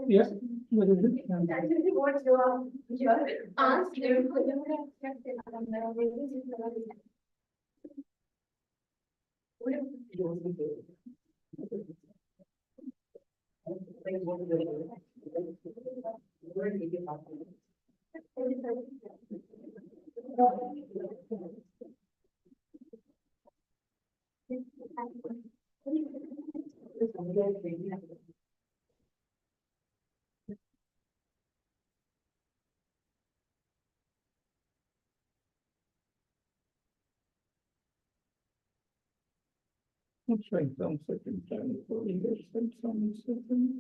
Yeah, what is it? Actually, what's your answer? Looks like some certain time for investment, some certain.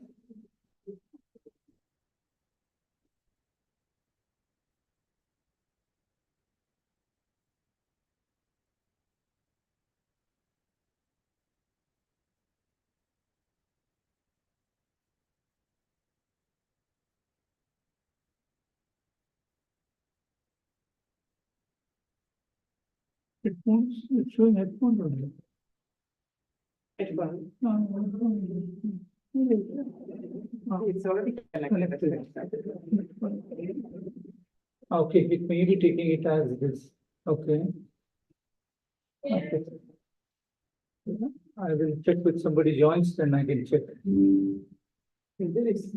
Headphones, it's showing headphone only. H1. It's already connected. Okay, it may be taking it as this. Okay. Okay. I will check with somebody joins, then I can check. There is.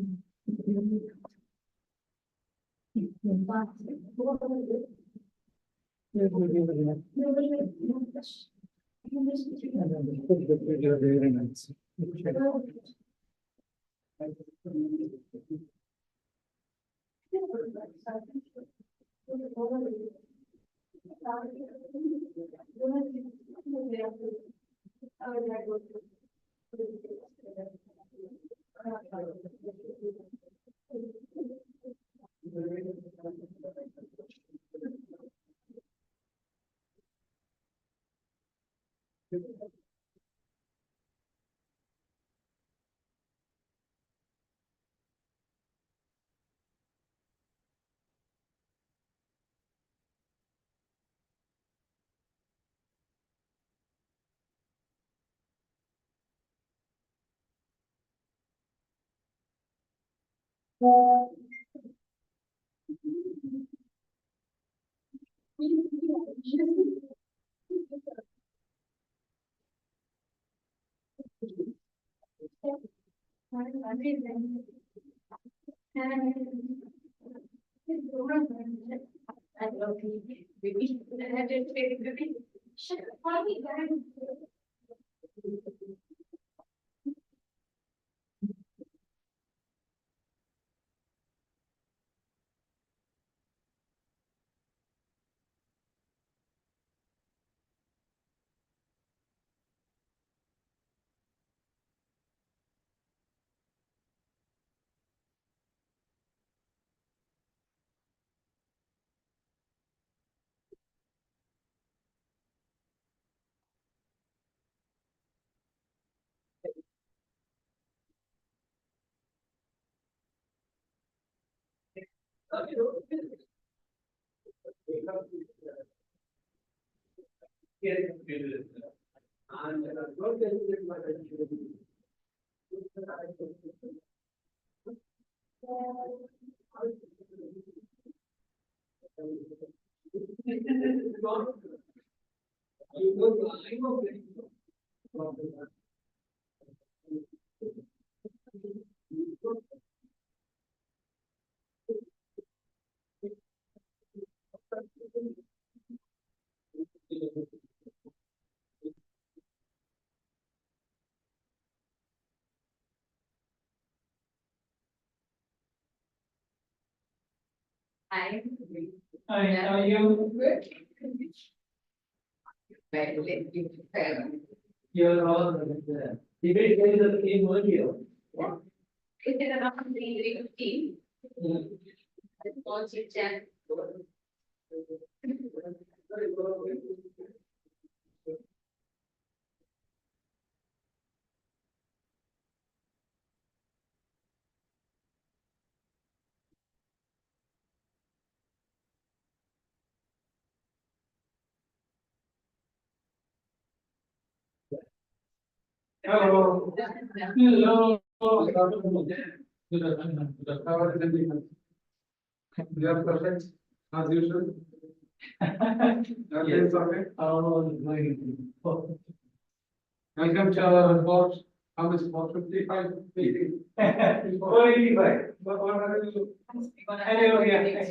Yes, we give it enough. And then put the video there and I'll see. Check. Hi. Hi, how are you? Good. Well, let you prepare. You're all debate there is the same earlier. Is it around 3:15? All chit chat. Hello. Hello. Oh, good afternoon. Good afternoon. How are you? You are perfect, as usual. Everything is okay? Oh, very good. Welcome to our report. How is 455? 485. What are you? Hello, yeah.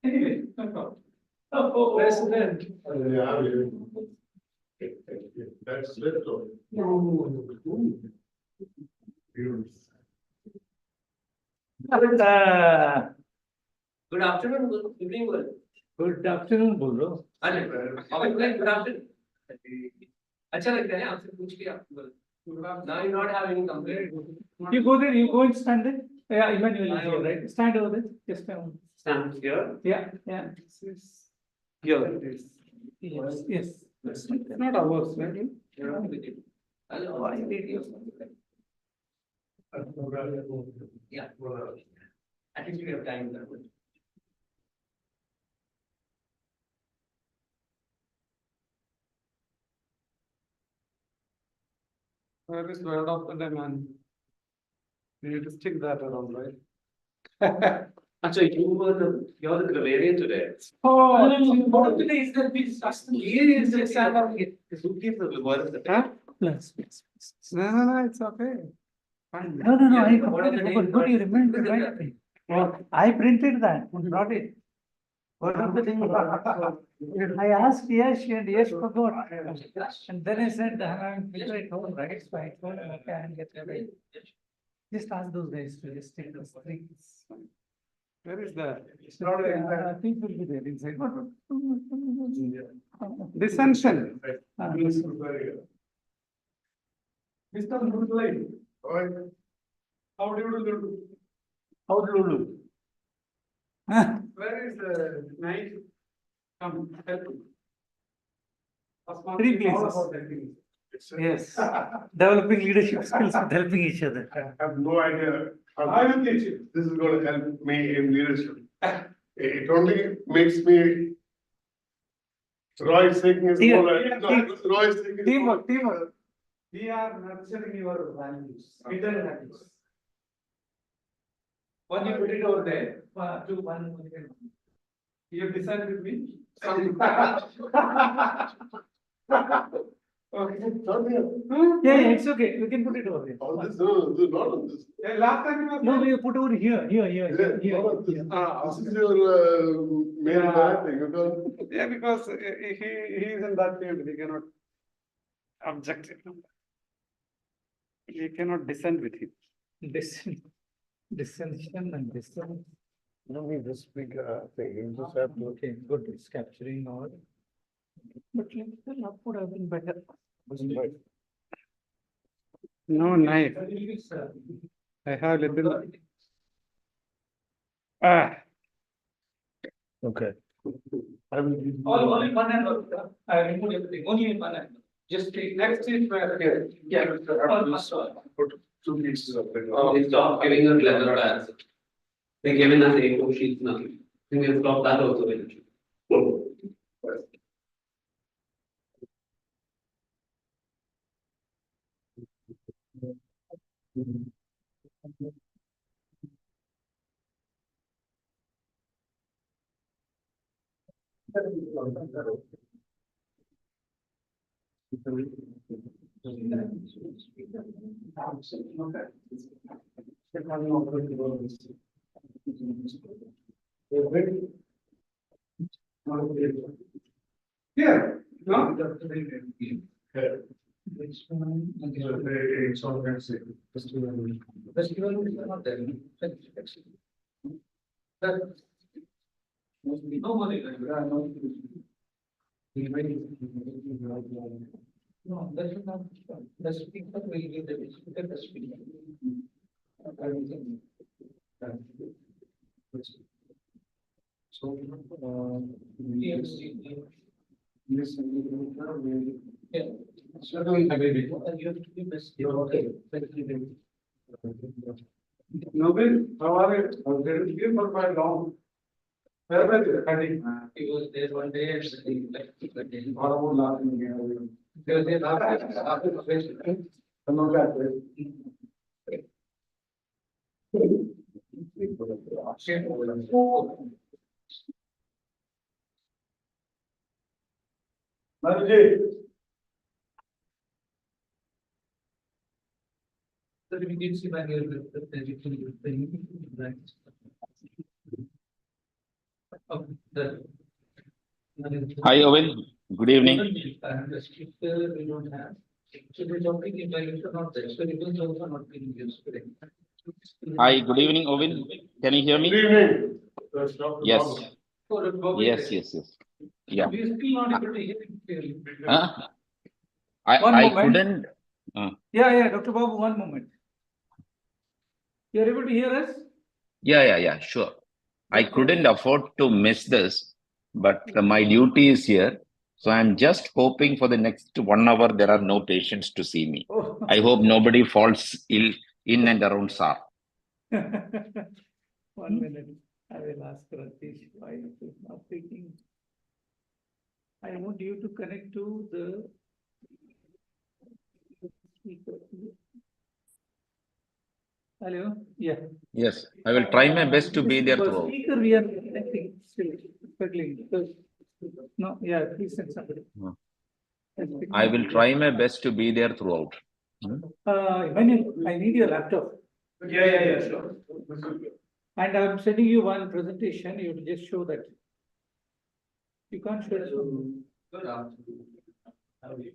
Anyway, no problem. Oh, President. Yeah, that's little. Good afternoon, good evening, good. Good afternoon, बोलो. अरे, good afternoon. अच्छा लगता है आपसे पूछ के आपको बोला. Now you not have any complaint. You go there, you go and stand there. Yeah, Emmanuel is here, right? Stand over there. Just stand. Stand here. Yeah, yeah. Here. Yes, yes. It's not ours, right? Why did you? Yeah. At least we have time. Where is word of the day, man? We need to stick that around, right? Actually, you're the grammarian today. Oh, What today is that we discussed? Here is the salad. The suitcase of the word. Huh? plus. No, it's okay. Fine. No, I Yeah, what are the completely names? forgot. You remember right? Oh, I printed that, brought it. What of the thing? I asked yes, and yes forgot. And then I said, I'm at home, right? So I told him, okay, I'll get ready. Just ask those guys to just take those three. Where is that? I think will be there inside. Dissension. Mr. Mr. How do you do? How Lulu? Where is the knife? Come, help me. Three places. Yes, developing leadership skills with helping each other. I have no idea. how I will teach you. This is going to help me in leadership. It only makes me. Roy Singh is Yeah, more. yeah, No, Roy Singh is. Teamwork, more- teamwork. We are nurturing your values, hidden values. One you put it over there, two, one. You decide with me? Okay. Not here. Yeah, it's okay. We can put it over there. On this, no, this is not on this. Yeah, last time it was. No, we put over here. Yeah, not on this. This is your main Yeah. thing. You don't. Yeah, because he is in that field, we cannot object it. We cannot dissent with him. Dissension and dissent. No need this big thing. You just have to. Okay, good. It's capturing all. But the love would have been better. No knife. I have little. Ah. Okay. I will give you. Only one hand. I remove everything. Only one hand. Just take Next is where. Yeah. Put two pieces of it. They stop giving us leather bags. They're giving us A4 sheets now. We can stop that also eventually. Here, no? It's organized. Festival is not there. No money. No, that should not. The speaker will give the speaker the speaker. So, TMC. yes. Yeah. Certainly, I will. You have to be best. You're okay. Nobel, how are you? I've been here for quite long. He was there one day and he like, there was a after probation. So we did see by here the. Hi, Owen. Good evening. The speaker we don't have. So we're talking if I should not there, so it is also not being used today. Hi, good evening, Owen. Can you hear Good me? evening. Yes, For the COVID yes, test. yes. Yeah. We are still not able to hear it clearly. Huh? One I moment. couldn't. Yeah, Dr. Babu, one moment. You're able to hear us? Yeah, sure. I couldn't afford to miss this, but my duty is here. So I'm just hoping for the next 1 hour there are no patients to see me. Oh. I hope nobody falls ill in and around SAR. 1 minute. I will ask Ratish why it is not speaking. I want you to connect to the speaker. Hello? Yeah. Yes, I will try my best to be there For throughout. speaker, we are connecting, still struggling. because- No, yeah, please send somebody. I will try my best to be there throughout. I need your laptop. Yeah, sure. And I'm sending you one presentation, you will just show that. You can't show it. Good afternoon. How are you?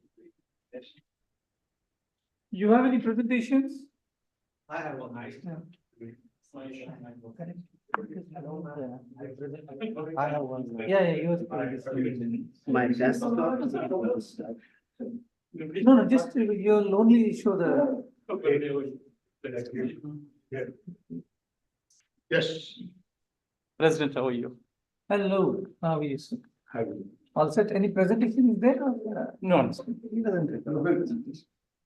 You have any presentations? I have one. Nice. Yeah. I have one. Yeah, yours. My desktop. No, just you'll only show the. Yes. President, how are you? Hello, how are you, sir? All set, any presentation is there? Or, No. He doesn't.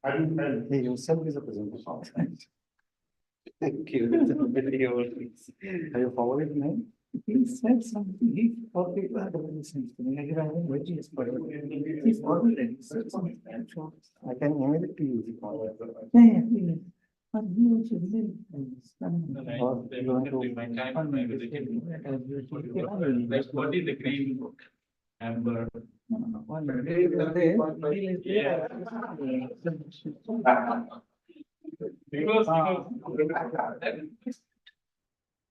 I didn't. He himself is a presentation. Thank you. Have you forwarded me? He said something, he, for people had already sent to me, I haven't read his forwarded. He forwarded, he said something. I can email it to you if you want. Yeah. But he also didn't. Or you want to- Like, what is the green book? Amber. Because.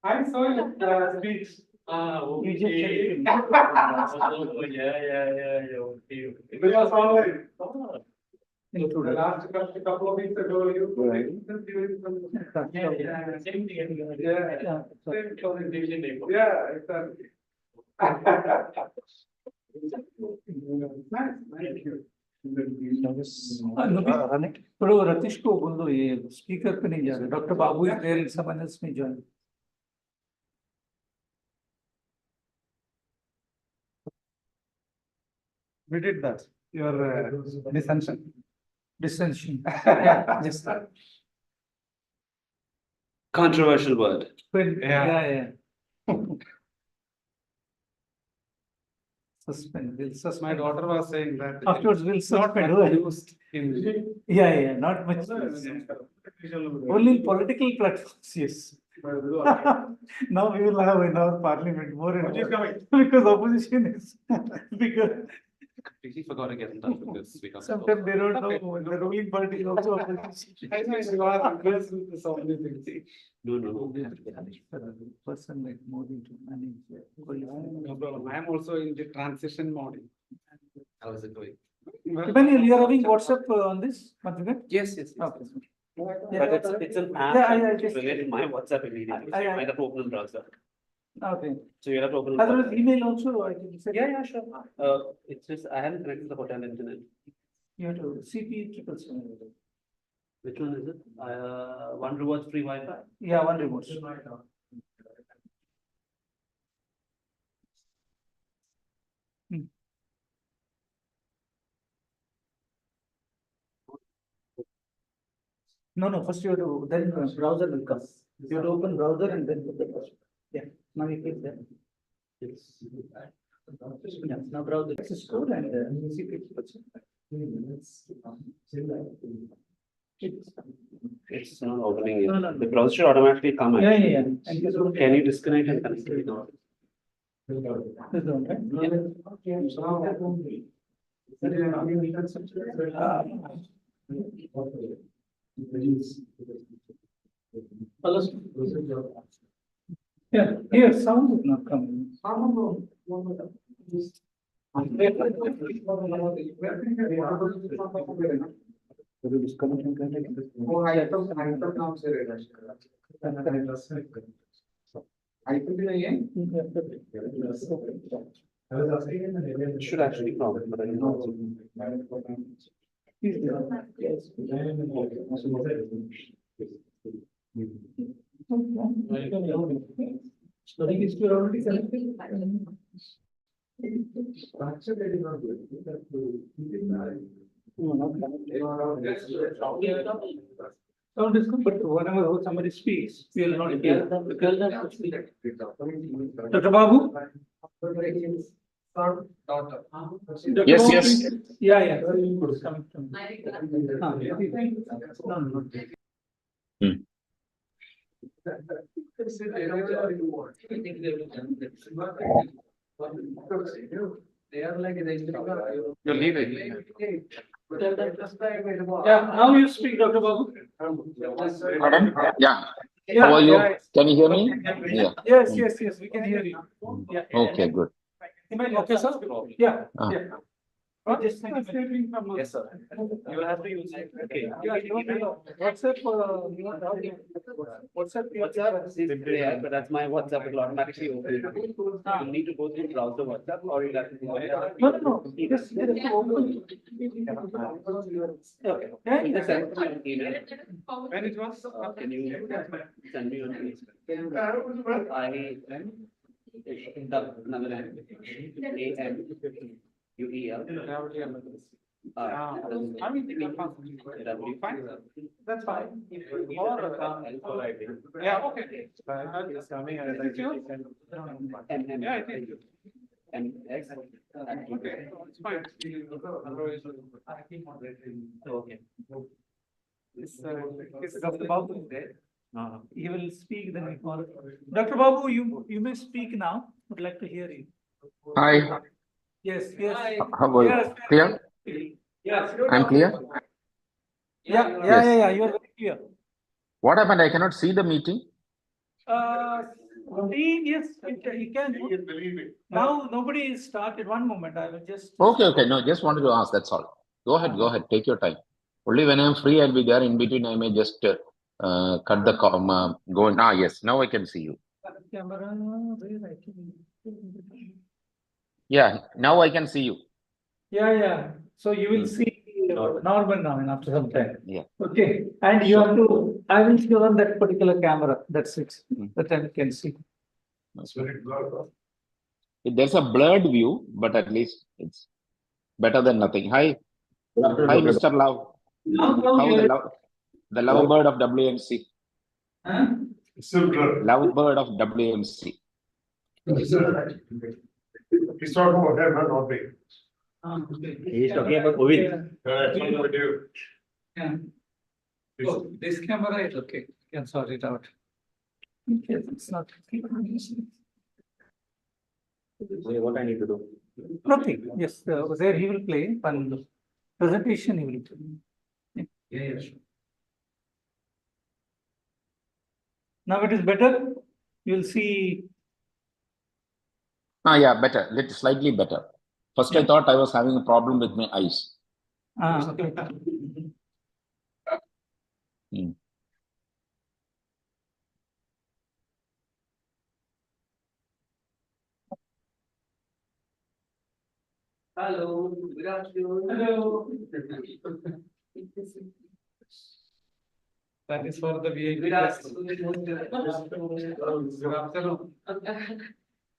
I saw your speech. Okay. You just Oh, yeah, okay. It was online. Included. The last couple of weeks ago, you. Right. Yeah, same thing. Yeah. Same presentation day. Yeah, exactly. Nice, thank you. Run it. थोड़ा रतीश को बोल दो ये speaker पे नहीं जा रहा doctor babu is there someone else may join. We did that, your dissension. Dissension. Yeah, just that. Controversial word. Yeah. Suspend, we'll My suspend. daughter was saying that. Afterwards, we'll It's not suspend. much used in. Yeah, not much. Only in political platforms, yes. Now we will have in our parliament more and Which is more. coming. Because opposition is bigger. Completely forgot to get in touch with this. Sometimes they don't know, the ruling party is also opposition. I know you are impressed with so many things. No. Person like Modi to manage. No problem. I am also in the transition mode. How is it going? Emmanuel, you are having WhatsApp on this, Madhuga? Yes. Okay. But it's an app Yeah, I that just- related my WhatsApp immediately. So you might have to open the browser. Okay. So you have to open. Otherwise, email also, I can send. Yeah, sure. It's just, I haven't connected the hotel internet. You have to CP 777. Which one is it? One rewards free Wi-Fi. Yeah, one remote. No, first you have to, then browser will come. You have to open browser and then put the password. Yeah, now you click that. It's. Yeah, now browse the. Access code and see pictures. It's not opening No, no, it. no. The browser should automatically come. Yeah, actually. yeah, yeah. And this one. Can you disconnect and connect it? This one, right? Yeah, here sound is not coming. It should actually come, but I don't know. So he is already selected. Sound is good, but whenever somebody speaks, we will not hear. Dr. Babu? Dr. Yes, Babu, yes. please. Yeah, yeah. Coming from- No, no, no. They are like. You leave it. Yeah, now you speak, Dr. Babu. Pardon? Yeah. Yeah, How are you? yeah. Can you hear me? Yeah. Yes, yes, yes, we can hear you. Yeah. Okay, good. Okay, sir? Yeah, Ah. yeah. Just Yes, sir. You will have to use it. Okay. Yeah, WhatsApp, WhatsApp. WhatsApp is there, but that's my WhatsApp. It will automatically open. You need to go through browser WhatsApp or you'll have to. No, no, no, just open. Okay. Yeah, Just yes, send me an email. When it was. Can you send me an email? Another name. AMUEL. I mean, fine. That's fine. Or, yeah, okay. Is it yours? Yeah, it is. MX. Okay, it's fine. Okay. This Dr. Babu is there. He will speak, then we follow. Dr. Babu, you may speak now. Would like to hear you. Hi, Yes, yes. how are you? Yes. Clear? Yes. I'm clear? Yeah, you are very clear. What happened? I cannot see the meeting. Yes, you can. Now, nobody is started. One moment, I will just. Okay. No, just wanted to ask. That's all. Go ahead. Take your time. Only when I'm free, I'll be there. In between, I may just cut the comma. Go in. Yes. Now I can see you. Camera, where I can. Yeah. Now I can see you. Yeah. So you will see normal now and after some time. Yeah. Okay, and you have to, I will show on that particular camera. That's it. That time you can see. There's a blurred view, but at least it's better than nothing. Hi, Mr. Love. How the lovebird of WMC? Huh? Lovebird of WMC. He's talking about him, not me. Okay. He's talking about Ovid. That's what we do. Yeah. Oh, this camera is okay. You can sort it out. Okay, it's not. What I need to do? Nothing. Yes, there he will play. One presentation he will play. Yeah, sure. Now it is better. You will see. Yeah, better. Slightly better. First, I thought I was having a problem with my eyes. Okay. Hello, good afternoon. Hello. That is for the VIP. Good afternoon. Good afternoon.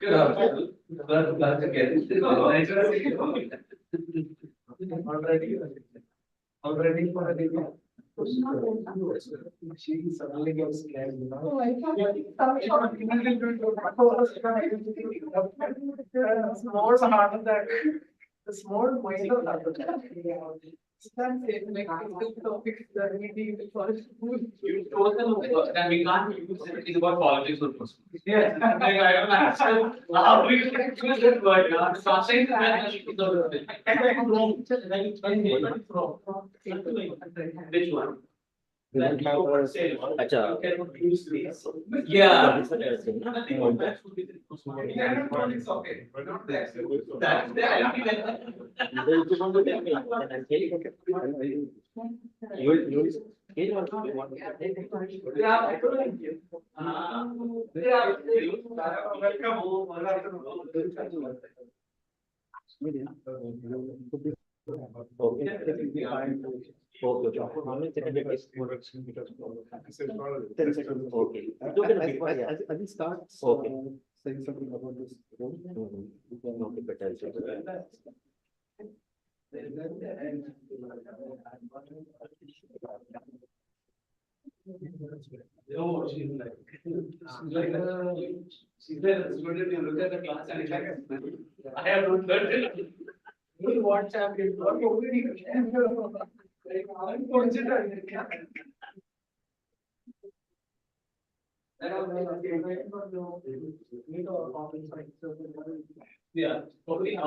Good afternoon. Glad to get it. Nice to see you. Already for a day. She suddenly gets scared, you know. Oh, I thought. More harder than the small mind of that. You told them that we can't use anything about politics or personal. Yeah. Like, I don't understand how we can use that word. Something that which one? That you would say, Acha. you cannot use this. Yeah. Nothing on that. It's okay. But not that. That's the idea. Yeah, I don't like you. Yeah, welcome home. Okay. As it starts, Okay. saying something about this room. Okay, better. Oh, she's like, she's there, student, you look at the class and it's like, I have not learned it. WhatsApp is not like, I'm considering. Yeah. Okay.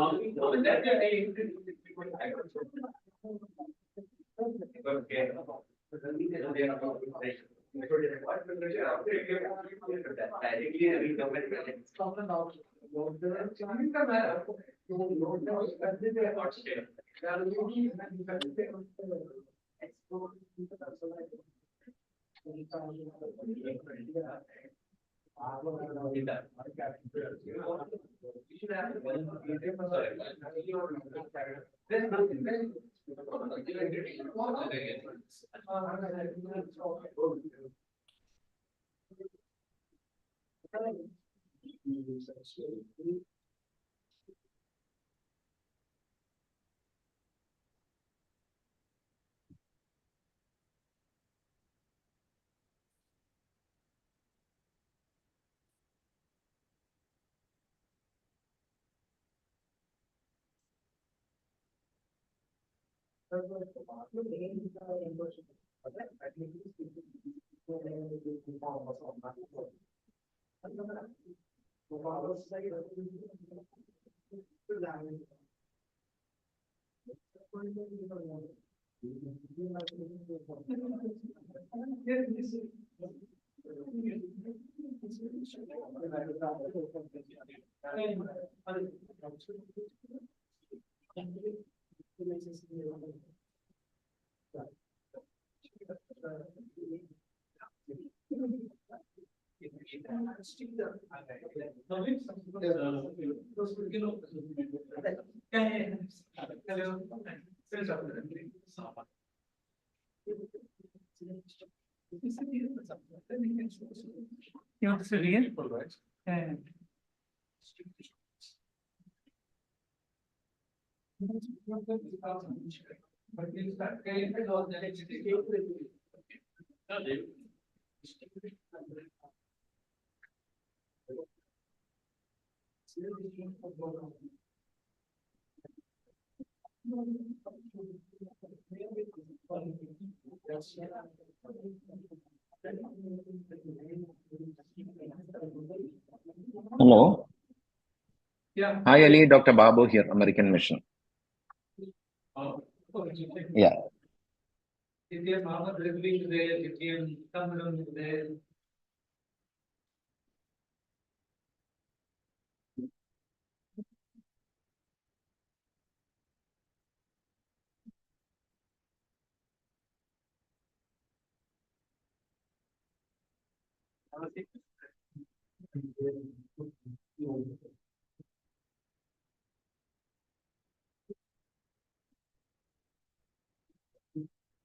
You want to say again? Yeah. Hello. Yeah. Hi, Ali. Dr. Babu here, American Mission. Yeah. Indian Mohammed Rizvi is there, Indian Cameron is there.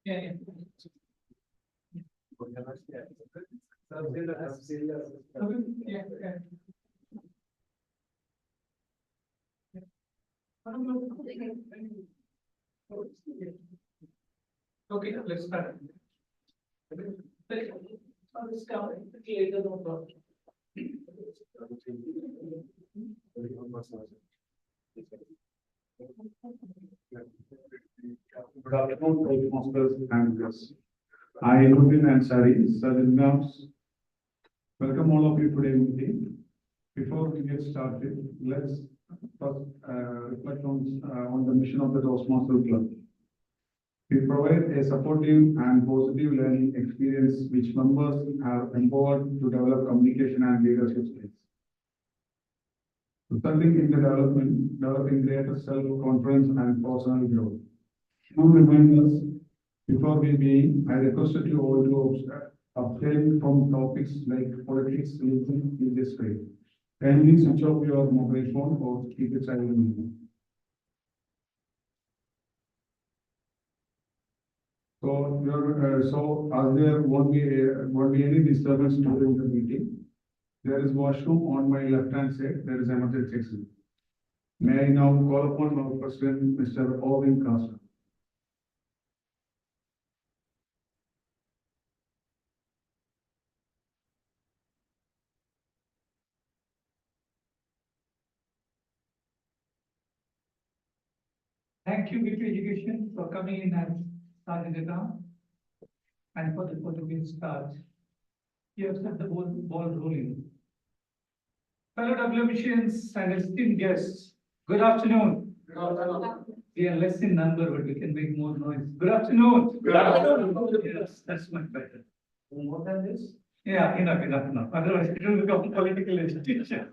Yeah. Okay, let's start. Good afternoon, Toastmasters and guests. I, Nurdin Ansari, Sadhgams, welcome all of you today meeting. Before we get started, let's first reflect on the mission of the Toastmasters Club. We provide a supportive and positive learning experience which members are empowered to develop communication and leadership skills, resulting in the developing greater self-confidence and personal growth. Two reminders before we begin. I requested you all to abstain from topics like politics, religion, in this way. Kindly switch off your mobile phone or keep it silent. So as there won't be any disturbance during the meeting. There is washroom on my left-hand side. There is emergency exit. May I now call upon our President, Mr. Owen Costa. Thank you, VP Education, for coming in and starting it down. And for the Portuguese start. You have set the ball rolling. Fellow WMCians and esteemed guests, good afternoon. We are less in number, but we can make more noise. Good afternoon. Good afternoon. Yes, that's much better. More than this? Yeah, enough. Otherwise, it will become political institution.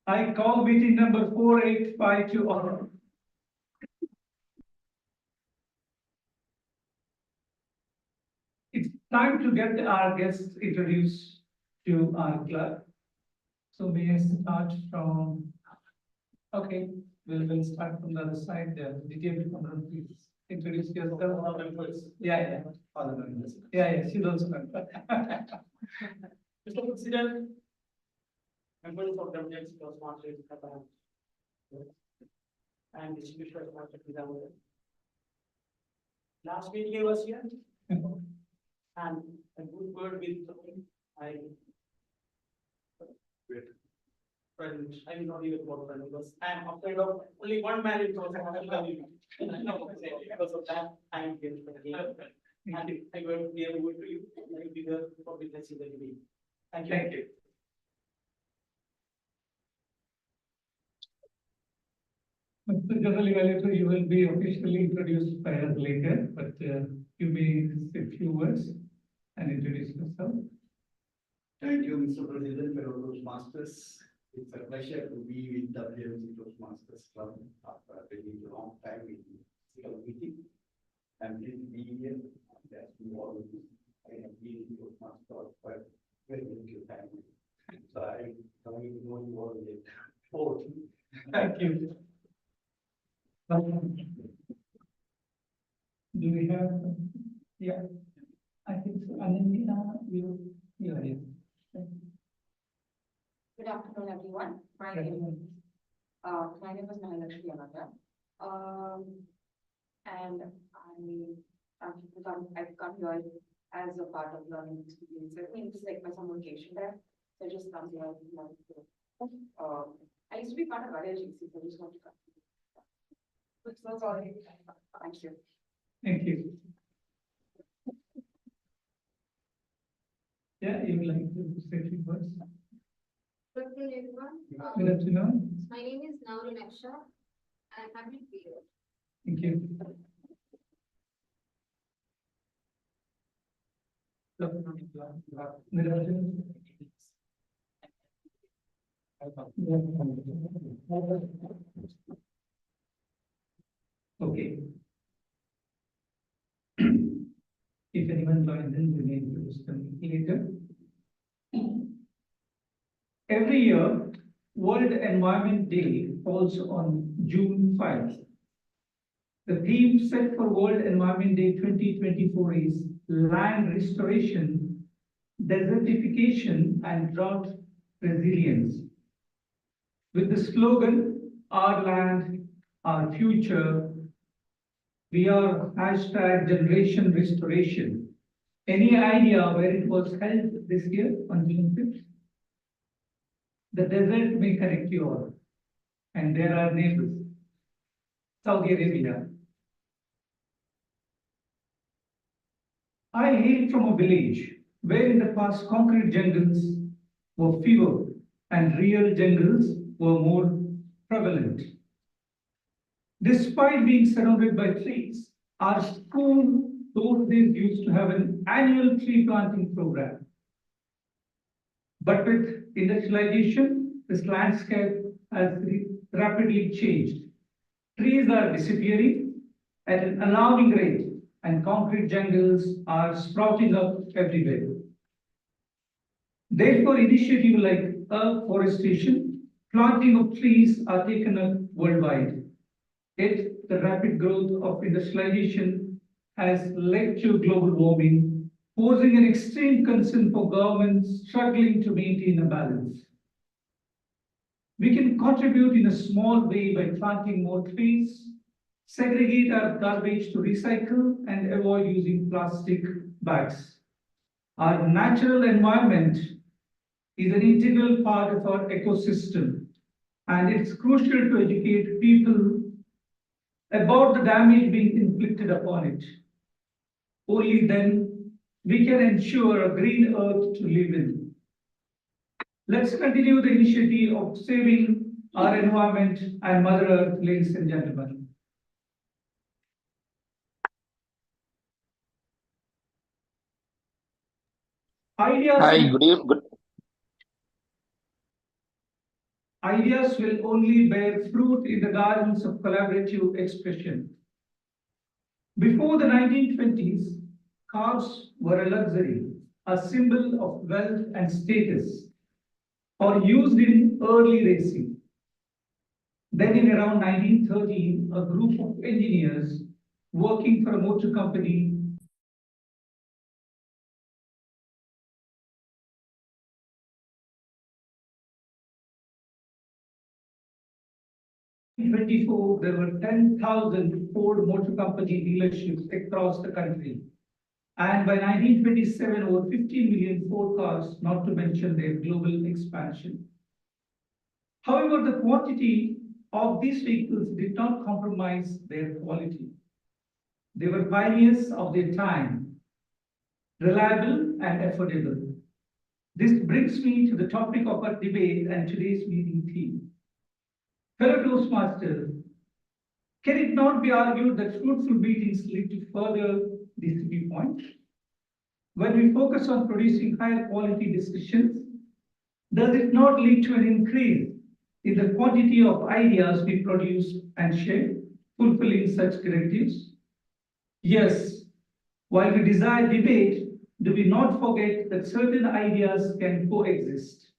I call meeting number 4852 to order. It's time to get our guests introduced to our club. So may I start from, okay, we'll start from the other side there. Did you please introduce yourself? All the members. Yeah. All the members. Yeah, she's also member. Mr. President, members of WMC Toastmasters and distributor of market examiner. Last week I was here and a good word with I friend, I will not even call friend because I am afraid of only one man in Toastmasters. Because of that, I am here again. And I will be able to you and I will be there for witnessing the debate. Thank you. Thank you. Mr. General Evaluator, you will be officially introduced by us later, but you may say a few words and introduce yourself. Thank you, Mr. President, fellow Toastmasters. It's a pleasure to be with WMC Toastmasters Club after a very long time in physical meeting. I'm pleased to be here. As you all know, I have been in Toastmasters for a very little time. So I'm coming to know you all in 40. Thank you. Do we have, yeah, I think so. Ananya, you are here. Good afternoon, everyone. My name is Mahalakshmi Ananda. And I've come here as a part of learning experience. I think it's like my summer vacation there. So I just come here. I used to be part of other agencies, so I just want to come. That's all. Thank you. Thank you. Yeah, you would like to say a few words? Good afternoon, everyone. Good afternoon. My name is Nauru Naksha. I'm happy to be here. Thank you. Good afternoon. Okay. If anyone joins in, we may introduce them later. Every year, World Environment Day falls on June 5. The theme set for World Environment Day 2024 is land restoration, desertification, and drought resilience. With the slogan, our land, our future, we are hashtag generation restoration. Any idea where it was held this year on June 5th? The desert may connect you all, and there are neighbors. Saudi Arabia. I hail from a village where in the past concrete jungles were fewer and real jungles were more prevalent. Despite being surrounded by trees, our school those days used to have an annual tree planting program. But with industrialization, this landscape has rapidly changed. Trees are disappearing at an alarming rate, and concrete jungles are sprouting up everywhere. Therefore, initiatives like afforestation, planting of trees are taken up worldwide. Yet, the rapid growth of industrialization has led to global warming, posing an extreme concern for governments struggling to maintain a balance. We can contribute in a small way by planting more trees, segregate our garbage to recycle, and avoid using plastic bags. Our natural environment is an integral part of our ecosystem, and it's crucial to educate people about the damage being inflicted upon it. Only then we can ensure a green earth to live in. Let's continue the initiative of saving our environment and Mother Earth, ladies and gentlemen. Hi, good evening. Ideas will only bear fruit in the gardens of collaborative expression. Before the 1920s, cars were a luxury, a symbol of wealth and status, or used in early racing. Then in around 1913, a group of engineers working for a motor company in 1924, there were 10,000 Ford Motor Company dealerships across the country. And by 1927, over 50 million Ford cars, not to mention their global expansion. However, the quantity of these vehicles did not compromise their quality. They were pioneers of their time, reliable and affordable. This brings me to the topic of our debate and today's meeting theme. Fellow Toastmasters, can it not be argued that fruitful meetings lead to further DCP points? When we focus on producing higher quality discussions, does it not lead to an increase in the quantity of ideas we produce and share, fulfilling such directives? Yes, while we desire debate, do we not forget that certain ideas can coexist,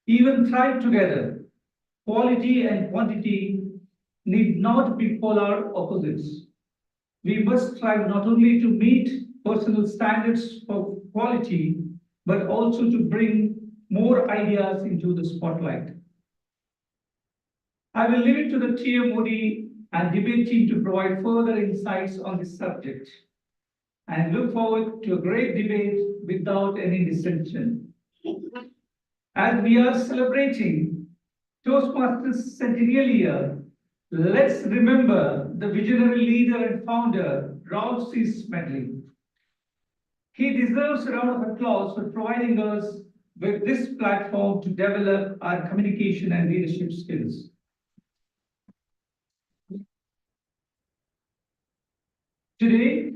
even thrive together? Quality and quantity need not be polar opposites. We must strive not only to meet personal standards for quality, but also to bring more ideas into the spotlight. I will leave it to the TMOD and debate team to provide further insights on this subject, and look forward to a great debate without any dissension. As we are celebrating Toastmasters centennial year, let's remember the visionary leader and founder, Ralph C. Smedley. He deserves a round of applause for providing us with this platform to develop our communication and leadership skills. Today,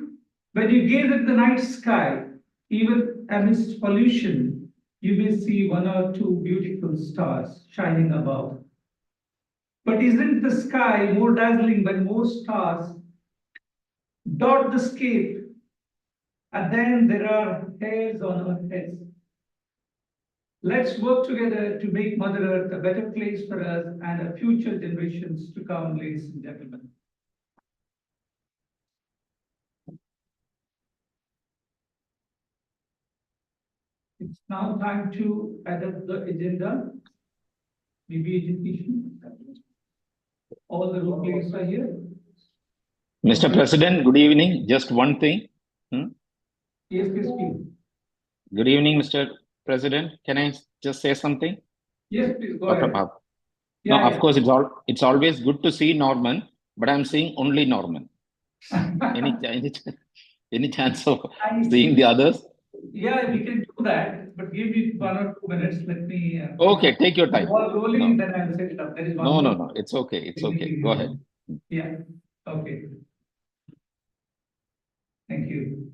when you gaze at the night sky, even amidst pollution, you may see one or two beautiful stars shining above. But isn't the sky more dazzling when more stars dot the scape, and then there are hairs on our heads? Let's work together to make Mother Earth a better place for us and our future generations to come, ladies and gentlemen. It's now time to adopt the agenda. Maybe education. All the group leaders are here. Mr. President, good evening. Just one thing. Yes, please speak. Good evening, Mr. President. Can I just say something? Yes, please go Dr. ahead. Bab. Yeah, No, of yeah. course, it's always good to see Norman, but I'm seeing only Norman. Any chance of seeing the others? Yeah, we can do that, but give me 1 or 2 minutes. Let me. Okay, take your time. While rolling, No. then I'll set it up. There is one No, more. no, no. It's okay. It's okay. Go ahead. Yeah, okay. Thank you.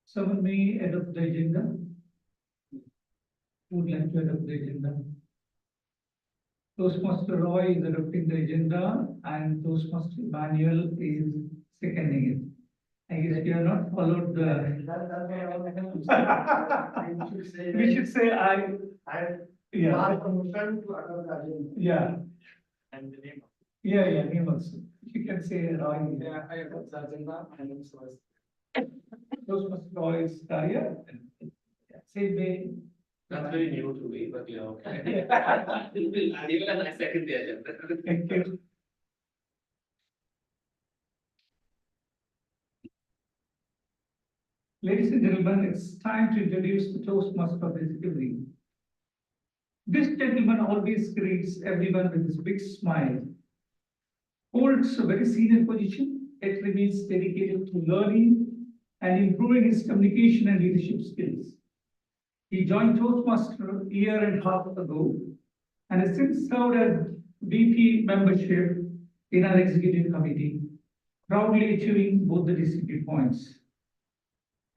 Someone may adopt the agenda. Who would like to adopt the agenda? Toastmaster Roy is adopting the agenda and Toastmaster Manuel is seconding it. I guess you have not followed the. We should say I. Yeah. Yeah. And the name. Yeah, name also. You can say Roy. Yeah, I adopt the agenda. My name is Roy. Toastmaster Roy is here. Same way. That's very new to me, but yeah, okay. And even I second the agenda. Thank you. Ladies and gentlemen, it's time to introduce the Toastmaster of this evening. This gentleman always greets everyone with his big smile. Holds a very senior position, yet remains dedicated to learning and improving his communication and leadership skills. He joined Toastmaster a year and a half ago and has since served as VP membership in our executive committee, proudly achieving both the discipline points.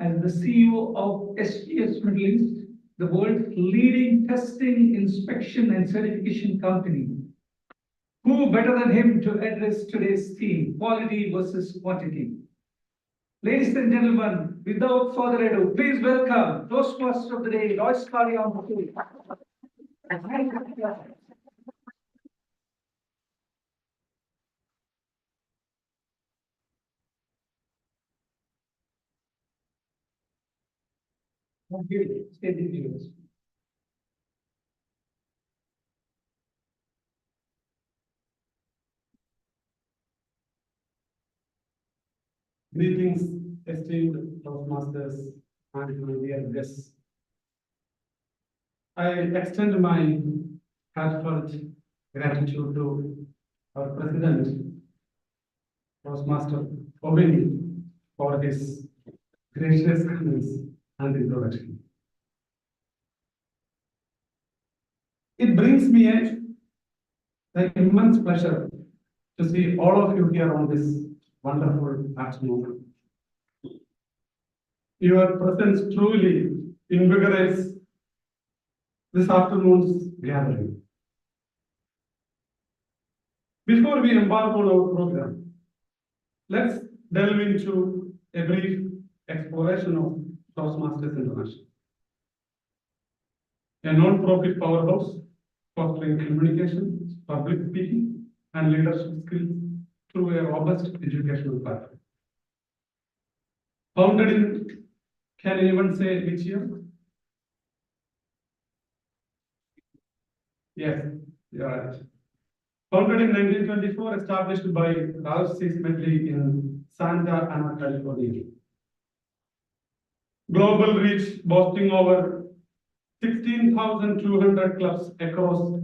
As the CEO of SGS Middle East, the world's leading testing, inspection, and certification company, who better than him to address today's theme, quality versus quantity? Ladies and gentlemen, without further ado, please welcome Toastmaster of the Day, Roy Scary on the stage. Thank you. Stage is yours. Greetings, esteemed Toastmasters and my dear guests. I extend my heartfelt gratitude to our President, Toastmaster Obini, for his gracious comments and introduction. It brings me an immense pleasure to see all of you here on this wonderful afternoon. Your presence truly invigorates this afternoon's gathering. Before we embark on our program, let's delve into a brief exploration of Toastmasters International, a non-profit powerhouse fostering communication, public speaking, and leadership skills through a robust educational platform. Founded in, can anyone say which year? Yes, you're right. Founded in 1924, established by Ralph C. Smedley in Santa Ana, California. Global reach boasting over 16,200 clubs across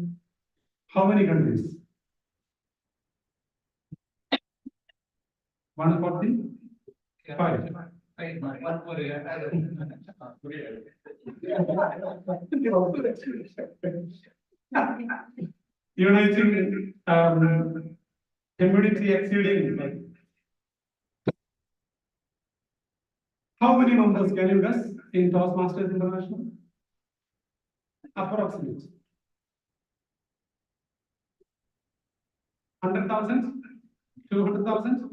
how many countries? 140? 5. One more year. Uniting community exceeding. How many members can you guess in Toastmasters International? Approximate. 100,000? 200,000?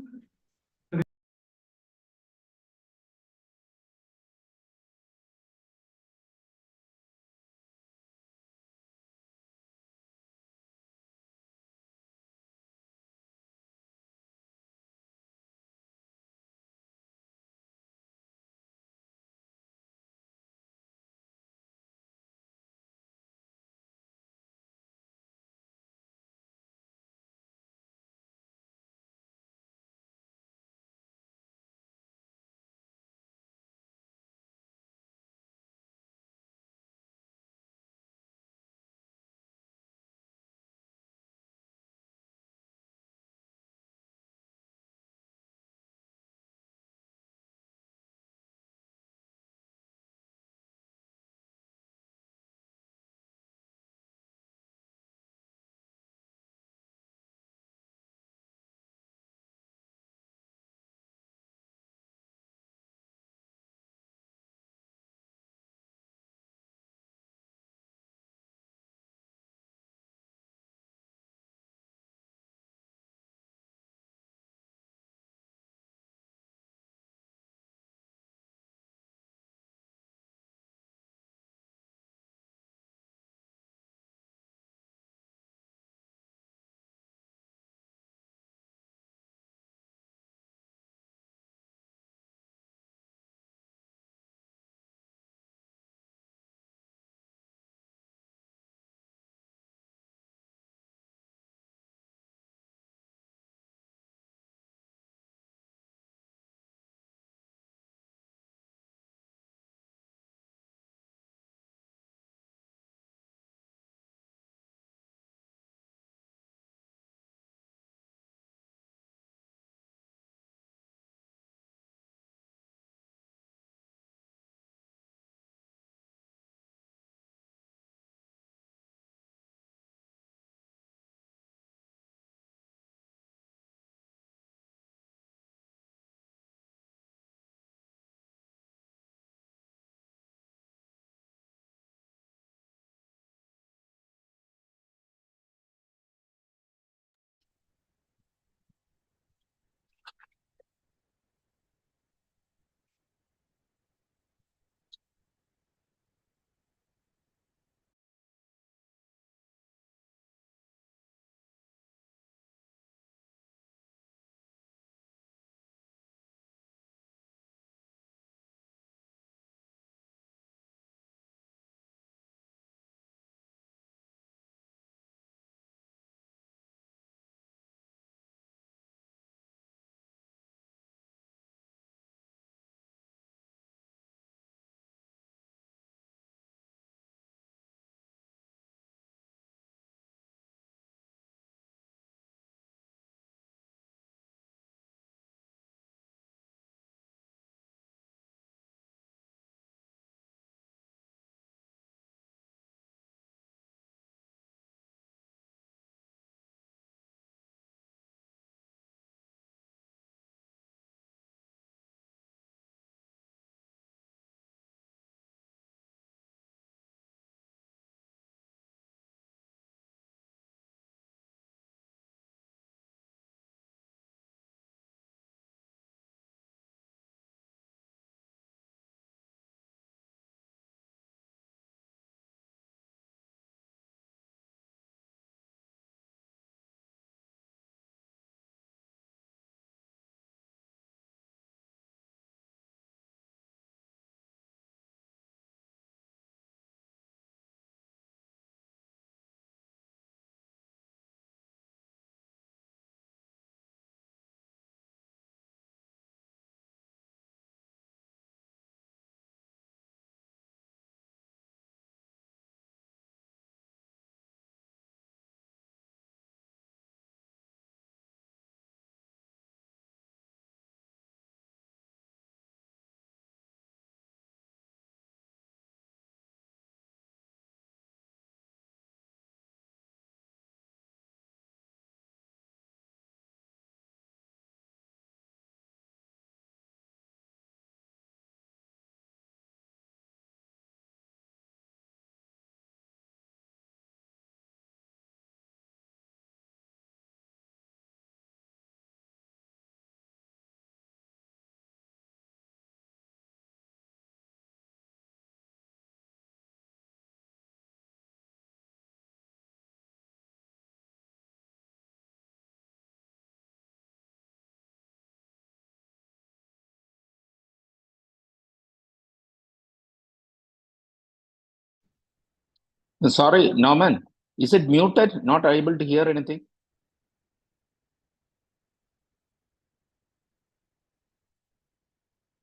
Sorry, Norman, is it muted? Not able to hear anything?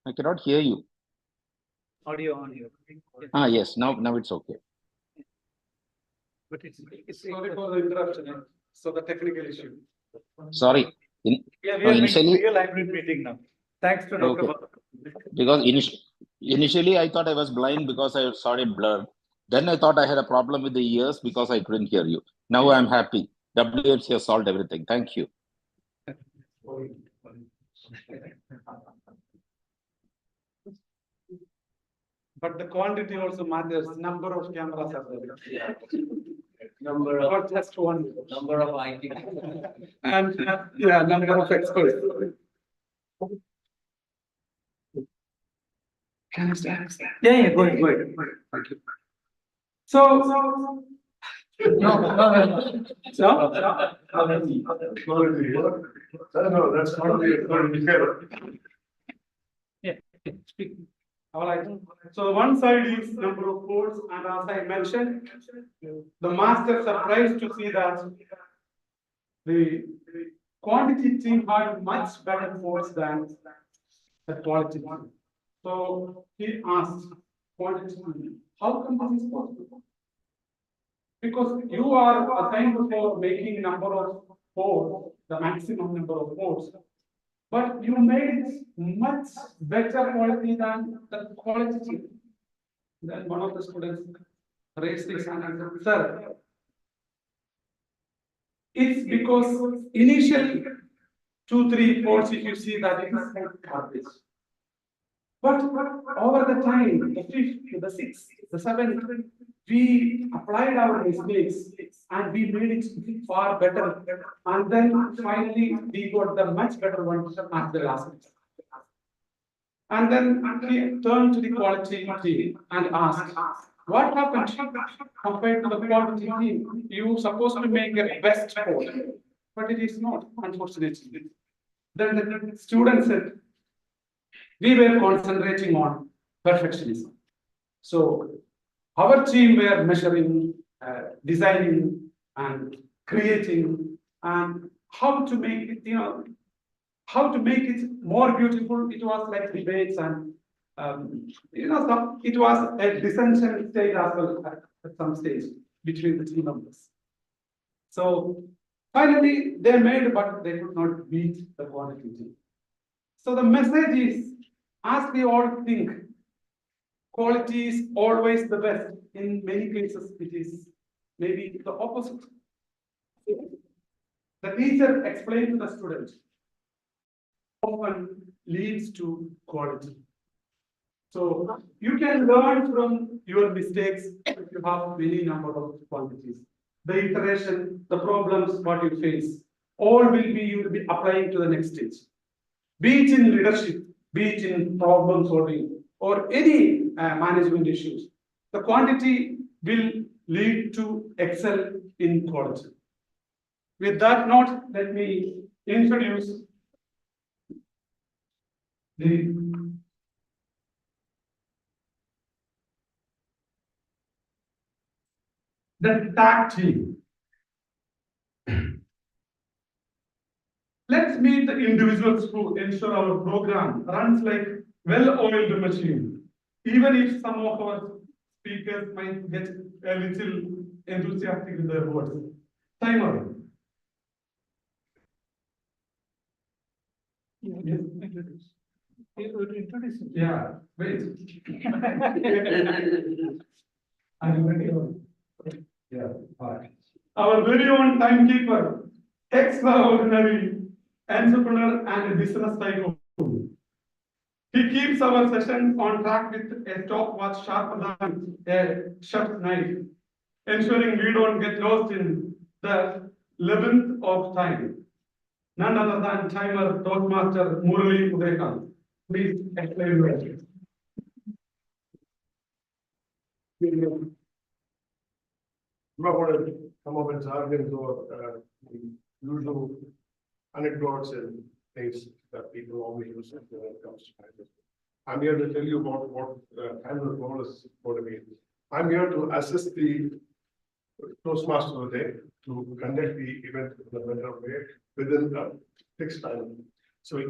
I cannot hear you. Audio on here. Ah, yes, now it's okay. But it's. Sorry for the interruption. So the technical issue. Sorry. Yeah, we are making Initially, real hybrid meeting now. Thanks to Dr. okay. Because initially I thought I was blind because I saw it blurred. Then I thought I had a problem with the ears because I couldn't hear you. Now I'm happy. WMC has solved everything. Thank you. But the quantity also matters, number of cameras are there. Number of, Not just one. number of IT. And, yeah, number of experts. Can I start? Yeah, go ahead. Thank you. So. No. No, that's not Yeah, speak. All right. So one side is number of ports, and as I mentioned, the master surprised to see that the quantity team had much better ports than the quality team. So he asked quantity team, how come this is possible? Because you are assigned for making number of ports, the maximum number of ports. But you made it much better quality than the quality team. Then one of the students raised his hand and said, sir, it's because initial 2-3 ports, if you see that it is garbage. But over the time, the 5th, the 6th, the 7th, we applied our mistakes and we made it far better. And then finally, we got the much better one at the last. And then he turned to the quality team and asked, what happened compared to the quality team? You supposed to make a best port, but it is not, unfortunately. Then the student said, we were concentrating on perfectionism. So our team were measuring, designing, and creating, and how to make it, how to make it more beautiful. It was like debates and, it was a dissension stage as well at some stage between the team members. So finally, they made, but they could not beat the quality team. So the message is, as we all think, quality is always the best. In many cases, it is maybe the opposite. The teacher explained to the student often leads to quality. So you can learn from your mistakes if you have many number of quantities. The iteration, the problems, what you face, all you will be applying to the next stage. Be it in leadership, be it in problem solving, or any management issues, the quantity will lead to excel in quality. With that note, let me introduce the tag team. Let's meet the individuals who ensure our program runs like well-oiled machine. Even if some of our speakers might get a little enthusiastic with their words. Timer. Yes. Introduce him. Yeah, wait. Are you ready? Yeah, all right. Our very own timekeeper, extraordinary entrepreneur and business tycoon. He keeps our sessions on track with a stopwatch sharper than a sharp knife, ensuring we don't get lost in the labyrinth of time. None other than timer Toastmaster Murali Udekal. Please explain yourself. I'm not going to come up with jargons or usual anecdotes and things that people always use when it comes to finance. I'm here to tell you about what annual bonus is going to be. I'm here to assist the Toastmaster day to conduct the event in a better way within a fixed time. So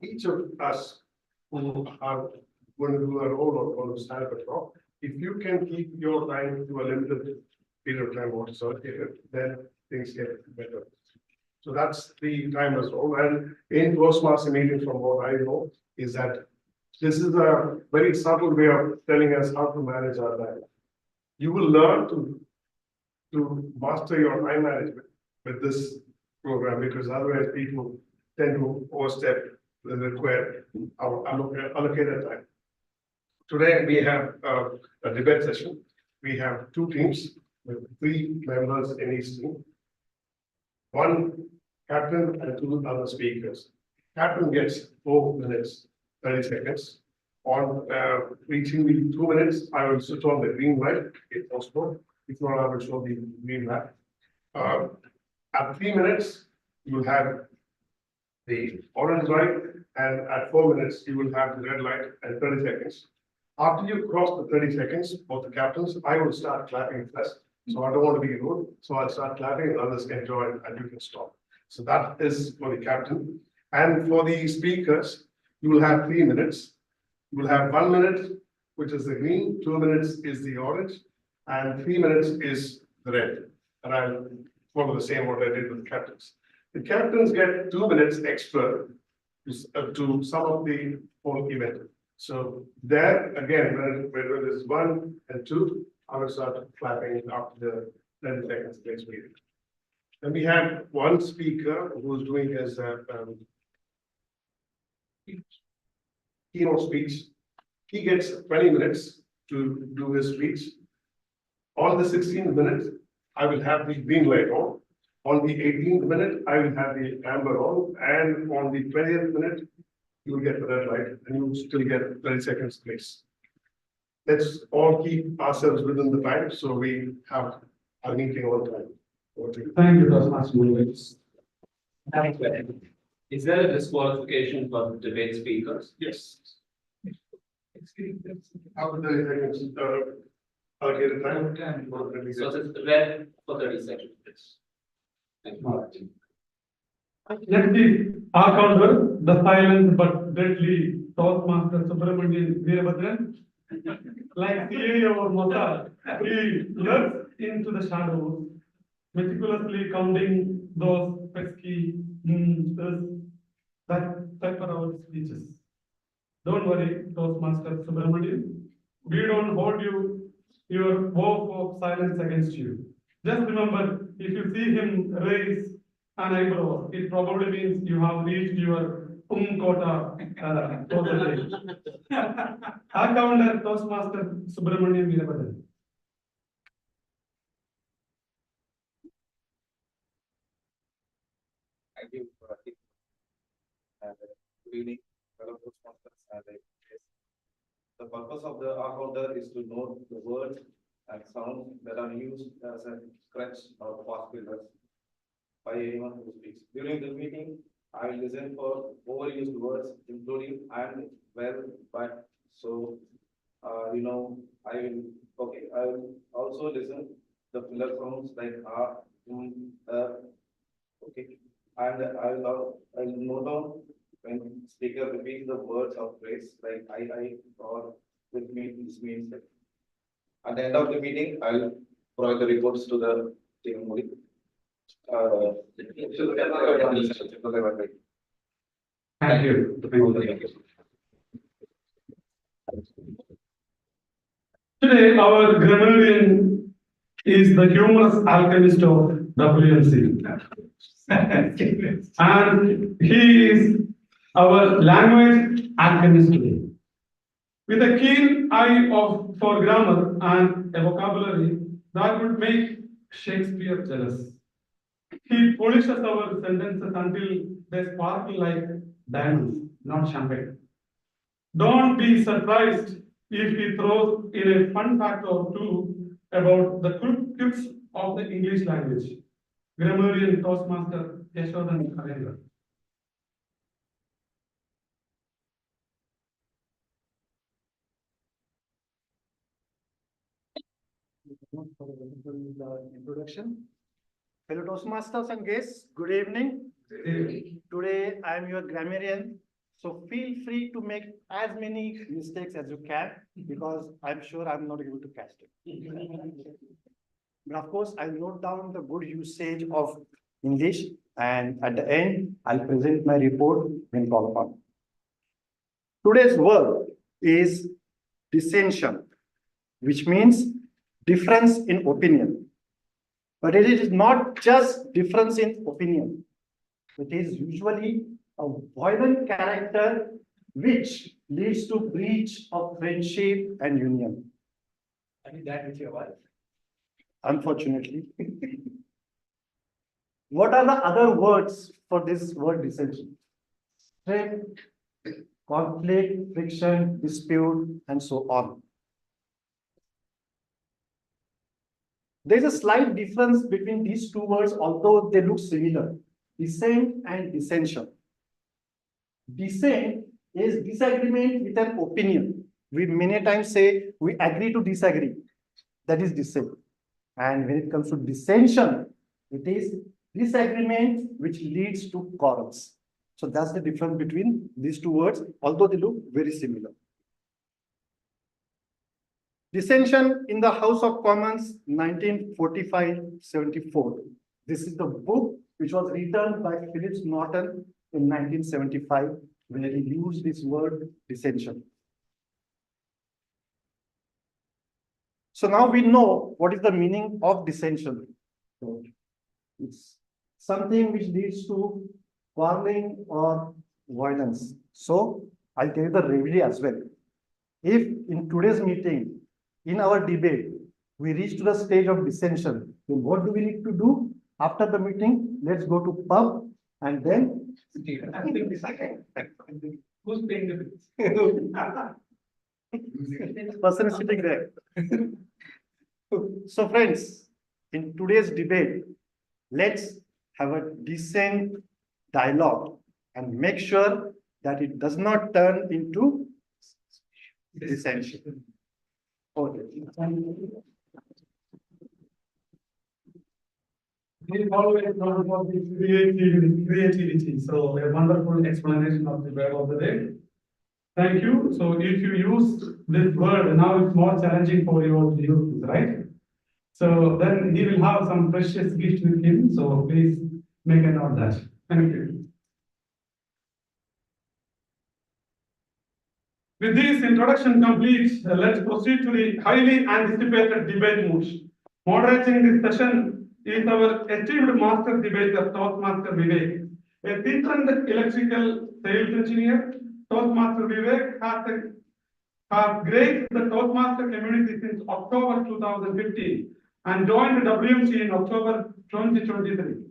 each of us who are going to do a role or going to stand up and talk, if you can keep your time to a limited period of time what is allocated, then things get better. So that's the time as well. And in Toastmaster meeting, from what I know, is that this is a very subtle way of telling us how to manage our time. You will learn to master your time management with this program, because otherwise people tend to overstep the required allocated time. Today we have a debate session. We have two teams with 3 members in each team. One captain and 2 other speakers. Captain gets 4 minutes, 30 seconds. On reaching the 2 minutes, I will switch on the green light if possible. If not, I will show the green light. At 3 minutes, you will have the orange light, and at 4 minutes, you will have the red light and 30 seconds. After you cross the 30 seconds, both the captains, I will start clapping first. So I don't want to be rude. So I'll start clapping and others can join and you can stop. So that is for the captain. And for the speakers, you will have 3 minutes. You will have 1 minute, which is the green, 2 minutes is the orange, and 3 minutes is the red. And I'll follow the same what I did with the captains. The captains get 2 minutes extra to sum up the whole event. So there again, when there's 1 and 2, I will start clapping after the 10 seconds grace period. Then we have one speaker who's doing his keynote speech. He gets 20 minutes to do his speech. On the 16th minute, I will have the green light on. On the 18th minute, I will have the amber on. And on the 20th minute, you will get the red light and you will still get 30 seconds grace. Let's all keep ourselves within the time so we have our meeting on time. Thank you, Toastmaster. Is there a disqualification for debate speakers? Yes. After 30 seconds, allocated time. So it's red for 30 seconds. Thank you. Next is our counter, the silent but deadly Toastmaster Subramanian Veerabhadran. Like CEO or Mossad, he lurks into the shadows, meticulously counting those pesky that pepper our speeches. Don't worry, Toastmaster Subramanian. We don't hold your woe of silence against you. Just remember, if you see him raise an eyebrow, it probably means you have reached your quota total. Our calendar, Toastmaster Subramanian Veerabhadran. Thank you, Pratik. And good evening, fellow Toastmasters and guests. The purpose of the R-counter is to note the words and sounds that are used as a crutch or fast builders by anyone who speaks. During the meeting, I will listen for overused words, including and, well, but, so, I will also listen the filler sounds like okay, and I will note down when speaker repeats the words or phrase like I, or with me, this means that. At the end of the meeting, I'll provide the reports to the team. Thank you. Today, our grammarian is the humorous alchemist of WMC. And he is our language alchemist today. With a keen eye for grammar and a vocabulary that would make Shakespeare jealous. He polishes our sentences until they sparkle like diamonds, not champagne. Don't be surprised if he throws in a fun fact or two about the quips of the English language. Grammarian Toastmaster Yashodan Karendra. For the wonderful introduction. Fellow Toastmasters and guests, good evening. Today I am your grammarian, so feel free to make as many mistakes as you can because I'm sure I'm not able to catch them. But of course, I'll note down the good usage of English and at the end, I'll present my report when called upon. Today's word is dissension, which means difference in opinion. But it is not just difference in opinion. It is usually a violent character which leads to breach of friendship and union. I did that with your wife. Unfortunately. What are the other words for this word dissension? Strife, conflict, friction, dispute, and so on. There is a slight difference between these two words, although they look similar. Dissent and dissension. Dissent is disagreement with an opinion. We many times say we agree to disagree. That is dissent. And when it comes to dissension, it is disagreement which leads to quarrels. So that's the difference between these two words, although they look very similar. Dissension in the House of Commons, 1945-74. This is the book which was written by Philip Norton in 1975, where he used this word dissension. So now we know what is the meaning of dissension. So it's something which leads to quarreling or violence. So I'll tell you the remedy as well. If in today's meeting, in our debate, we reach to the stage of dissension, then what do we need to do? After the meeting, let's go to pub and then Who's paying the bills? person is sitting there. So friends, in today's debate, let's have a decent dialogue and make sure that it does not turn into dissension. Okay. We always talk about the creativity. So a wonderful explanation of the word of the day. Thank you. So if you use this word, now it's more challenging for you to use this, right? So then he will have some precious gift with him. So please make a note of that. Thank you. With this introduction complete, let's proceed to the highly anticipated debate mood. Moderating this session is our esteemed master debater, Toastmaster Vivek. A seasoned electrical sales engineer, Toastmaster Vivek has graced the Toastmaster community since October 2015 and joined WMC in October 2023.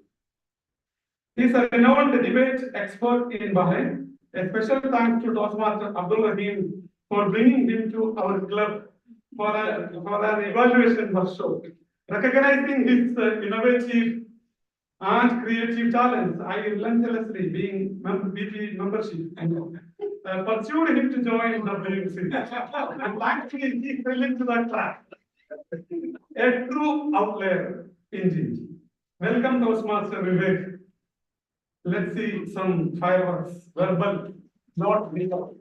He is a renowned debate expert in Bahrain. A special thanks to Toastmaster Abdul Rahim for bringing him to our club for an evaluation workshop. Recognizing his innovative and creative talents, I relentlessly being BP membership and pursued him to join WMC. And thankfully, he fell into that trap. A true outlier indeed. Welcome, Toastmaster Vivek. Let's see some fireworks, verbal, not visual.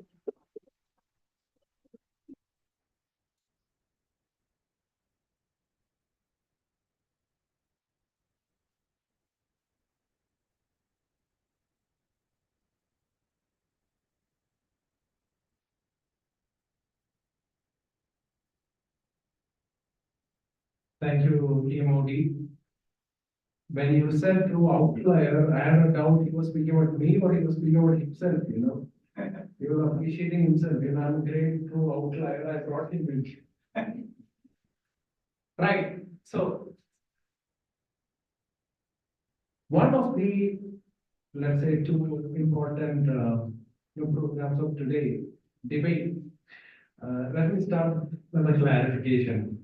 Thank you, Modi. When you said true outlier, I had a doubt he was speaking about me or he was speaking about himself, you know. He was appreciating himself. You know, I'm a great true outlier. I brought him with. Right. So, one of the, let's say, two important programs of today, debate. Let me start with a clarification.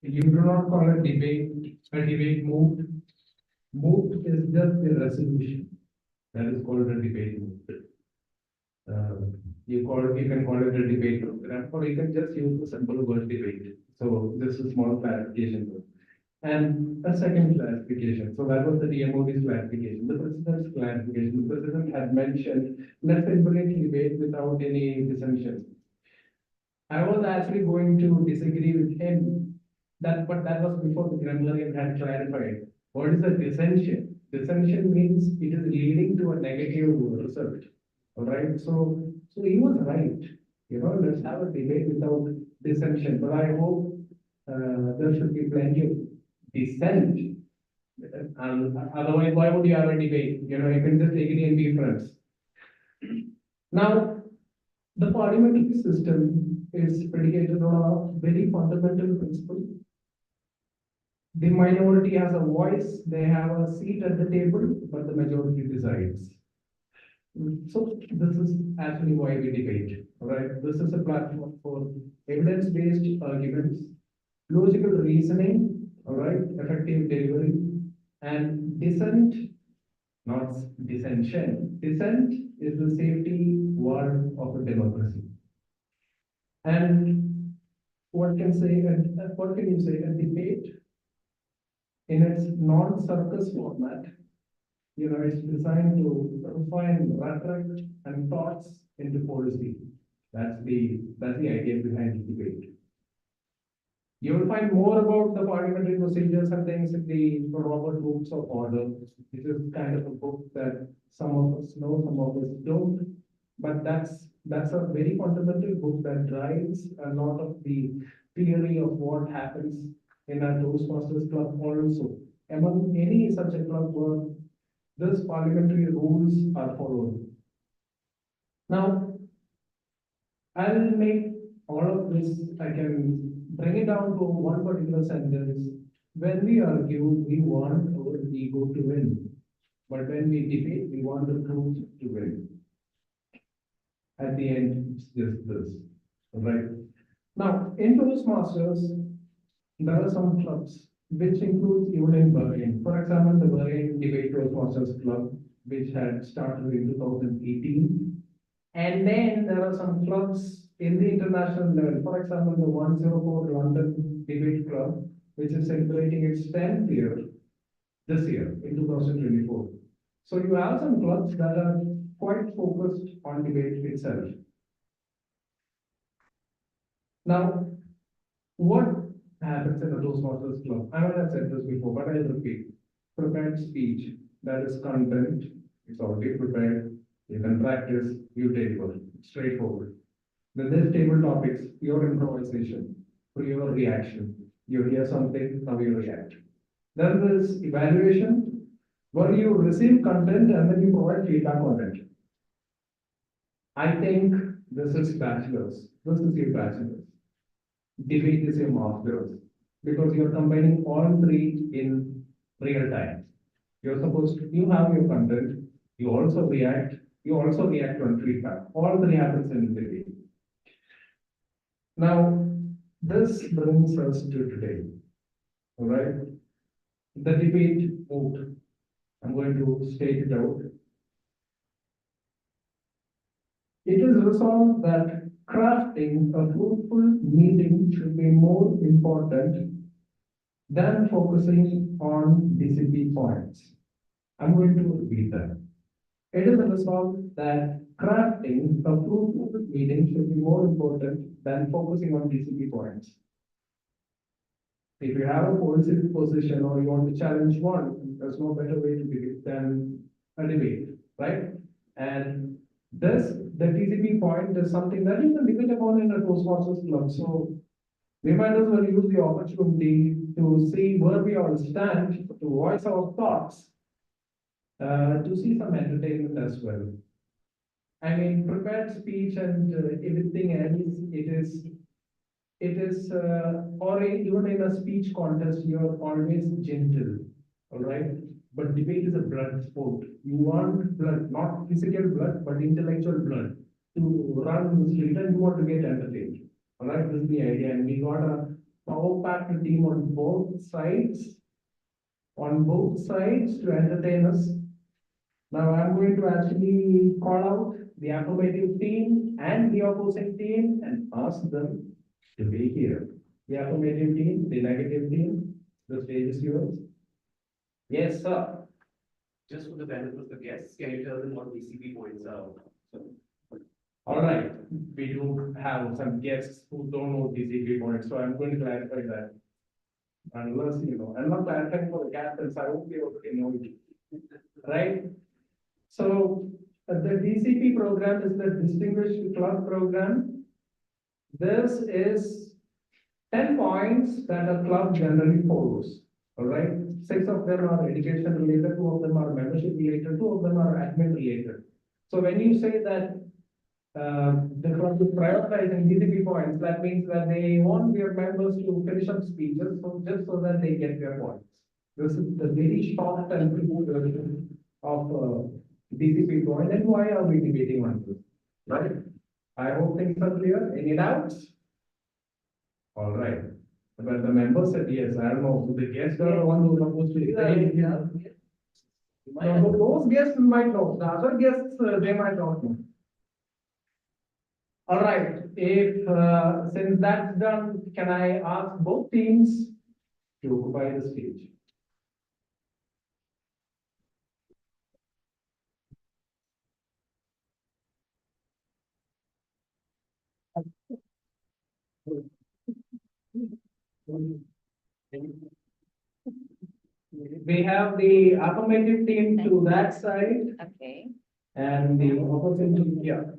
You do not call a debate moot. Moot is just the resolution. That is called a debate moot. you can call it a debate program, or you can just use the simple word debate. So this is small clarification. And a second clarification. So that was the DMOD's clarification. The president's clarification. The president had mentioned, let's simply debate without any dissension. I was actually going to disagree with him, but that was before the grammarian had clarified. What is a dissension? Dissension means it is leading to a negative result. All right. So he was right. Let's have a debate without dissension. But I hope there should be plenty of dissent. Otherwise, why would you have a debate? You can just agree and be friends. Now, the parliamentary system is predicated on a very fundamental principle. The minority has a voice, they have a seat at the table, but the majority decides. So this is actually why we debate, right? This is a platform for evidence-based arguments, logical reasoning, all right, effective delivery, and dissent, not dissension. Dissent is the safety valve of a democracy. And what can you say? A debate in its non-circus format, it's designed to refine rhetoric and thoughts into policy. That's the idea behind the debate. You will find more about the parliamentary procedures and things in the Robert Rules of Order. This is kind of a book that some of us know, some of us don't. But that's a very fundamental book that drives a lot of the theory of what happens in our Toastmasters club also. Among any such a club where these parliamentary rules are followed. Now, I'll make all of this, I can bring it down to one particular sentence. When we argue, we want our ego to win. But when we debate, we want the truth to win. At the end, it's just this, right? Now, in Toastmasters, there are some clubs which includes even in Bahrain. For example, the Bahrain Debate Toastmasters Club, which had started in 2018. And then there are some clubs in the international level. For example, the 104 London Debate Club, which is celebrating its 10th year this year in 2024. So you have some clubs that are quite focused on debate itself. Now, what happens in a Toastmasters club? I might have said this before, but I'll repeat. Prepared speech, that is content, it's already prepared. You can practice, you deliver, straightforward. Then there's table topics, your improvisation, for your reaction. You hear something, how you react. Then there's evaluation, where you receive content and then you provide feedback on it. I think this is bachelor's. This is your bachelor's. Debate is your master's, because you're combining all three in real time. You have your content, you also react on feedback. All three happens in debate. Now, this brings us to today. All right? The debate mood. I'm going to state it out. It is resolved that crafting a fruitful meeting should be more important than focusing on DCP points. I'm going to repeat that. It is resolved that crafting a fruitful meeting should be more important than focusing on DCP points. If you have a policy position or you want to challenge one, there's no better way to do it than a debate, right? And the TCP point is something that you can debate upon in a Toastmasters club. So we might as well use the opportunity to see where we all stand, to voice our thoughts, to see some entertainment as well. I mean, prepared speech and everything else, it is, or even in a speech contest, you're always gentle, all right? But debate is a blood sport. You want blood, not physical blood, but intellectual blood to run the street, and you want to get entertained. All right, this is the idea. And we got a power-packed team on both sides to entertain us. Now I'm going to actually call out the affirmative team and the opposing team and ask them to be here. The affirmative team, the negative team, the stage is yours. Yes, sir. Just for the benefit of the guests, can you tell them what DCP points are? All right, we do have some guests who don't know DCP points, so I'm going to clarify that. Unless, I'm not clarifying for the captains, I won't be able to know it. Right? So, the DCP program is the Distinguished Club Program. This is 10 points that a club generally follows. All right, 6 of them are education related, 2 of them are membership related, 2 of them are admin related. So when you say that the club is prioritizing DCP points, that means that they want their members to finish up speeches, so just so that they get their points. This is the very short and simple version of DCP point, and why are we debating on this? Right? I hope things are clear. Any doubts? All right. But the members said yes. I don't know. The guests are the ones who are supposed to say. No, those guests might know. The other guests, they might not know. All right. If since that's done, can I ask both teams to occupy the stage? We have the affirmative team to that side Okay. and the opposite team here.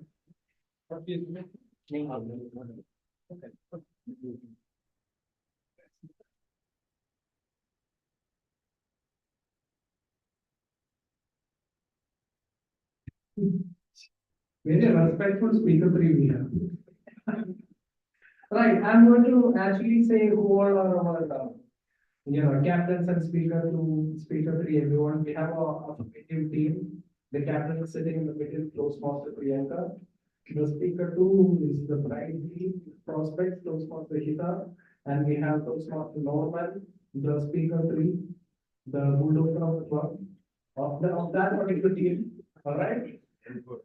Very respectful speaker three we have. Right, I'm going to actually say who all are our captains and speaker two, speaker three, everyone. We have a affirmative team. The captain is sitting in the middle, Toastmaster Priyanka. The speaker two is the bride team, prospect, Toastmaster Hita. And we have Toastmaster Norman, the speaker three, the bulldozer of the club, of that particular team. All right.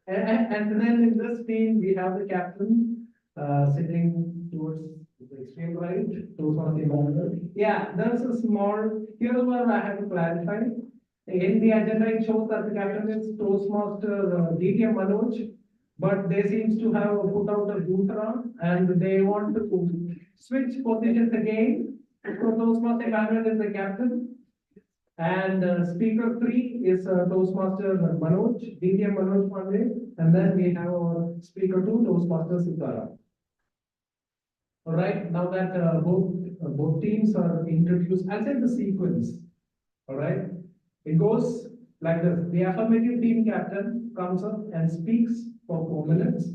And then in this team, we have the captain sitting towards the extreme right, Toastmaster Norman. Yeah, there's a small, here's what I have to clarify. In the agenda, it shows that the captain is Toastmaster DTM Manoj, but they seems to have put out a Dutra and they want to switch positions again. So Toastmaster Emmanuel is the captain. And speaker three is Toastmaster Manoj, DTM Manoj Pandey. And then we have our speaker two, Toastmaster Sitara. All right, now that both teams are introduced, I'll say the sequence. All right, it goes like this. The affirmative team captain comes up and speaks for 4 minutes.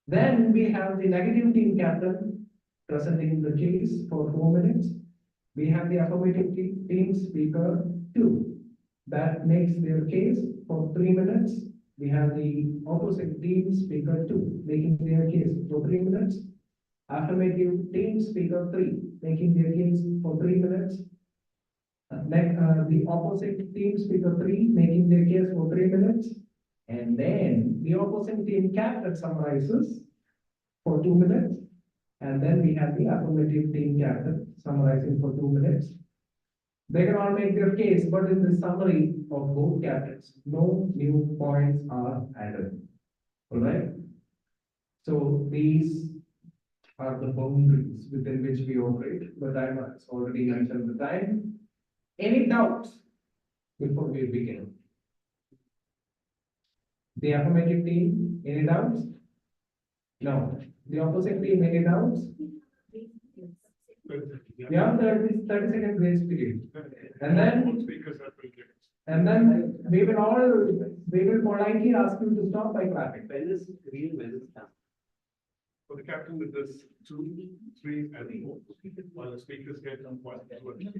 Then we have the negative team captain presenting the case for 4 minutes. We have the affirmative team speaker 2 that makes their case for 3 minutes. We have the opposite team speaker 2 making their case for 3 minutes. Affirmative team speaker 3 making their case for 3 minutes. The opposite team speaker 3 making their case for 3 minutes. And then the opposite team captain summarizes for 2 minutes. And then we have the affirmative team captain summarizing for 2 minutes. They can all make their case, but in the summary of both captains, no new points are added. All right. So these are the boundaries within which we operate. But I has already mentioned the time. Any doubts before we begin? The affirmative team, any doubts? No. The opposite team, any doubts? Yeah, there is 30-second grace period. And then we will politely ask you to stop by clapping. When is green, when is down? For the captain with this 2, 3, and 4, while the speakers get on 1, 2.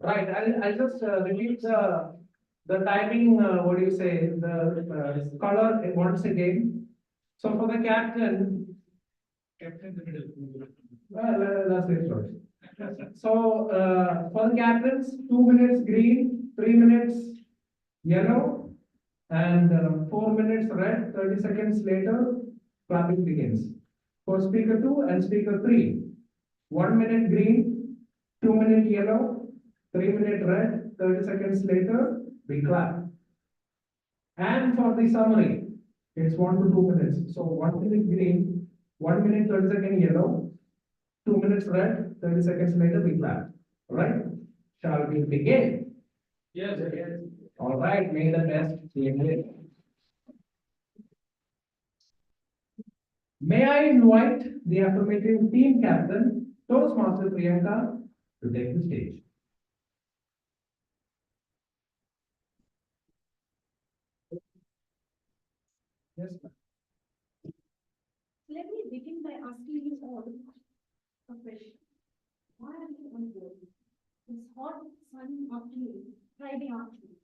Right, I'll just repeat the timing, what do you say, the color once again. So for the captain in the middle. Well, that's the choice. So for the captains, 2 minutes green, 3 minutes yellow, And 4 minutes red, 30 seconds later, clapping begins. For speaker 2 and speaker 3, 1 minute green, 2 minute yellow, 3 minute red, 30 seconds later, we clap. And for the summary, it's 1 to 2 minutes. So 1 minute green, 1 minute 30 second yellow, 2 minutes red, 30 seconds later we clap. Alright? Shall we begin? Yes, yes. Alright, may the best team win. May I invite the affirmative team captain, Toastmaster Priyanka, to take the stage. Yes, ma'am. Let me begin by asking you all a question. Why are you on board? This hot, sunny afternoon, Friday afternoon,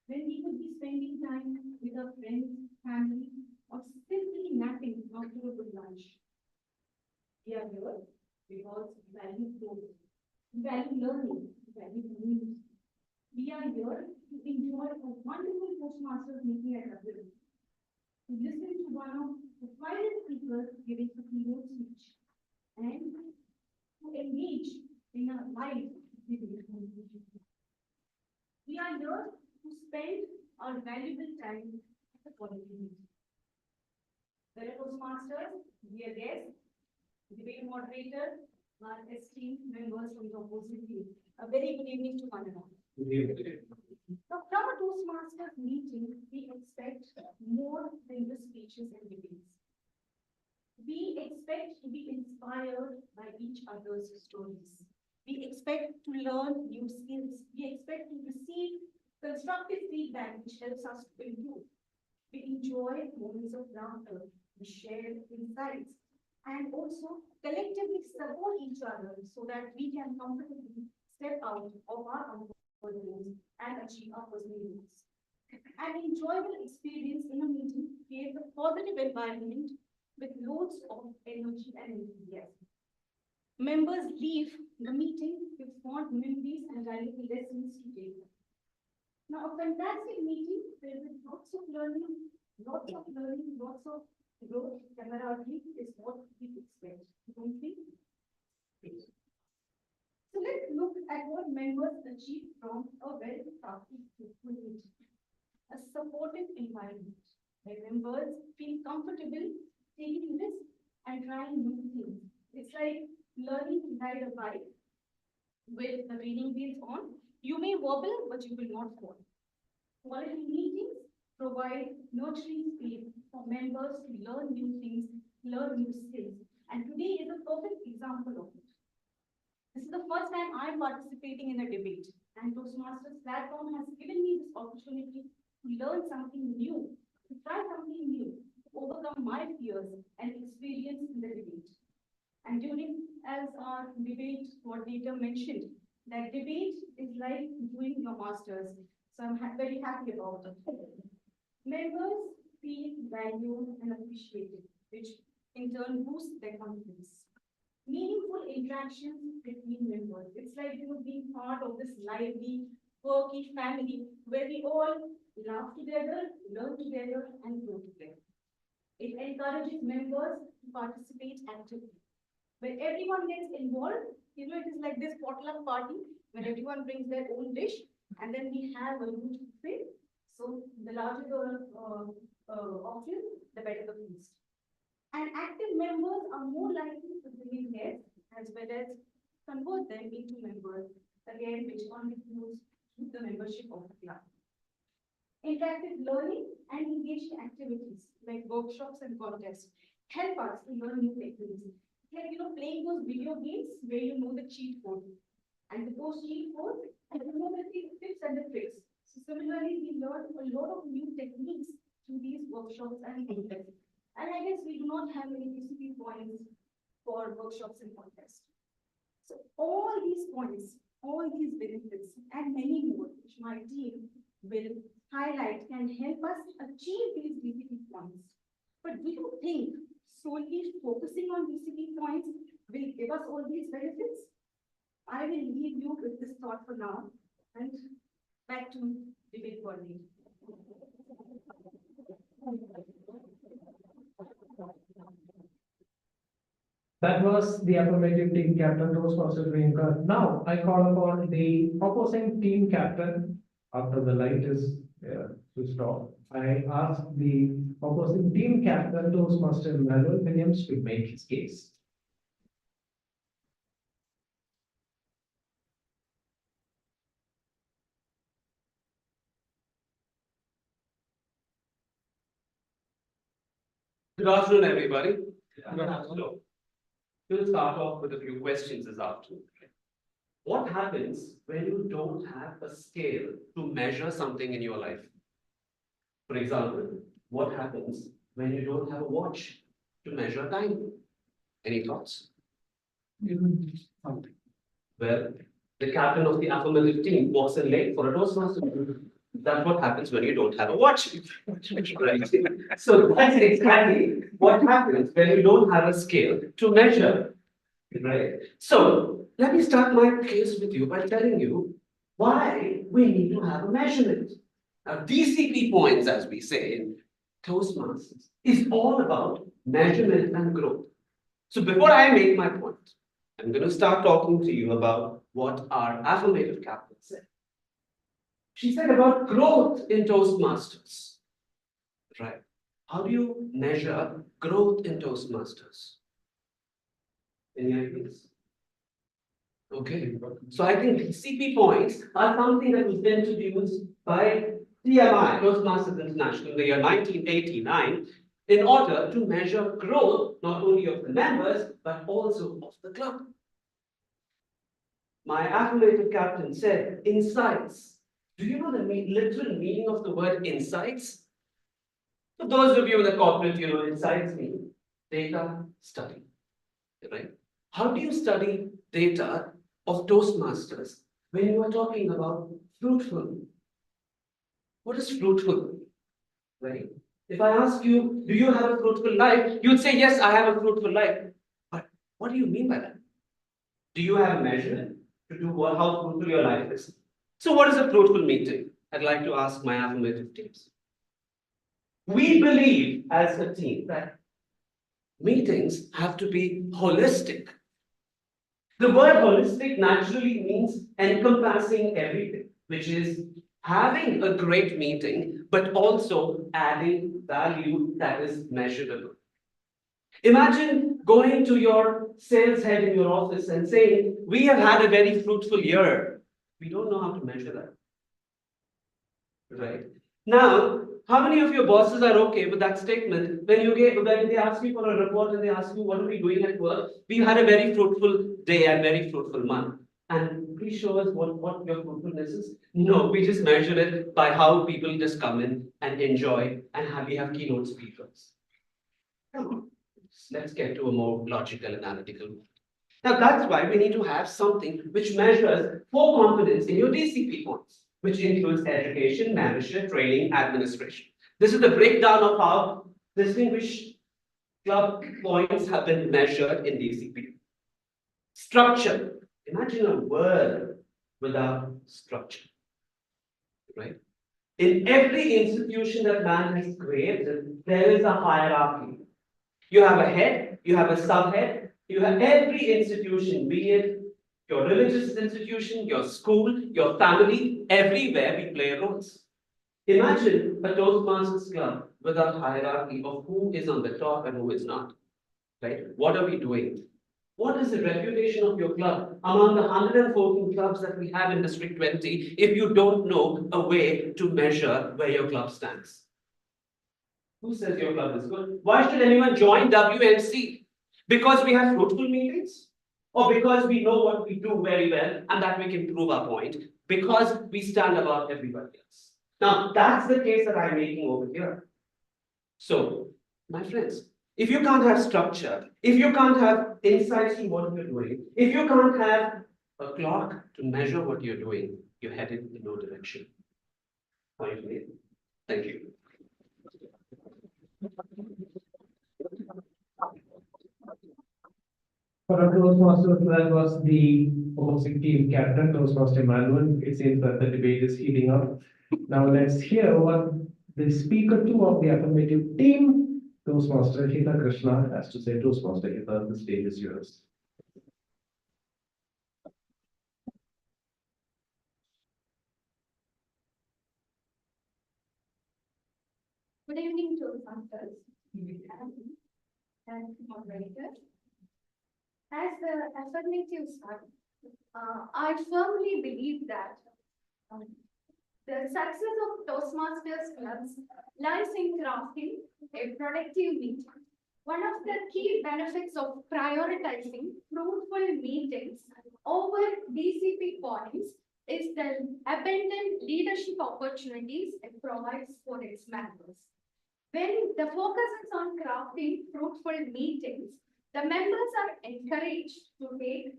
when we could be spending time with our friends, family, or simply napping after a good lunch. We are here because we value growth, we value learning, we value community. We are here to enjoy a wonderful Toastmasters meeting at WMC. To listen to one of the finest speakers giving a keynote speech and to engage in a live debate conversation. We are here to spend our valuable time at the quality meeting. Fellow Toastmasters, dear guests, debate moderator, our esteemed members from the opposing team, a very good evening to one and all. Now, from a Toastmasters meeting, we expect more than the speeches and debates. We expect to be inspired by each other's stories. We expect to learn new skills. We expect to receive constructive feedback which helps us to improve. We enjoy moments of laughter. We share insights and also collectively support each other so that we can comfortably step out of our comfort zones and achieve our personal goals. An enjoyable experience in a meeting creates a positive environment with loads of energy and enthusiasm. Members leave the meeting with fond memories and valuable lessons to take. Now, a fantastic meeting filled with lots of learning, lots of growth, camaraderie is what we expect, don't we? So let's look at what members achieve from a well-crafted meeting. A supportive environment where members feel comfortable taking risks and trying new things. It's like learning to ride a bike with the training wheels on. You may wobble, but you will not fall. Quality meetings provide nurturing space for members to learn new things, learn new skills. And today is a perfect example of it. This is the first time I'm participating in a debate, and Toastmasters platform has given me this opportunity to learn something new, to try something new, to overcome my fears and experience in the debate. And during, as our debate coordinator mentioned, that debate is like doing your masters. So I'm very happy about it. Members feel valued and appreciated, which in turn boosts their confidence. Meaningful interactions between members. It's like being part of this lively, quirky family where we all laugh together, learn together, and grow together. It encourages members to participate actively. When everyone gets involved, it is like this potluck party when everyone brings their own dish and then we have a huge buffet. So the larger the option, the better the feast. And active members are more likely to bring in guests as well as convert them into members, again, which contributes to the membership of the club. Interactive learning and engaging activities like workshops and contests help us to learn new techniques. Like, playing those video games where you know the cheat code. And with those cheat codes, you know the tips and the tricks. So similarly, we learn a lot of new techniques through these workshops and contests. And I guess we do not have any PCP points for workshops and contests. So all these points, all these benefits, and many more, which my team will highlight, can help us achieve these DCP points. But do you think solely focusing on DCP points will give us all these benefits? I will leave you with this thought for now, and back to debate coordinator. That was the affirmative team captain, those was doing good. Now I call upon the opposing team captain after the light is switched off. I ask the opposing team captain, Toastmaster Manuel Williams, to make his case. Good afternoon, everybody. So, we'll start off with a few questions this afternoon. What happens when you don't have a scale to measure something in your life? For example, what happens when you don't have a watch to measure time? Any thoughts? Well, the captain of the affirmative team walks in late for a Toastmaster. That's what happens when you don't have a watch. Right. So that's exactly what happens when you don't have a scale to measure. Right. So let me start my case with you by telling you why we need to have a measurement. Now, DCP points, as we say in Toastmasters, is all about measurement and growth. So before I make my point, I'm going to start talking to you about what our affirmative captain said. She said about growth in Toastmasters. Right. How do you measure growth in Toastmasters? Any ideas? Okay. So I think CP points are something that was introduced by TMI, Toastmasters International, in the year 1989, in order to measure growth not only of the members but also of the club. My affirmative captain said, insights. Do you know the literal meaning of the word insights? For those of you in the corporate, you know, insights mean data study, right? How do you study data of Toastmasters when you are talking about fruitful? What is fruitful, right? If I ask you, do you have a fruitful life? You'd say, yes, I have a fruitful life. But what do you mean by that? Do you have a measure to do how fruitful your life is? So what is a fruitful meeting? I'd like to ask my affirmative teams. We believe as a team that meetings have to be holistic. The word holistic naturally means encompassing everything, which is having a great meeting, but also adding value that is measurable. Imagine going to your sales head in your office and saying, we have had a very fruitful year. We don't know how to measure that. Right? Now, how many of your bosses are okay with that statement when they ask you for a report and they ask you, what are we doing at work? We had a very fruitful day and very fruitful month. And please show us what your fruitfulness is. No, we just measure it by how people just come in and enjoy and we have keynote speakers. Come on, let's get to a more logical, analytical one. Now, that's why we need to have something which measures 4 components in your DCP points, which includes education, membership, training, administration. This is the breakdown of how distinguished club points have been measured in DCP. Structure. Imagine a world without structure, right? In every institution that man has created, there is a hierarchy. You have a head, you have a subhead, you have every institution, be it your religious institution, your school, your family, everywhere we play roles. Imagine a Toastmasters club without hierarchy of who is on the top and who is not. Right? What are we doing? What is the reputation of your club among the 114 clubs that we have in District 20 if you don't know a way to measure where your club stands? Who says your club is good? Why should anyone join WMC? Because we have fruitful meetings? Or because we know what we do very well and that we can prove our point? Because we stand above everybody else. Now, that's the case that I'm making over here. So, my friends, if you can't have structure, if you can't have insights to what you're doing, if you can't have a clock to measure what you're doing, you're headed in no direction. Point made. Thank you. For our Toastmasters, that was the opposing team captain, Toastmaster Manuel. It seems that the debate is heating up. Now let's hear what the speaker two of the affirmative team, Toastmaster Hita Krishna, has to say. Toastmaster Hita, the stage is yours. Good evening, Toastmasters and moderators. As the affirmative start, I firmly believe that the success of Toastmasters clubs lies in crafting a productive meeting. One of the key benefits of prioritizing fruitful meetings over DCP points is the abundant leadership opportunities it provides for its members. When the focus is on crafting fruitful meetings, the members are encouraged to take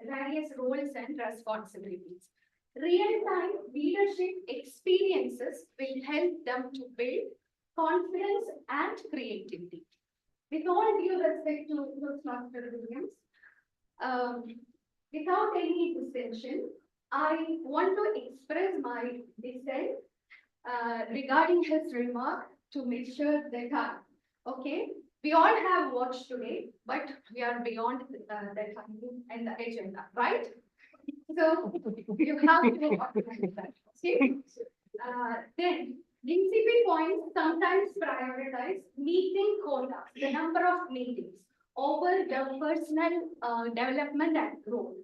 various roles and responsibilities. Real-time leadership experiences will help them to build confidence and creativity. With all due respect to Toastmaster Williams, without any dissension, I want to express my dissent regarding his remark to make sure that okay, we all have watched today, but we are beyond the time and the agenda, right? So you have to organize that. Okay? Then DCP points sometimes prioritize meeting quota, the number of meetings, over the personal development and growth.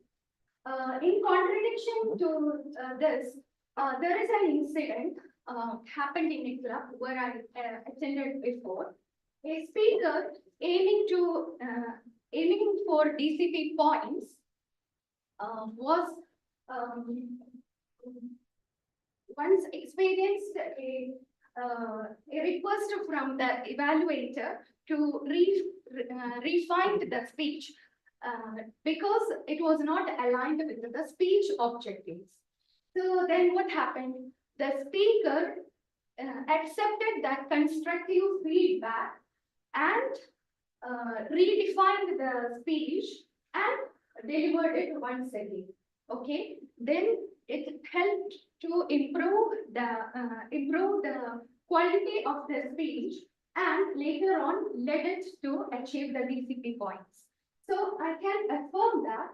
In contradiction to this, there is an incident happened in a club where I attended before. A speaker aiming for DCP points was once experienced a request from the evaluator to refine the speech because it was not aligned with the speech objectives. So then what happened? The speaker accepted that constructive feedback and redefined the speech and delivered it once again. Okay, then it helped to improve the quality of the speech and later on led it to achieve the DCP points. So I can affirm that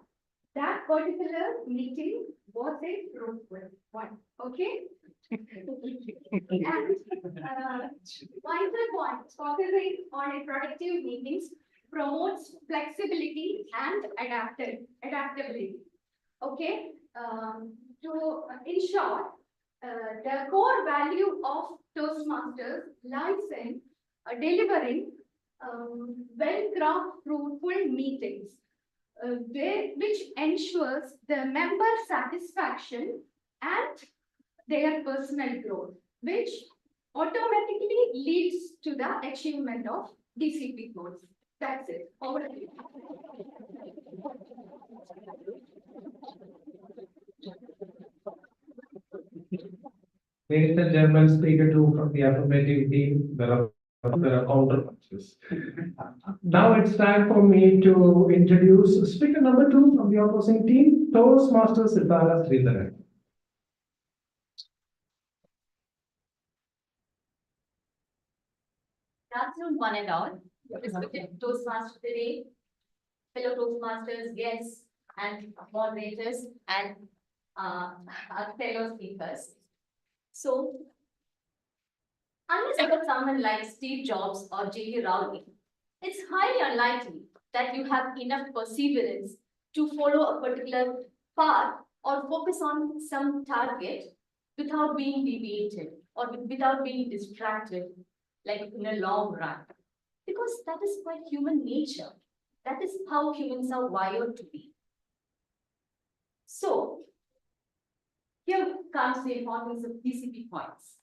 that particular meeting was a fruitful one. Okay. And vital point, focusing on a productive meetings promotes flexibility and adaptability. Okay. In short, the core value of Toastmasters lies in delivering well-crafted, fruitful meetings, which ensures the member satisfaction and their personal growth, which automatically leads to the achievement of DCP goals. That's it. Over to you. Ladies and gentlemen, speaker two from the affirmative team, there are counter punches. Now it's time for me to introduce speaker number two from the opposing team, Toastmasters Sitara Sridharan. Good afternoon, one and all. Respected Toastmasters today, fellow Toastmasters, guests, and moderators, and our fellow speakers. So, unless you have someone like Steve Jobs or J.K. Rowling, it's highly unlikely that you have enough perseverance to follow a particular path or focus on some target without being deviated or without being distracted, like in a long run. Because that is quite human nature. That is how humans are wired to be. So, here comes the importance of DCP points.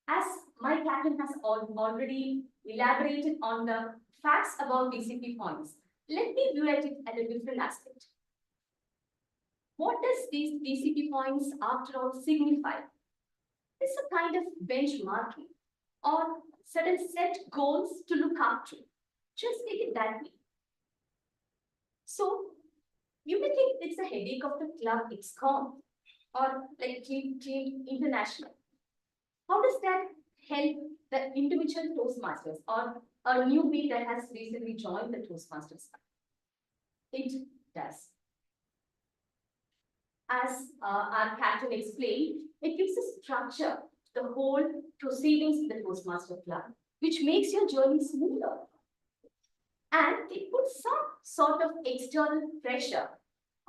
As my captain has already elaborated on the facts about DCP points, let me view at it at a different aspect. What does these DCP points after all signify? It's a kind of benchmarking or certain set goals to look up to. Just take it that way. So, you may think it's a headache of the club XCOM or like Team International. How does that help the individual Toastmasters or a newbie that has recently joined the Toastmasters? It does. As our captain explained, it gives a structure to the whole proceedings of the Toastmaster Club, which makes your journey smoother. And it puts some sort of external pressure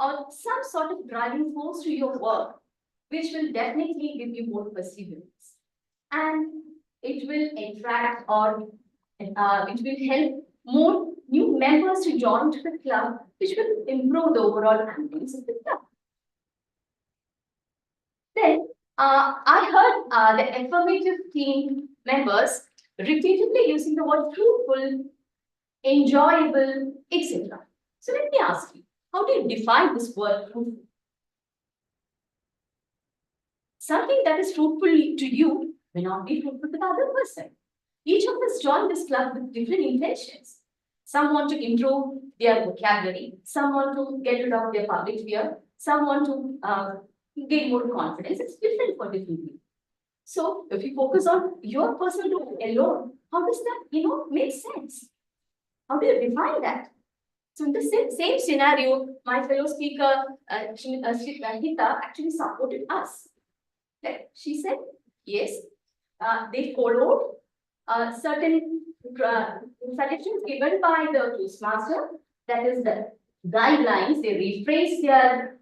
or some sort of driving force to your work, which will definitely give you more perseverance. And it will attract or it will help more new members to join to the club, which will improve the overall ambience of the club. Then I heard the affirmative team members repeatedly using the word fruitful, enjoyable, etc. So let me ask you, how do you define this word fruitful? Something that is fruitful to you may not be fruitful to the other person. Each of us join this club with different intentions. Some want to improve their vocabulary, some want to get rid of their public fear, some want to gain more confidence. It's different for different people. So if you focus on your personal growth alone, how does that, make sense? How do you define that? So in the same scenario, my fellow speaker, Hita, actually supported us. She said, yes, they followed certain suggestions given by the Toastmaster, that is the guidelines. They rephrase their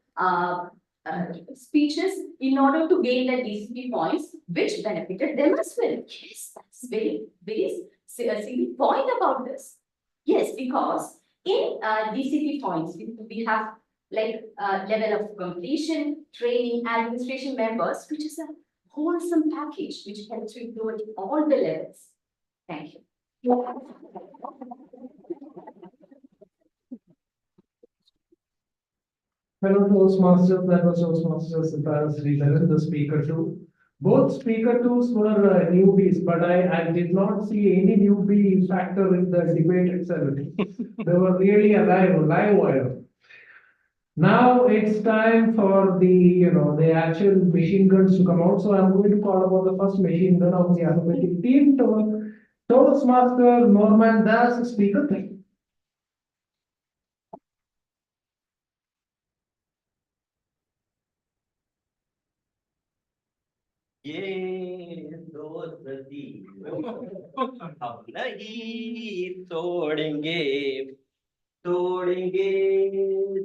speeches in order to gain the DCP points, which benefited them as well. Yes, that's very, very silly point about this. Yes, because in DCP points, we have like level of completion, training, administration members, which is a wholesome package which helps you grow at all the levels. Thank you. Fellow Toastmasters, that was Toastmasters as the speaker too. Both speaker twos were newbies, but I did not see any newbie factor in the debate itself. They were really alive wire. Now it's time for the actual machine guns to come out. So I'm going to call about the first machine gun of the alphabetic team. Toastmaster Norman Das, speaker 3. ये दोस्ती हम नहीं तोड़ेंगे तोड़ेंगे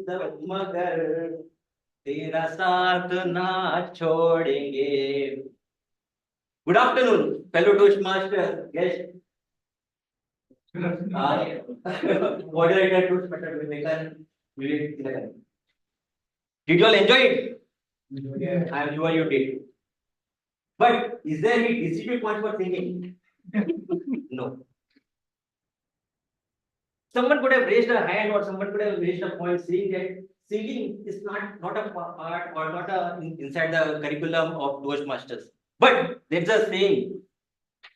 सब मगर तेरा साथ ना छोड़ेंगे. Good afternoon, fellow Toastmasters, guests. Moderator Toastmaster Vivek. Did you all enjoy it? Yeah. I'm sure you did. But is there any decision point for singing? No. Someone could have raised a hand or someone could have raised a point saying that singing is not a part or not inside the curriculum of Toastmasters. But there's a saying,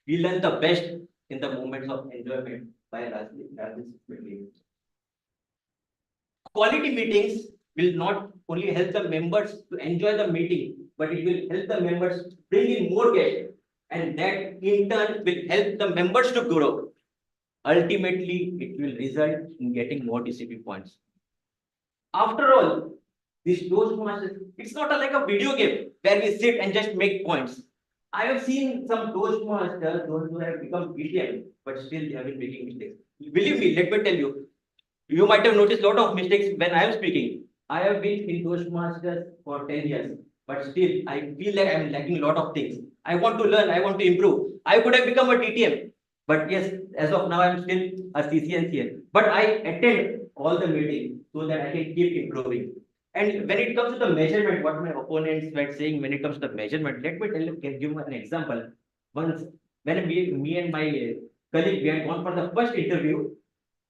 we learn the best in the moments of enjoyment by Rajesh. Quality meetings will not only help the members to enjoy the meeting, but it will help the members bring in more guests, and that in turn will help the members to grow. Ultimately, it will result in getting more DCP points. After all, this Toastmasters, it's not like a video game where we sit and just make points. I have seen some Toastmasters, those who have become BTM, but still they have been making mistakes. Believe me, let me tell you, you might have noticed a lot of mistakes when I am speaking. I have been in Toastmasters for 10 years, but still I feel like I am lacking a lot of things. I want to learn, I want to improve. I could have become a TTM, but yes, as of now, I am still a CCNCL. But I attend all the meetings so that I can keep improving. And when it comes to the measurement, what my opponents were saying, when it comes to the measurement, let me give you an example. Once, when me and my colleague, we had gone for the first interview.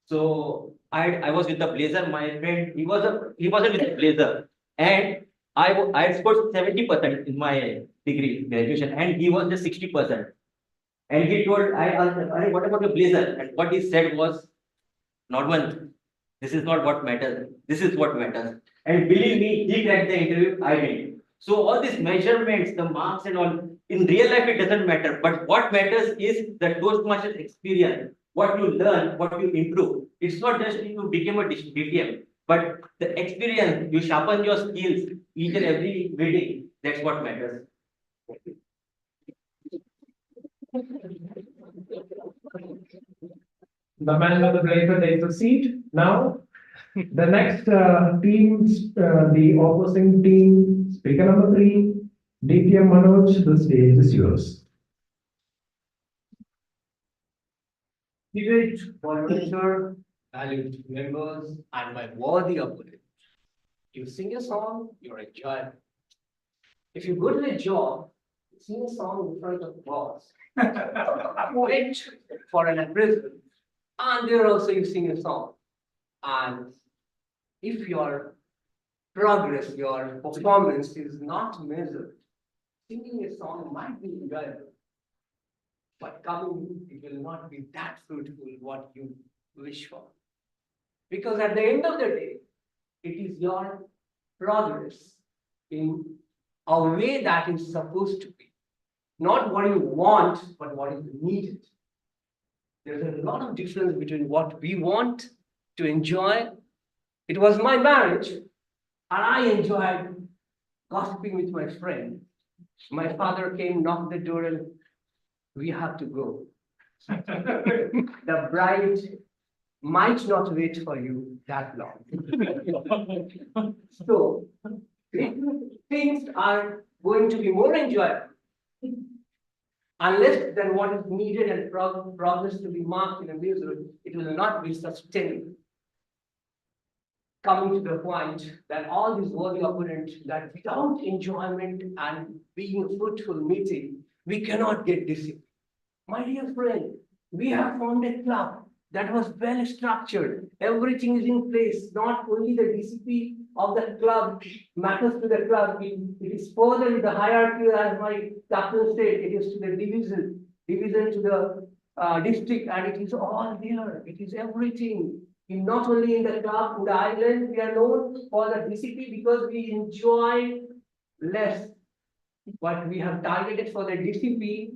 So I was with the blazer. My friend, he wasn't with the blazer, and I scored 70% in my degree graduation, and he was just 60%. And he told, I asked him, what about the blazer? And what he said was, Norman, this is not what matters. This is what matters. And believe me, he cracked the interview. I didn't. So all these measurements, the marks and all, in real life, it doesn't matter. But what matters is the Toastmasters experience, what you learn, what you improve. It's not just you became a DTM, but the experience, you sharpen your skills each and every meeting. That's what matters. The man with the blazer takes a seat. Now, the next the opposing team, speaker number 3, DTM Manoj, the stage is yours. Debate, moderator, valued members, and my worthy opponent. You sing a song, you're enjoying. If you go to a job, you sing a song in front of the boss. Wait for an appraisal, and there also you sing a song. And if your progress, your performance is not measured, singing a song might be enjoyable. But coming, it will not be that fruitful what you wish for. Because at the end of the day, it is your progress in a way that is supposed to be. Not what you want, but what is needed. There's a lot of difference between what we want to enjoy. It was my marriage, and I enjoyed gossiping with my friend. My father came, knocked the door, and we have to go. The bride might not wait for you that long. So, things are going to be more enjoyable unless than what is needed and progress to be marked in a music, it will not be sustainable. Coming to the point that all these worthy opponents, that without enjoyment and being a fruitful meeting, we cannot get discipline. My dear friend, we have formed a club that was well structured. Everything is in place. Not only the DCP of the club matters to the club, it is further in the hierarchy, as my captain said, it is to the division to the district, and it is all there. It is everything. Not only in the club, in the island, we are known for the DCP because we enjoy less. But we have targeted for the DCP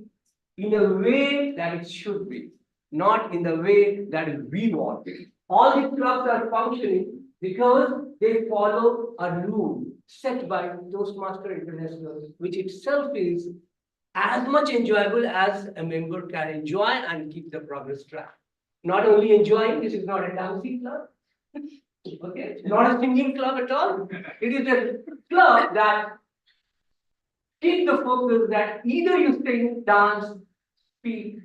in a way that it should be, not in the way that we want. All these clubs are functioning because they follow a rule set by Toastmaster International, which itself is as much enjoyable as a member can enjoy and keep the progress track. Not only enjoying, this is not a dancing club. Okay, it's not a singing club at all. It is a club that keep the focus that either you sing, dance, speak,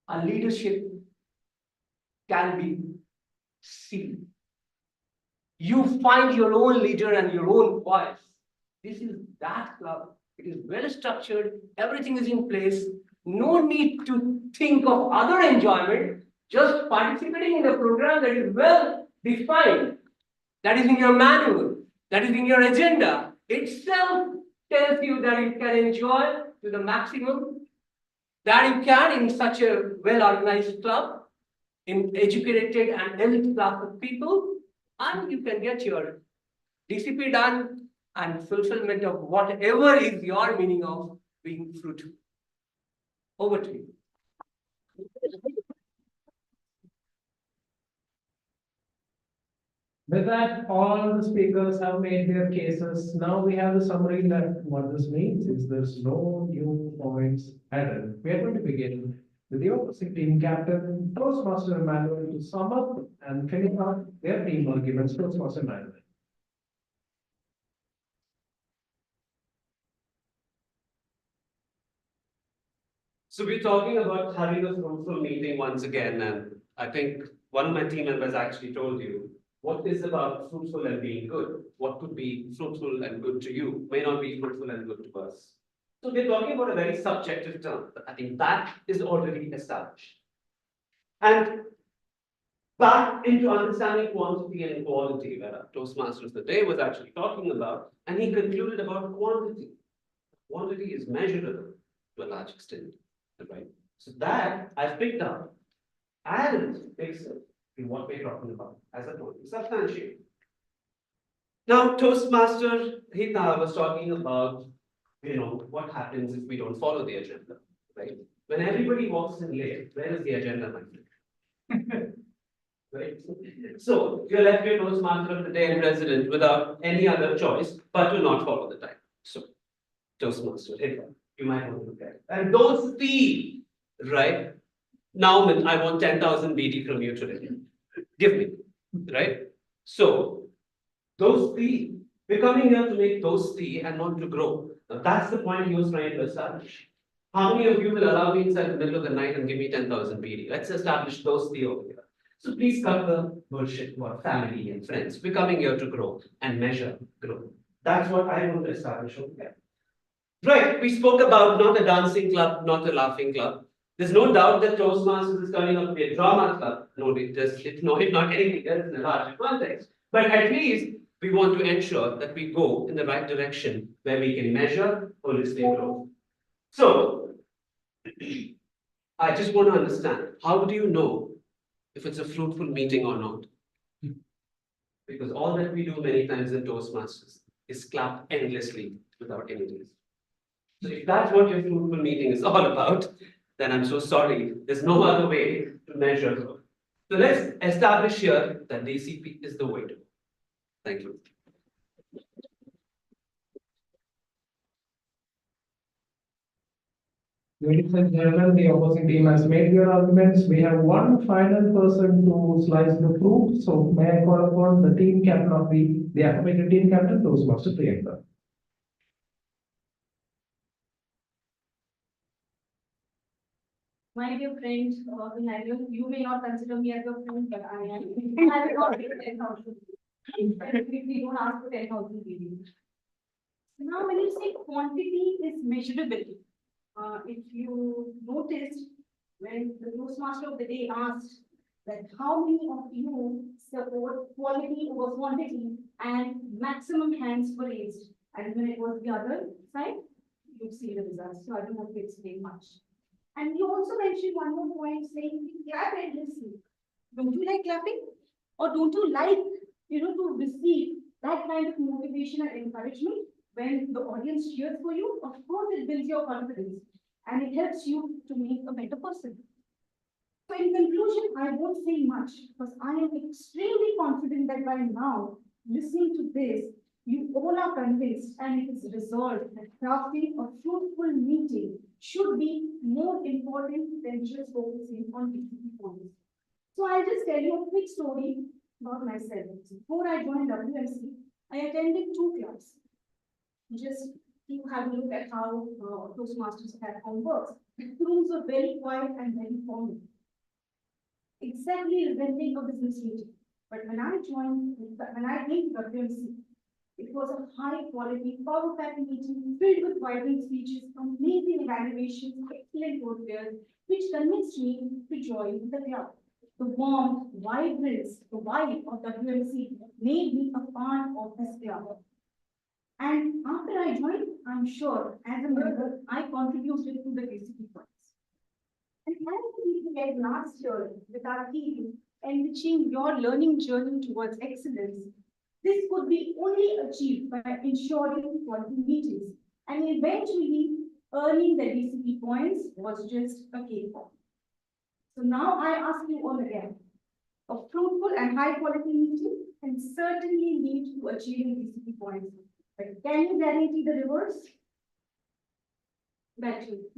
a leadership can be seen. You find your own leader and your own voice. This is that club. It is well structured. Everything is in place. No need to think of other enjoyment. Just participating in the program that is well defined. That is in your manual. That is in your agenda. Itself tells you that you can enjoy to the maximum that you can in such a well-organized club, in educated and elite class of people, and you can get your DCP done and fulfillment of whatever is your meaning of being fruitful. Over to you. With that, all the speakers have made their cases. Now we have the summary that what this means is there's no new points added. We are going to begin with the opposite team captain, Toastmaster Emmanuel, to sum up and finish up their team arguments. Toastmaster Emmanuel. So we're talking about having a fruitful meeting once again, and I think one of my team members actually told you what is about fruitful and being good. What could be fruitful and good to you may not be fruitful and good to us. So we're talking about a very subjective term, but I think that is already established. And back into understanding quantity and quality, where Toastmasters the day was actually talking about, and he concluded about quantity. Quantity is measurable to a large extent. Right? So that I've picked up and fixed it in what we're talking about as a total substantiate. Now, Toastmaster Hita was talking about, what happens if we don't follow the agenda, right? When everybody walks in late, where is the agenda, my friend? Right? So you're left your Toastmaster of the day and president without any other choice but to not follow the time. So Toastmaster Hita, you might want to look at it. And those three, right? Now, I want 10,000 BD from you today. Give me, right? So those three, we're coming here to make those three and not to grow. Now, that's the point he was trying to establish. How many of you will allow me inside the middle of the night and give me 10,000 BD? Let's establish those three over here. So please cut the bullshit about family and friends. We're coming here to grow and measure growth. That's what I want to establish over here. Right, we spoke about not a dancing club, not a laughing club. There's no doubt that Toastmasters is turning out to be a drama club. No, it's not anything else in a larger context. But at least we want to ensure that we go in the right direction where we can measure holistic growth. So, I just want to understand, how do you know if it's a fruitful meeting or not? Because all that we do many times in Toastmasters is clap endlessly without any reason. So if that's what your fruitful meeting is all about, then I'm so sorry. There's no other way to measure growth. So let's establish here that DCP is the way to go. Thank you. Ladies and gentlemen, the opposing team has made their arguments. We have one final person to slice the fruit. So may I call upon the team captain of the affirmative team captain, Toastmaster Priyanka. My dear friend, you may not consider me as a friend, but I am. I will not take 10,000. Definitely don't ask for 10,000 BD. Now, when you say quantity is measurable, if you noticed when the Toastmaster of the day asked that how many of you support quality over quantity and maximum hands were raised, and when it was the other side, you see the results. So I don't have to explain much. And you also mentioned one more point saying clap endlessly. Don't you like clapping? Or don't you like, to receive that kind of motivation and encouragement when the audience cheers for you? Of course, it builds your confidence and it helps you to make a better person. So in conclusion, I won't say much because I am extremely confident that by now, listening to this, you all are convinced and it is resolved that crafting a fruitful meeting should be more important than just focusing on DCP points. So I'll just tell you a quick story about myself. Before I joined WMC, I attended 2 clubs. Just to have a look at how Toastmasters platform works. The rooms were very quiet and very formal. Exactly resembling a business meeting. But when I came to WMC, it was a high-quality, power-packed meeting filled with vibrant speeches, amazing evaluations, excellent work there, which convinced me to join the club. The warmth, vibrance, the vibe of WMC made me a part of this club. And after I joined, I'm sure, as a member, I contributed to the DCP points. And as we began last year with our team, enriching your learning journey towards excellence, this could be only achieved by ensuring quality meetings, and eventually earning the DCP points was just a cakewalk. So now I ask you all again, a fruitful and high quality meeting can certainly lead to achieving DCP points, but can you guarantee the reverse? Back to you.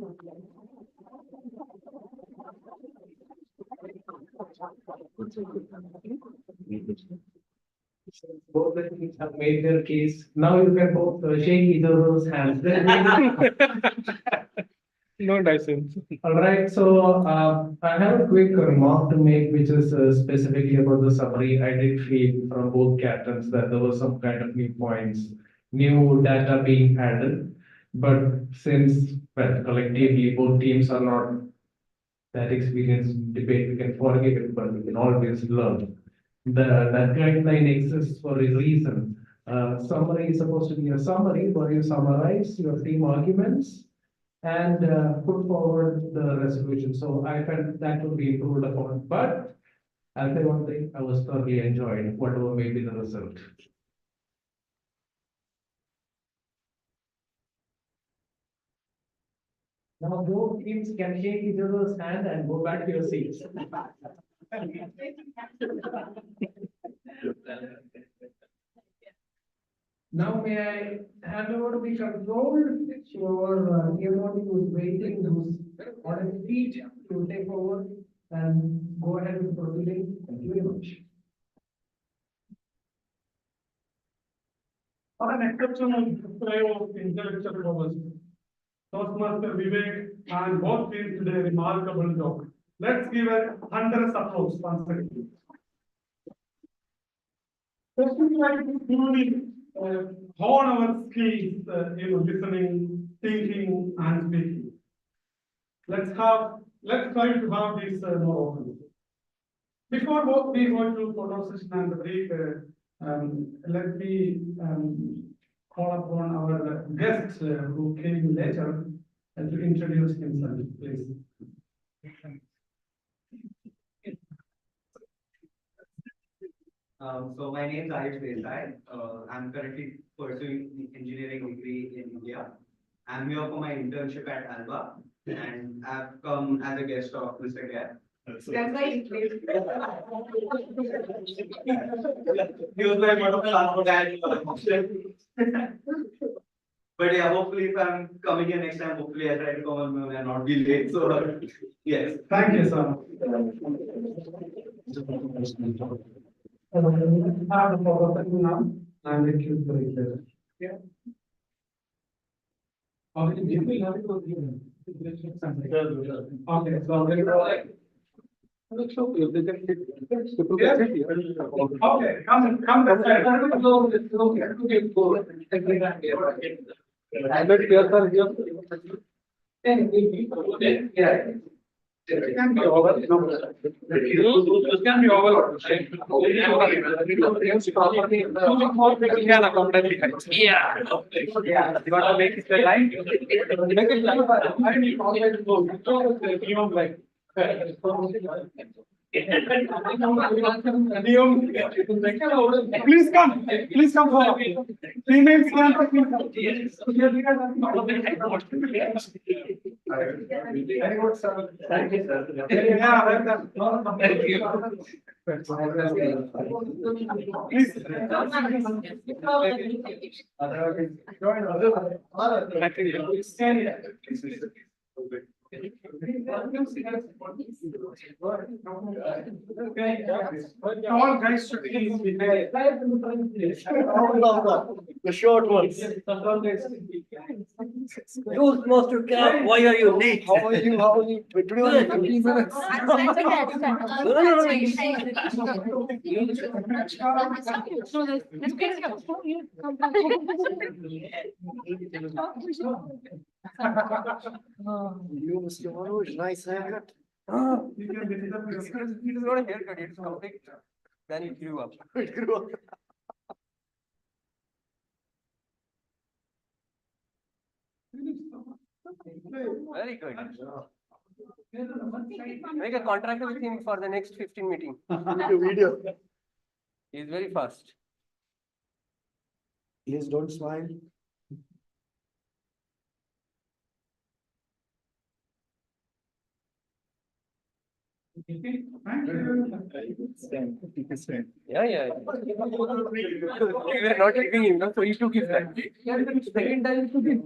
Both the teams have made their case. Now you can both shake each other's hands. No license. All right, so I have a quick remark to make, which is specifically about the summary. I did feel from both captains that there was some kind of new points, new data being added. But since, well, collectively both teams are not that experienced in debate, we can forgive it, but we can always learn. That guideline exists for a reason. Summary is supposed to be a summary where you summarize your team arguments and put forward the resolution. So I felt that would be improved upon. But I'll say one thing, I was thoroughly enjoying whatever may be the result. Now both teams can shake each other's hand and go back to your seats. Now may I hand over to the control for everybody who's waiting, who's on his feet to take over and go ahead with proceeding. Thank you very much. For an exceptional display of intellectual prowess, Toastmaster Vivek and both teams did a remarkable job. Let's give a thunderous applause once again. Especially like to truly hone our skills, listening, thinking, and speaking. Let's try to have this more often. Before we go to photo session and the break, let me call upon our guest who came later to introduce himself, please. So my name is Ayush Desai. I'm currently pursuing the engineering degree in India. I'm here for my internship at Alba, and I've come as a guest of Mr. Gap. That's why it plays. He was my mother dad. But yeah, hopefully if I'm coming here next time, hopefully I try to come on and not be late. So yes. Thank you, sir. Have the photo session now and the cue break later. Yeah. Okay, so okay, come that side. It can be over, it can be over. More people can accommodate the height. Yeah. Yeah, you want to make it a line? Make it line. I need always go. Minimum like. Please come forward. Females can come. Thank you, sir. Yeah, welcome. Thank you. All guys should be there. The short ones. Toastmaster Cap, why are you late? How are you? How are you? Today only 15 minutes. You, Mr. Manoj, nice haircut. You can get it up. It is not a haircut, it is complete. Then it grew up. It grew up. Very good. Make a contract with him for the next 15 meeting. Video. He is very fast. Please don't smile. Yeah, yeah. We were not giving him, no? So he took his time. Second time he took his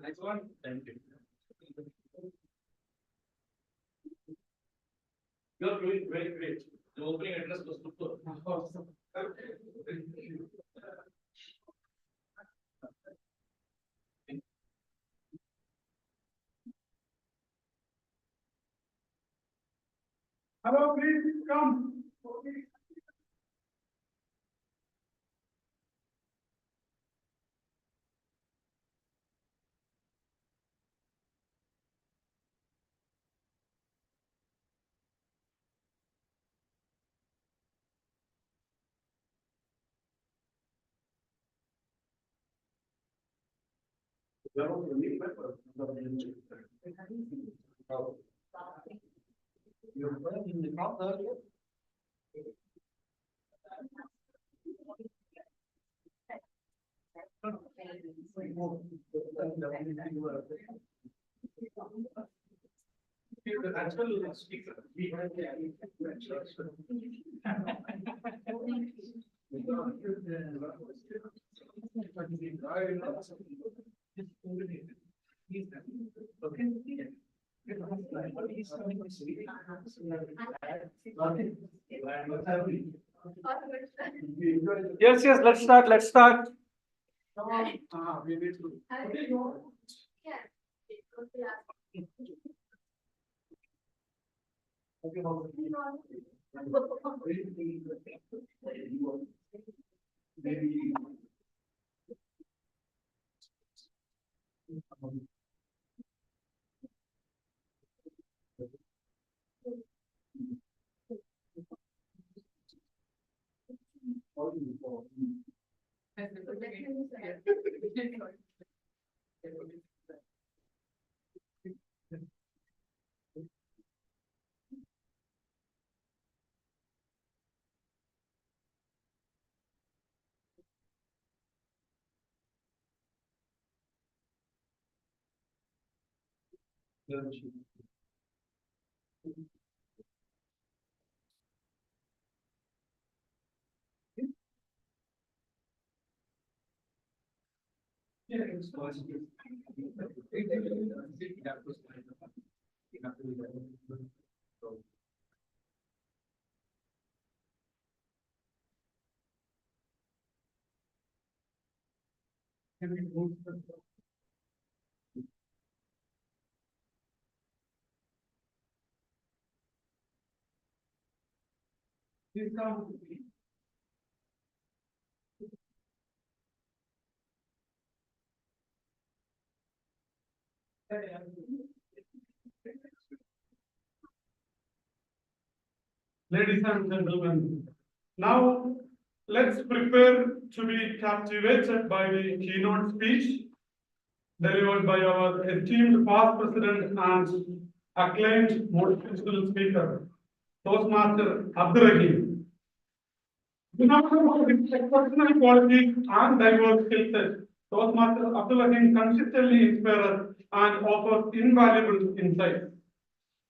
Next one. Thank you. You're doing very great. The opening address was super. Hello, please come. You're in the crowd earlier? The natural speaker. Okay. Yes, yes, let's start, let's start. We need to. Ladies and gentlemen, now let's prepare to be captivated by the keynote speech delivered by our esteemed past president and acclaimed motivational speaker, Toastmaster Abdurrahim. With his exceptional qualities and diverse skill set, Toastmaster Abdurrahim consistently inspires and offers invaluable insights.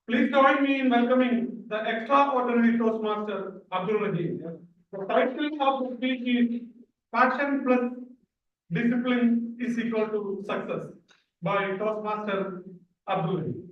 Please join me in welcoming the extraordinary Toastmaster Abdurrahim. The title of the speech is Passion plus Discipline is equal to success by Toastmaster Abdurrahim.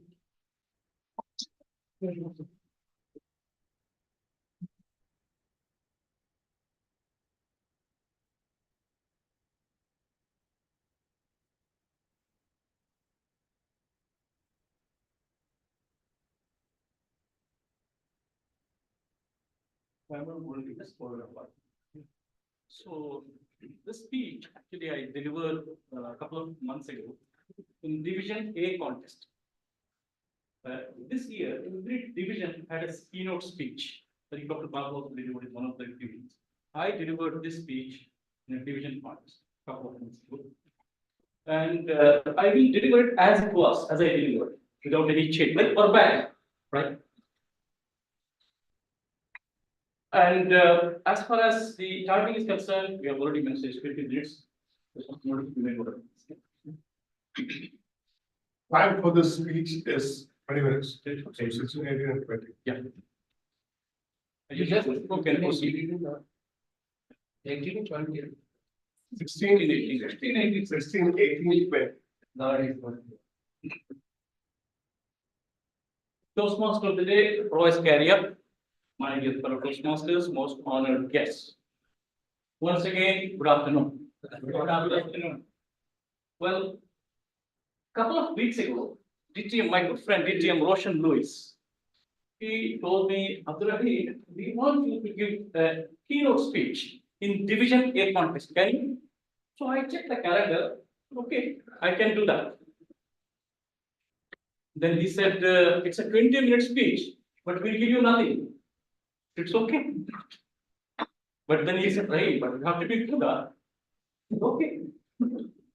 So this speech actually I delivered a couple of months ago in Division A contest. This year, every division had a keynote speech. Dr. Babu also delivered in one of the divisions. I delivered this speech in a division contest a couple of months ago. And I will deliver it as it was, as I delivered, without any change, like verbatim, right? And as far as the timing is concerned, we have already mentioned 50 minutes. Time for this speech is 20 minutes. So 16, 18, and 20. Yeah. You just spoken for 18, 20. 16, 18, 16, 18, 20. Toastmaster of the day, Royce Carrier, my dear fellow Toastmasters, most honored guests. Once again, good afternoon. Good afternoon. Well, a couple of weeks ago, DTM, my good friend DTM Roshan Lewis, he told me, Abdurrahim, we want you to give a keynote speech in Division A contest. Can you? So I checked the calendar. Okay, I can do that. Then he said, it's a 20-minute speech, but we'll give you nothing. It's okay. But then he said, right, but you have to be good. Okay.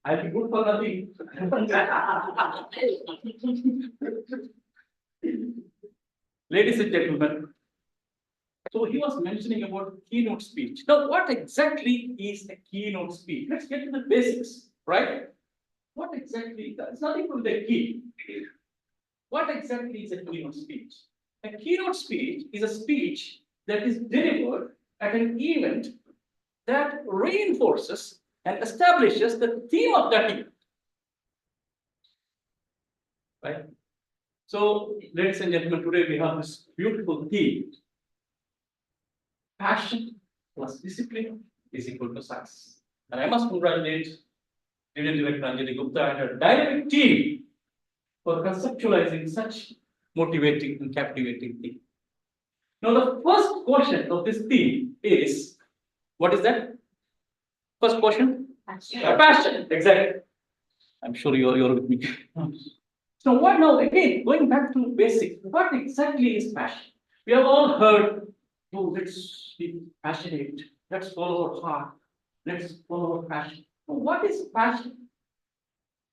I'll be good for nothing. Ladies and gentlemen, so he was mentioning about keynote speech. Now, what exactly is a keynote speech? Let's get to the basics, right? What exactly? It's nothing to do with the key. What exactly is a keynote speech? A keynote speech is a speech that is delivered at an event that reinforces and establishes the theme of that event. Right? So, ladies and gentlemen, today we have this beautiful theme. passion plus discipline is equal to success. And I must congratulate Union Director Anjali Gupta and her dynamic team for conceptualizing such motivating and captivating theme. Now, the first question of this theme is, what is that? First question? Passion, exactly. I'm sure you're with me. So what now, again, going back to basics, what exactly is passion? We have all heard, oh, let's be passionate, let's follow our heart, let's follow our passion. So what is passion?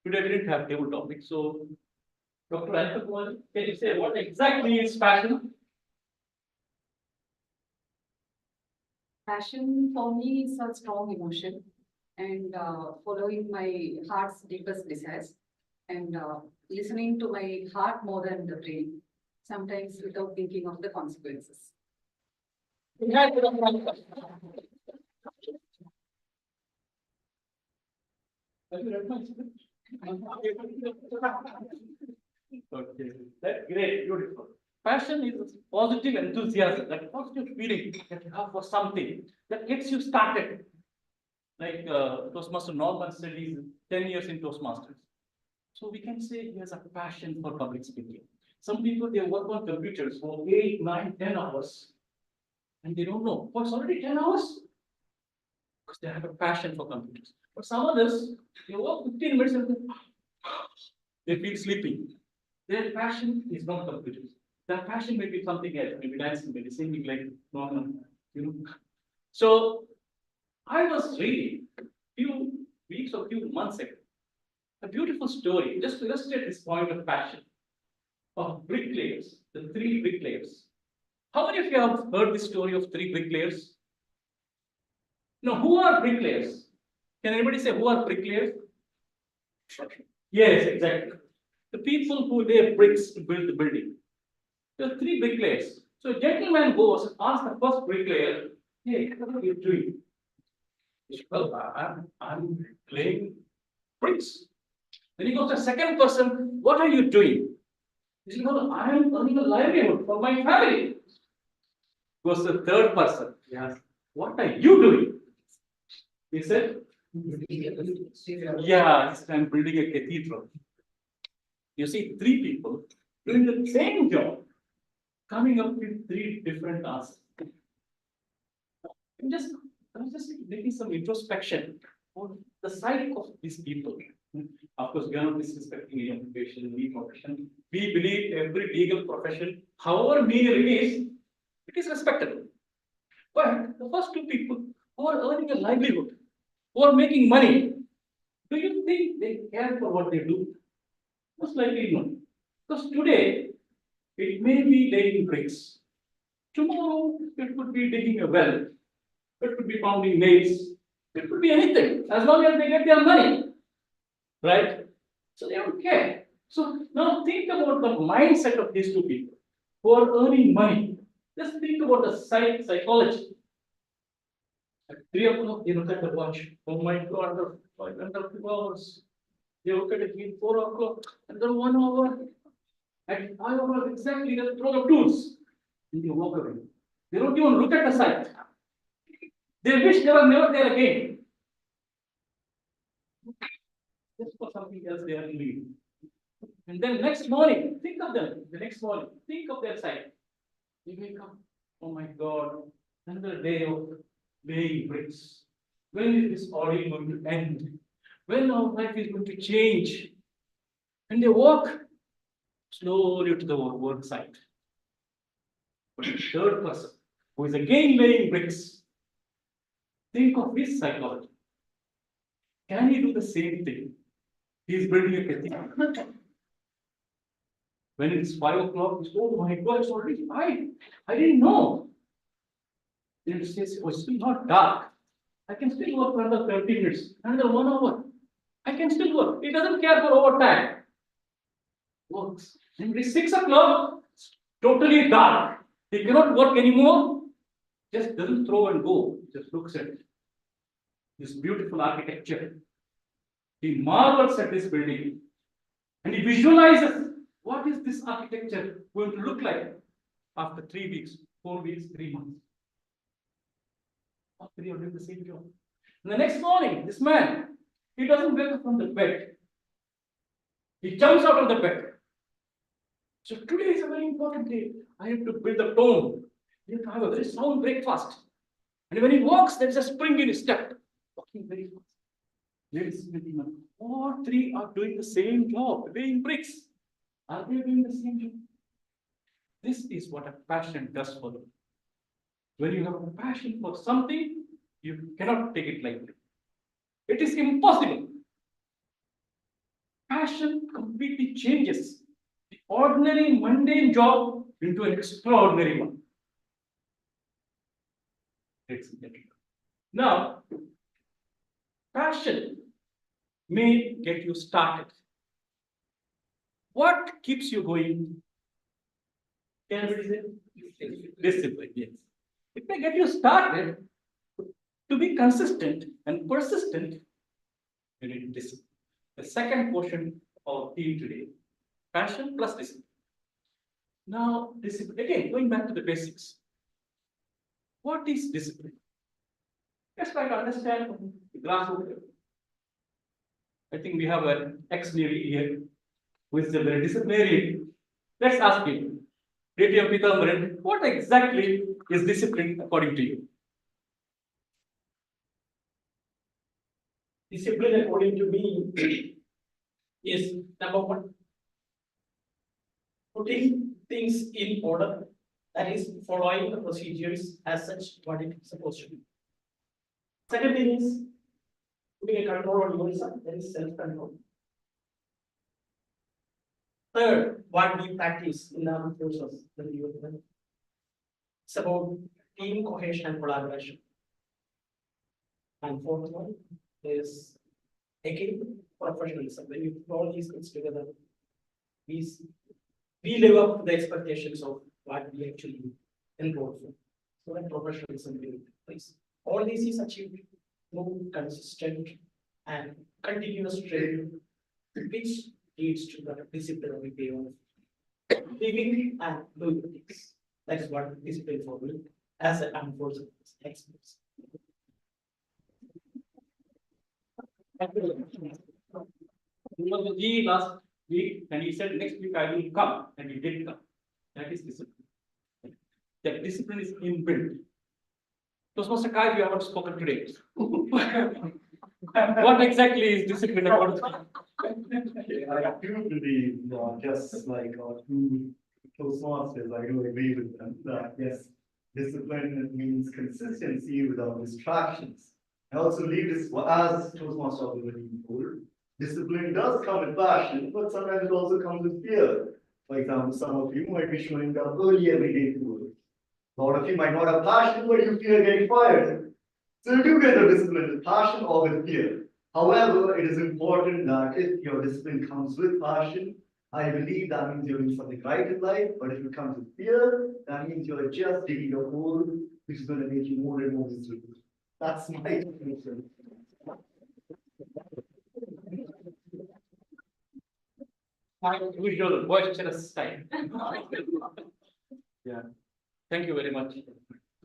Today we didn't have table topic, so Dr. Anita Kumar, can you say what exactly is passion? Passion for me is a strong emotion and following my heart's deepest desires and listening to my heart more than the brain, sometimes without thinking of the consequences. Have you read my script? Okay, that's great, beautiful. Passion is positive enthusiasm, that positive feeling that you have for something that gets you started. Like Toastmaster Norman said, he's 10 years in Toastmasters. So we can say he has a passion for public speaking. Some people, they work on computers for 8, 9, 10 hours. And they don't know, oh, it's already 10 hours? Because they have a passion for computers. But some others, they work 15 minutes and they feel sleepy. Their passion is not computers. Their passion may be something else, maybe dancing, maybe singing like normal, you know. So I was reading a few weeks or few months ago a beautiful story just to illustrate this point of passion of bricklayers, the 3 bricklayers. How many of you have heard the story of 3 bricklayers? No, who are bricklayers? Can anybody say who are bricklayers? Yes, exactly. The people who lay bricks to build the building. There are 3 bricklayers. So a gentleman goes and asks the first bricklayer, hey, what are you doing? He said, well, I'm laying bricks. Then he goes to the second person, what are you doing? He said, well, I am earning a livelihood for my family. Goes to the third person, he asked, what are you doing? He said, yeah, I'm building a cathedral. You see 3 people doing the same job, coming up with 3 different answers. I'm just making some introspection on the psyche of these people. Of course, we are not disrespecting any occupation, any profession. We believe every legal profession, however menial it is respectable. But the first 2 people who are earning a livelihood, who are making money, do you think they care for what they do? Most likely no. Because today, it may be laying bricks. Tomorrow, it could be digging a well. It could be pounding nails. It could be anything, as long as they get their money. Right? So they don't care. So now think about the mindset of these 2 people who are earning money. Just think about the psychology. At 3 o'clock, they look at the watch. Oh my God, 5 hours. They look at it again, 4 o'clock, and then 1 hour. At 5 o'clock, exactly, they throw the tools. And they walk away. They don't even look at the site. They wish they were never there again. Just for something else they are doing. And then next morning, think of them. The next morning, think of their site. They wake up. Oh my God, another day of laying bricks. When is this ordeal going to end? When our life is going to change? And they walk slowly to the work site. But the third person, who is again laying bricks, think of his psychology. Can he do the same thing? He is building a cathedral. When it's 5 o'clock, he says, oh my God, it's already 5. I didn't know. Then he says, oh, it's still not dark. I can still work for another 30 minutes, another 1 hour. I can still work. He doesn't care for overtime. Works. And it's 6 o'clock, it's totally dark. He cannot work anymore. Just doesn't throw and go. Just looks at this beautiful architecture. He marvels at this building. And he visualizes what is this architecture going to look like after 3 weeks, 4 weeks, 3 months. All three are doing the same job. And the next morning, this man, he doesn't wake up from the bed. He jumps out of the bed. So today is a very important day. I have to build a tone. You have to have a very sound breakfast. And when he walks, there is a spring in his step. Walking very fast. Ladies and gentlemen, all three are doing the same job, weighing bricks. Are they doing the same job? This is what a passion does for you. When you have a passion for something, you cannot take it lightly. It is impossible. Passion completely changes the ordinary, mundane job into an extraordinary one. Now, passion may get you started. What keeps you going? Can anybody say? Discipline, yes. It may get you started. To be consistent and persistent, you need discipline. The second portion of theme today, passion plus discipline. Now, discipline, again, going back to the basics. What is discipline? Let's try to understand the glass over here. I think we have an ex-Navy here who is a very disciplinarian. Let's ask him, Radio Pithambaran, what exactly is discipline according to you? Discipline, according to me, is number one, putting things in order, that is, following the procedures as such what it is supposed to be. Second thing is putting a control on yourself, that is self-control. Third, what we practice in our process, it's about team cohesion and collaboration. And fourth one is again professionalism. When you put all these things together, we live up to the expectations of what we actually enroll for. So that professionalism will place. All this is achieved through consistent and continuous training, which leads to the disciplinary way of living and doing things. That is what discipline for me as an unforced experience. He was with G last week and he said next week I will come, and he did come. That is discipline. That discipline is inbuilt. Toastmaster Kai, you haven't spoken today. What exactly is discipline about? I do believe, just like our two Toastmasters, I do agree with them that yes, discipline means consistency without distractions. I also believe this, as Toastmaster already told, discipline does come with passion, but sometimes it also comes with fear. For example, some of you might be showing up early every day to work. A lot of you might not have passion, but you fear getting fired. So you do get the discipline with passion or with fear. However, it is important that if your discipline comes with passion, I believe that means you're doing something right in life. But if it comes with fear, that means you're just digging a hole, which is going to make you more and more miserable. That's my definition. My usual boisterous style. Yeah. Thank you very much.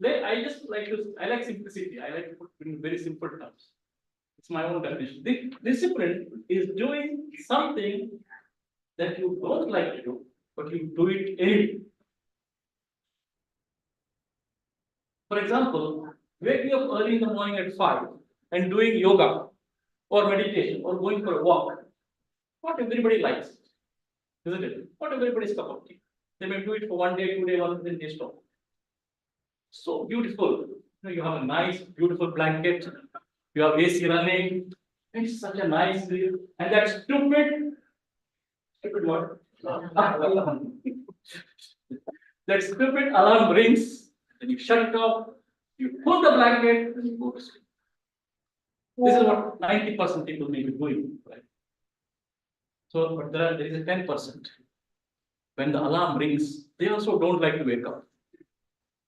I just like to, I like simplicity. I like to put in very simple terms. It's my own definition. Discipline is doing something that you don't like to do, but you do it anyway. For example, waking up early in the morning at 5 and doing yoga or meditation or going for a walk. Not everybody likes it, isn't it? Not everybody's cup of tea. They may do it for 1 day, 2 days, or then they stop. So beautiful. You have a nice, beautiful blanket. You have AC running. It's such a nice day. And that stupid what? That stupid alarm rings. Then you shut it off. You pull the blanket and you go to sleep. This is what 90% people may be doing. Right? So, but there is a 10%. When the alarm rings, they also don't like to wake up.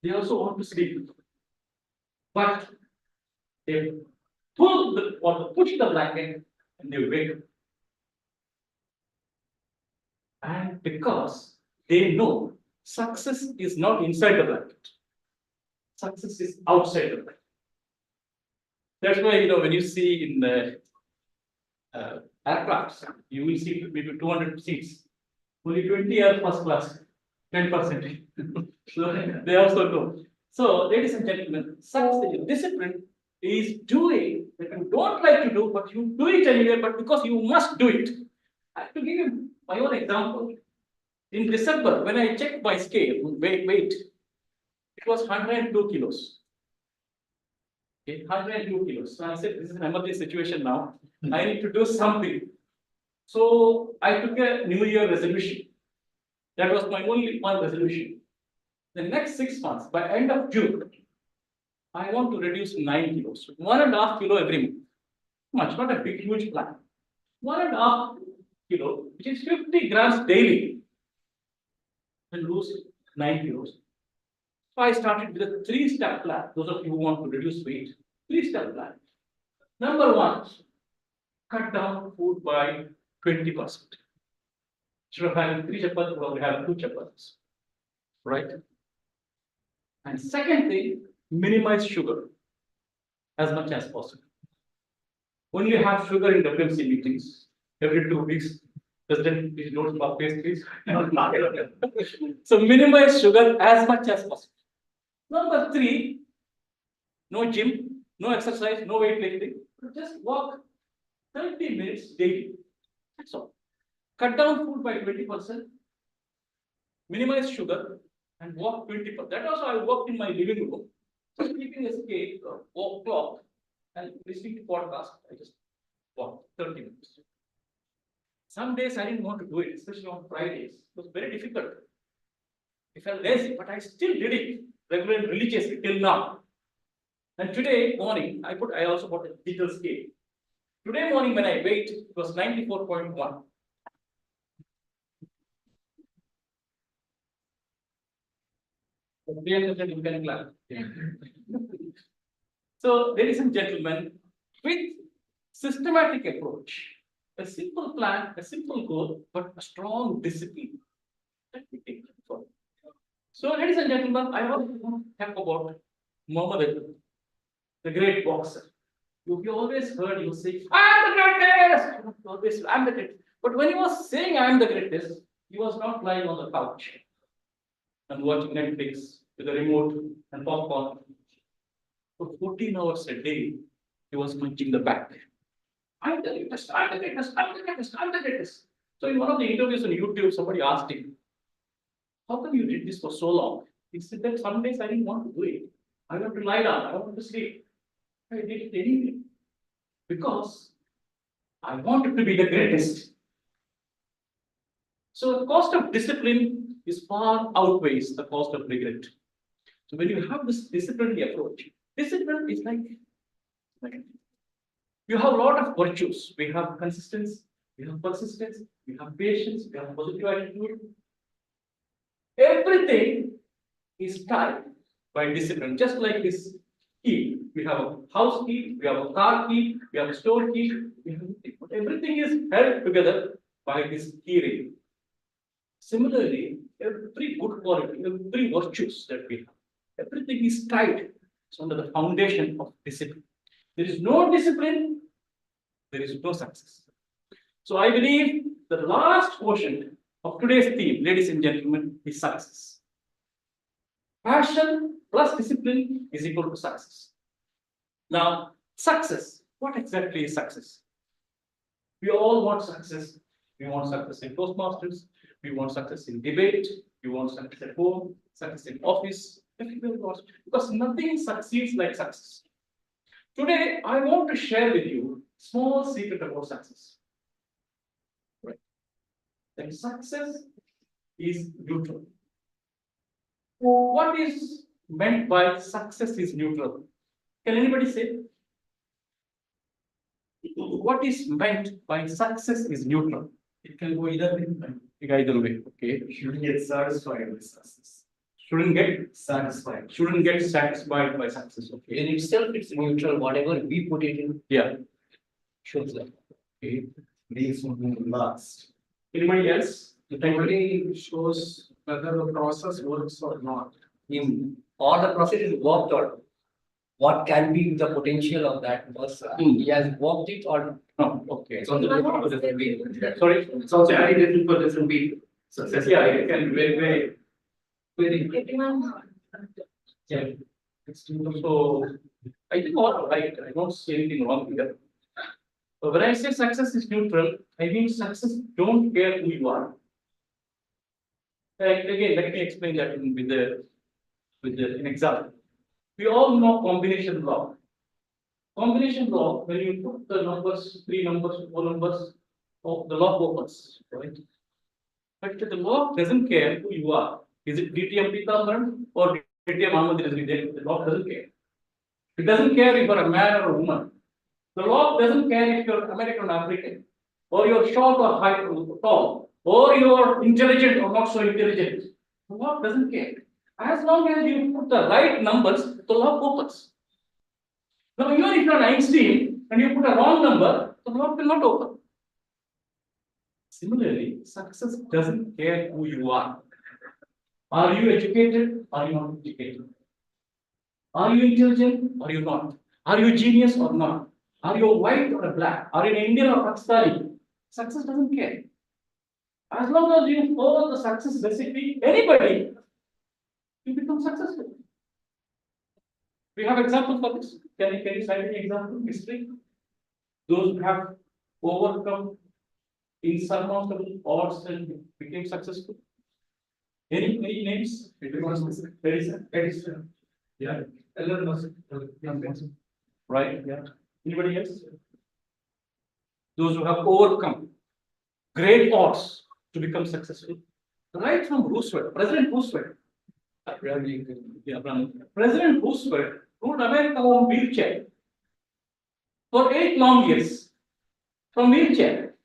They also want to sleep. But they pull or push the blanket and they wake up. And because they know success is not inside the blanket, success is outside the blanket. That's why, when you see in the aircrafts, you will see maybe 200 seats. Only 20 are first class, 10%. So they also know. So, ladies and gentlemen, such discipline is doing that you don't like to do, but you do it anyway, but because you must do it. I have to give you my own example. In December, when I checked my scale, weight, it was 102 kilos. Okay, 102 kilos. So I said, this is an emergency situation now. I need to do something. So I took a New Year resolution. That was my only one resolution. The next 6 months, by end of June, I want to reduce 9 kilos, 1.5 kilo every month. Much, not a big, huge plan. 1.5 kilo, which is 50 grams daily, and lose 9 kilos. So I started with a 3-step plan. Those of you who want to reduce weight, 3-step plan. Number 1, cut down food by 20%. Instead of having 3 chapatis, we will have 2 chapatis. Right? And second thing, minimize sugar as much as possible. Only have sugar in WMC meetings every 2 weeks. President, please don't stop pastries. So minimize sugar as much as possible. Number 3, no gym, no exercise, no weightlifting. Just walk 30 minutes daily. That's all. Cut down food by 20%, minimize sugar, and walk 20%. That also I walked in my living room, just keeping a scale, walk clock, and listening to podcast. I just walked 30 minutes. Some days I didn't want to do it, especially on Fridays. It was very difficult. I felt lazy, but I still did it regularly, religiously till now. And today morning, I also bought a digital scale. Today morning when I weighed, it was 94.1. You can clap. So, ladies and gentlemen, with systematic approach, a simple plan, a simple goal, but a strong discipline. Let me take it forward. So, ladies and gentlemen, I want to talk about Muhammad Ali, the great boxer. You always heard you say, I am the greatest! Always, I am the greatest. But when he was saying I am the greatest, he was not lying on the couch and watching Netflix with a remote and popcorn. For 14 hours a day, he was punching the back. I'm the greatest, I'm the greatest, I'm the greatest, I'm the greatest. So in one of the interviews on YouTube, somebody asked him, how come you did this for so long? He said that some days I didn't want to do it. I want to lie down, I want to sleep. I did it anyway. Because I wanted to be the greatest. So the cost of discipline is far outweighs the cost of regret. So when you have this disciplinary approach, discipline is like you have a lot of virtues. We have consistency, we have persistence, we have patience, we have positive attitude. Everything is tied by discipline, just like this key. We have a house key, we have a car key, we have a store key, everything is held together by this key ring. Similarly, every good quality, every virtues that we have, everything is tied. It's under the foundation of discipline. There is no discipline, there is no success. So I believe the last portion of today's theme, ladies and gentlemen, is success. Passion plus discipline is equal to success. Now, success. What exactly is success? We all want success. We want success in Toastmasters. We want success in debate. We want success at home, success in office. Everybody wants, because nothing succeeds like success. Today, I want to share with you a small secret about success. Right? That success is neutral. What is meant by success is neutral? Can anybody say? What is meant by success is neutral? It can go either way. Either way, okay. Shouldn't get satisfied with success. Shouldn't get satisfied. Shouldn't get satisfied by success. Okay. In itself, it's neutral. Whatever we put it in. Yeah. Shows that. Okay. Being something last. Anybody else? It only shows whether the process works or not. In all the process is worked out. what can be the potential of that person? He has worked it or No, okay. it's also different for different people. Sorry? It's also very different for different people. Success. Yeah, it can be very. Yeah. So I think all right, I don't see anything wrong here. But when I say success is neutral, I mean success don't care who you are. Again, let me explain that with an example. We all know combination law. Combination law, when you put the numbers, 3 numbers, 4 numbers, the law opens, right? But the law doesn't care who you are. Is it DTM Pithambaran or DTM Ahmad Rizvi? The law doesn't care. It doesn't care if you're a man or a woman. The law doesn't care if you're American or African, or you're short or high or tall, or you're intelligent or not so intelligent. The law doesn't care. As long as you put the right numbers, the law opens. Now, even if you're an Einstein and you put a wrong number, the law will not open. Similarly, success doesn't care who you are. Are you educated? Are you not educated? Are you intelligent? Or are you not? Are you a genius or not? Are you a white or a black? Are you an Indian or Pakistani? Success doesn't care. As long as you follow the success recipe, anybody, you become successful. We have examples for this. Can you cite any example in history? Those who have overcome insurmountable odds and became successful. Any names? Edison. Yeah. Elon Musk. Right. Yeah. Anybody else? Those who have overcome great odds to become successful. Right from Roosevelt, President Roosevelt. Yeah, President Roosevelt ruled America on wheelchair for 8 long years from wheelchair,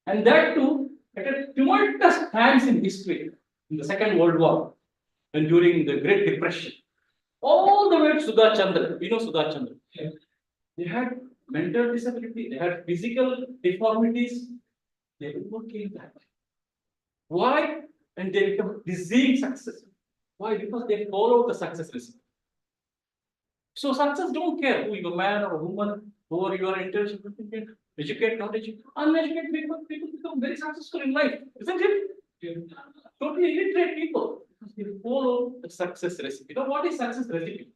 and that too at a tumultuous times in history, in the Second World War and during the Great Depression. All the way to Sudha Chandra, we know Sudha Chandra. Yeah. They had mental disability, they had physical deformities, they overcame that. Why? And they become dizzying success. Why? Because they follow the success recipe. So success don't care who you're a man or a woman, or you are intelligent, educated, not educated. Uneducated people become very successful in life, isn't it? Yeah. Totally illiterate people, because they follow the success recipe. You know what is success recipe?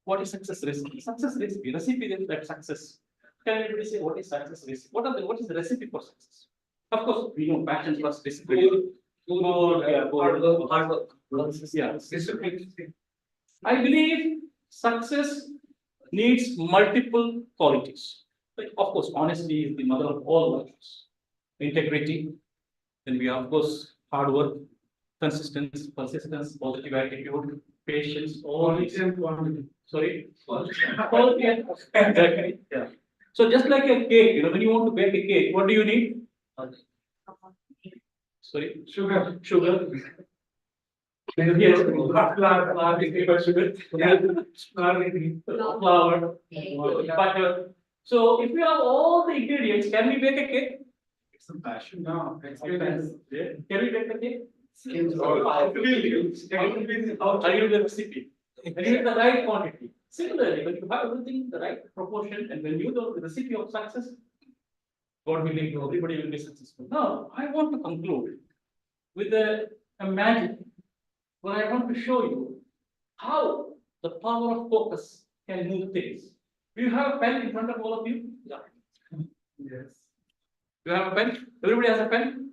What is success recipe? Success recipe, that success. Can anybody say what is success recipe? What is the recipe for success? Of course, we know passion plus discipline. Hard work. Yeah. I believe success needs multiple qualities. Like, of course, honesty is the mother of all virtues. Integrity. Then we have, of course, hard work, persistence, positive attitude, patience, all these. Sorry? Exactly. Yeah. So just like a cake, when you want to bake a cake, what do you need? Sorry? Sugar. Yes, flour, sugar, flour, butter. So if you have all the ingredients, can we bake a cake? It's a passion. No, experience. Can we bake a cake? Are you the recipe? And you need the right quantity. Similarly, when you have everything in the right proportion, and when you know the recipe of success, God willing, everybody will be successful. Now, I want to conclude with a magic, where I want to show you how the power of focus can move things. Do you have a pen in front of all of you? Yeah. Yes. Do you have a pen? Everybody has a pen?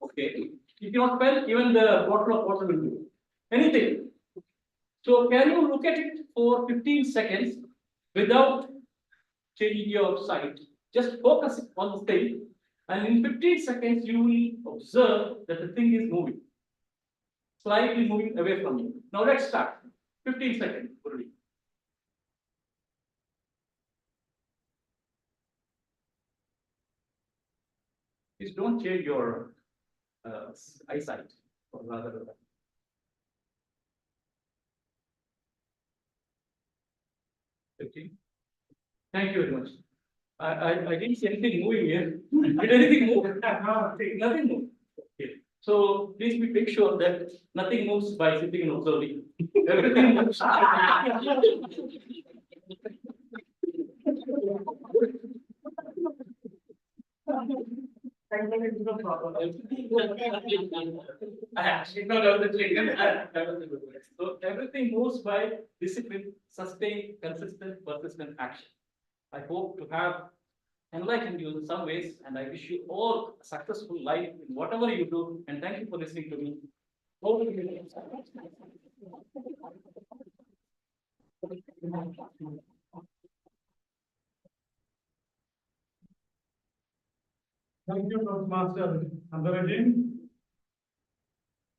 Okay. If you want pen, even the bottle of water will do. Anything. So can you look at it for 15 seconds without changing your sight? Just focus on the thing, and in 15 seconds you will observe that the thing is moving. Slightly moving away from you. Now let's start. 15 seconds. Please don't change your eyesight, or rather. Okay. Thank you very much. I didn't see anything moving here. Did anything move? Nothing moved. Okay. So please make sure that nothing moves by sitting and observing. Everything moves. I actually know that was the trick. That was the good word. So everything moves by discipline, sustained, consistent, persistent action. I hope to have enlightened you in some ways, and I wish you all a successful life in whatever you do. And thank you for listening to me. Over to you. Thank you, Toastmaster Andaraji.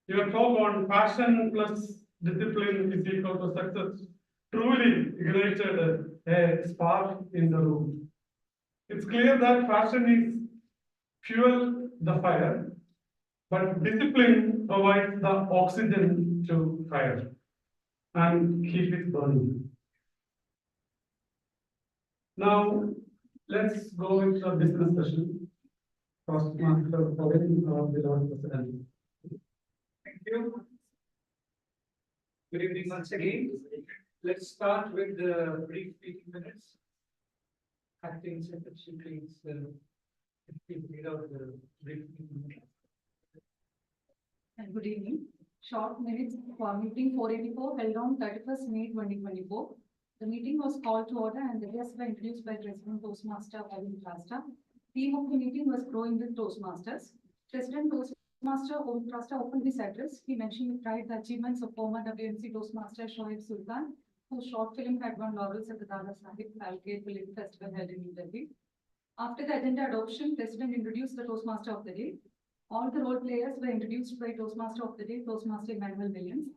Your talk on passion plus discipline is equal to success truly ignited a spark in the room. It's clear that passion is fuel the fire, but discipline provides the oxygen to fire and keep it burning. Now, let's go into the business session. Toastmaster Praveen, the Lord President. Thank you. Good evening once again. Let's start with the brief speaking minutes. Acting Secretary, please, read out the brief speaking minutes. And good evening. Short minutes for meeting 484 held on 31st May 2024. The meeting was called to order and the guests were introduced by President Toastmaster Arvind Rasta. Theme of the meeting was growing with Toastmasters. President Toastmaster Arvind Rasta opened this address. He mentioned with pride the achievements of former WMC Toastmaster Shoaib Sultan, whose short film had won laurels at the Dada Sahib Falke Film Festival held in New Delhi. After the agenda adoption, President introduced the Toastmaster of the Day. All the role players were introduced by Toastmaster of the Day, Toastmaster Emmanuel Williams.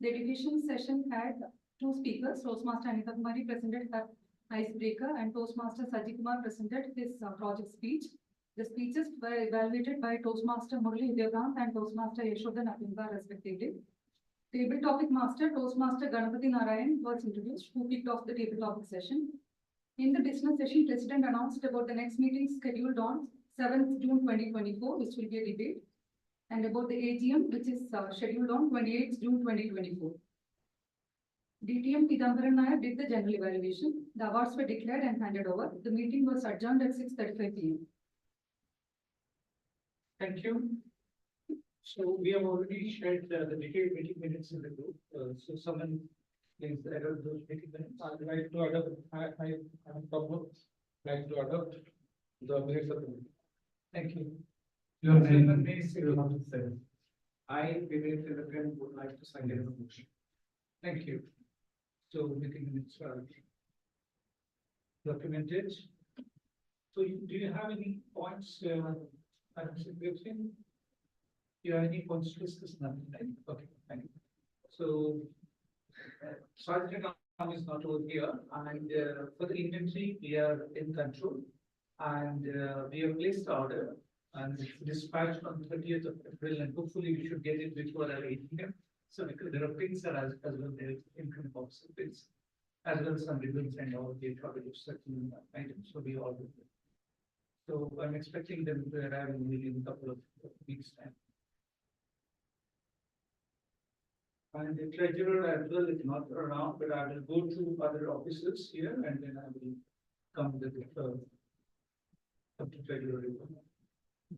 The education session had two speakers. Toastmaster Anita Kumari presented her icebreaker and Toastmaster Sajid Kumar presented his project speech. The speeches were evaluated by Toastmaster Murli Devant and Toastmaster Yashodan Apinga respectively. Table topic master Toastmaster Ganapati Narayan was introduced, who kicked off the table topic session. In the business session, President announced about the next meeting scheduled on 7th June 2024, which will be a debate, and about the AGM, which is scheduled on 28th June 2024. DTM Pidambaran Nair did the general evaluation. The awards were declared and handed over. The meeting was adjourned at 6:35 p.m. Thank you. So we have already shared the detailed meeting minutes in the group. So someone please adopt those meeting minutes. I'd like to adopt. I have problem. Like to adopt the minutes of the meeting. Thank you. Your name, Chairman, please, you have to say. I, Vivek Tilakam, would like to sign a motion. Thank you. So meeting minutes are documented. So do you have any points, Madam Secretary? You have any points to discuss? Nothing, right? Okay, thank you. So, Sergeant is not over here, and for the inventory, we are in control. And we have placed the order and it's dispatched on 30th of April, and hopefully we should get it before our 8 p.m. So because there are pins are as well, there is income box pins, as well as some ribbons and all the certain items. So we all do. So I'm expecting them to arrive in a couple of weeks time. And the treasurer as well is not around, but I will go to other offices here and then I will come with the treasurer.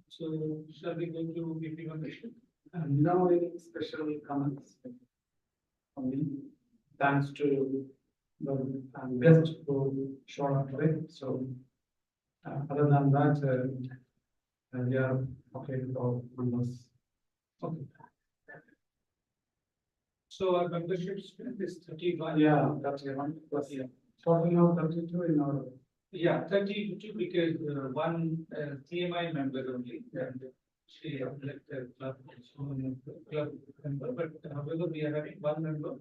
So shall we go to BP membership? No any special comments from me. Thanks to the guest who showed up today. So other than that, we are okay with all members. Okay. So our membership strength is 31. Yeah, that's one plus. Yeah. Total of 32 in our. Yeah, 32 because one CMI member only, and she elected club member, but however, we are having one member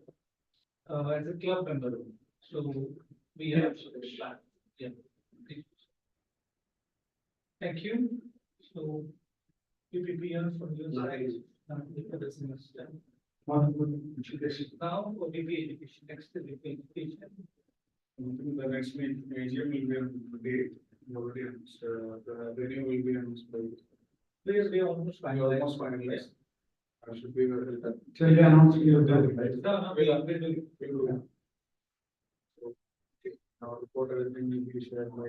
as a club member. So we have, yeah. Thank you. So PPP from your side. Now for BP education, next to BP education. The next meeting, AGM will be on the date, already announced, the venue will be announced by We are almost finalized. Almost finalized. I should be very good. Shall we announce we have done, right? No, we are doing. Now, report everything will be shared by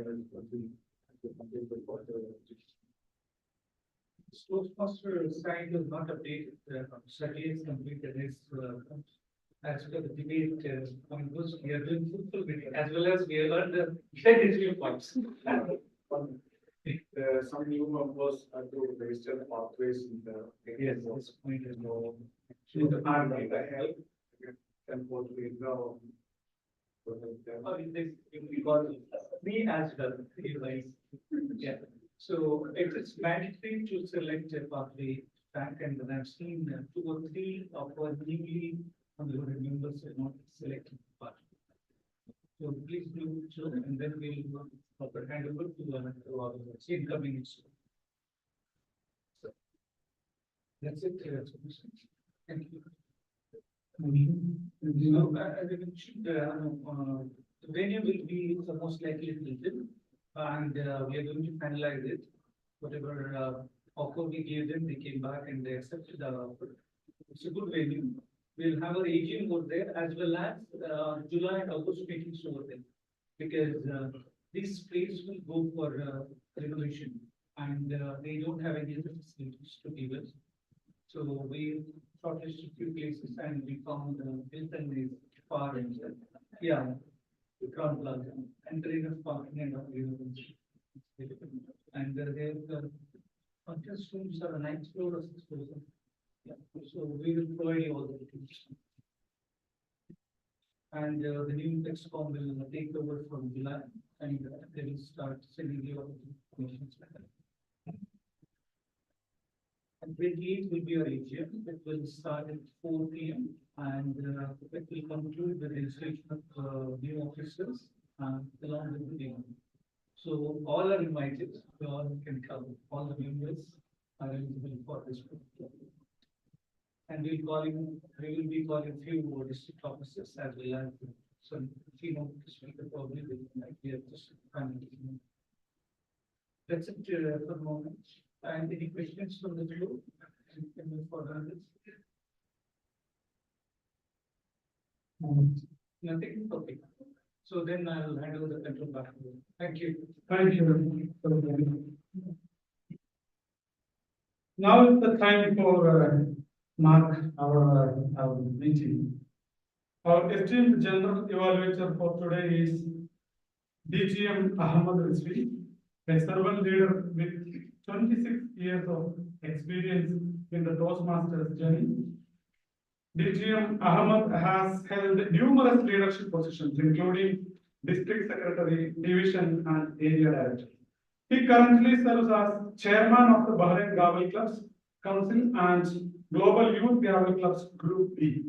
Toastmaster site is not updated, study is completed, as per the debate, point was, we are doing fruitful meeting, as well as we learned the 10 issue points. Some new members are to register the pathways in the. Yes, this point is no. In the part of the help. And what we know. Because me as well, you guys. Yeah, so it is mandatory to select a pathway track, and then I've seen 2 or 3 of our newly onboarded members are not selected pathway. So please do so, and then we'll proper hand over to our incoming. So that's it. Thank you. So, as I mentioned, the venue will be the most likely Hilton, and we are going to finalize it. Whatever offer we gave them, they came back and they accepted the offer. It's a good venue. We'll have our AGM over there as well as July and August meetings over there. Because this place will go for renovation, and they don't have any other facilities to give us. So we shortlisted a few places and we found Hilton is far and yeah, the ground plaza and there is parking and all. And there's contest rooms are 9th floor or 6th floor. Yeah, so we will provide you all the details. And the new Texcom will take over from July and they will start sending you all the questions. And 28th will be our AGM. It will start at 4 p.m. and it will conclude the registration of new officers along with the game. So all are invited. You all can come. All the members are eligible for this program. And we will be calling few district officers as well as some female district probably we have just finalizing. That's it for the moment. And any questions from the floor? Can we further on this? Nothing? Okay. So then I'll hand over the control back to you. Thank you. Thank you. Now is the time for mark our meeting. Our esteemed general evaluator for today is DGM Ahmad Rizvi, a servant leader with 26 years of experience in the Toastmasters journey. DGM Ahmad has held numerous leadership positions, including district secretary, division, and area director. He currently serves as chairman of the Bahrain Gavel Clubs Council and Global Youth Gavel Clubs Group B.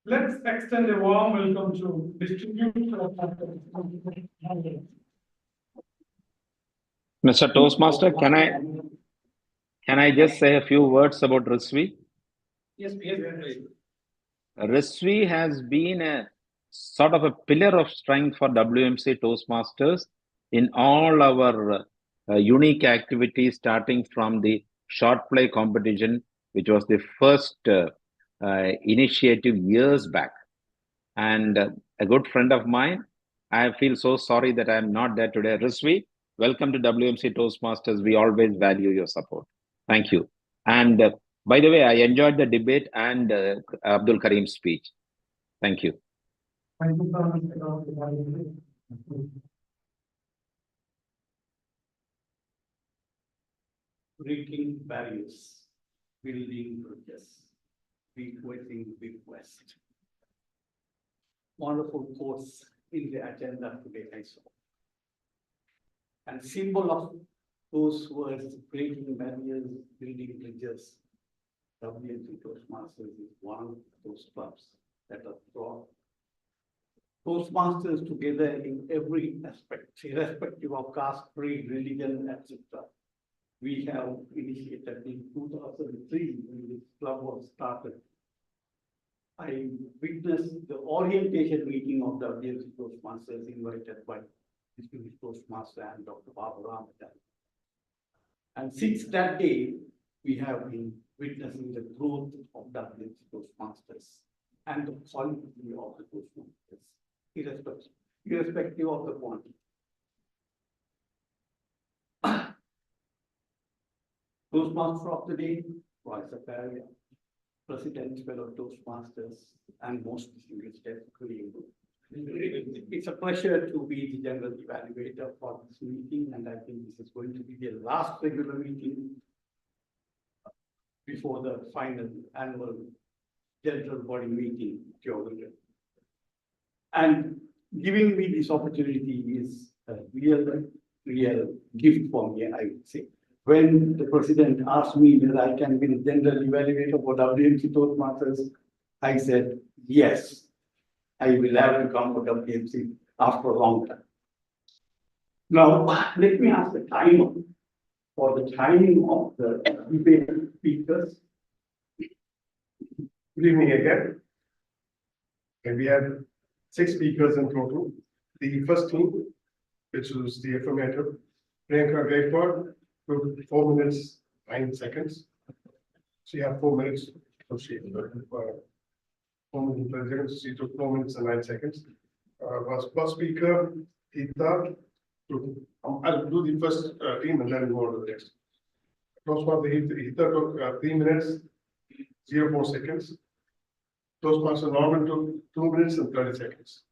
Let's extend a warm welcome to distributor. Mr. Toastmaster, can I just say a few words about Rizvi? Yes, please. Rizvi has been a sort of a pillar of strength for WMC Toastmasters in all our unique activities, starting from the short play competition, which was the first initiative years back. And a good friend of mine, I feel so sorry that I'm not there today. Rizvi, welcome to WMC Toastmasters. We always value your support. Thank you. And by the way, I enjoyed the debate and Abdul Karim's speech. Thank you. Breaking barriers, building bridges, bequeathing big west. Wonderful quotes in the agenda today, I saw. And symbol of those words, breaking barriers, building bridges. WMC Toastmasters is one of those clubs that are brought Toastmasters together in every aspect, irrespective of caste, creed, religion, etc. We have initiated in 2003 when this club was started. I witnessed the orientation meeting of the WMC Toastmasters invited by Distinguished Toastmaster and Dr. Barbara. And since that day, we have been witnessing the growth of WMC Toastmasters and the quality of the Toastmasters, irrespective of the quantity. Toastmaster of the day, Roy Zakaria, President, fellow Toastmasters, and most distinguished guest, it's a pleasure to be the general evaluator for this meeting, and I think this is going to be the last regular meeting before the final annual general body meeting. And giving me this opportunity is a real gift for me, I would say. When the president asked me whether I can be the general evaluator for WMC Toastmasters, I said, yes, I will have to come for WMC after a long time. Now, let me ask the timer for the timing of the debate speakers. Good evening again. And we have 6 speakers in total. The first team, which was the affirmative, Priyanka Gaikwad, took 4 minutes, 9 seconds. She had 4 minutes. So she 4 minutes, 20 seconds. She took 4 minutes and 9 seconds. Was first speaker, Hita. I'll do the first team and then go on to the next. Toastmaster Hita took 3 minutes, 04 seconds. Toastmaster Norman took 2 minutes and 30 seconds.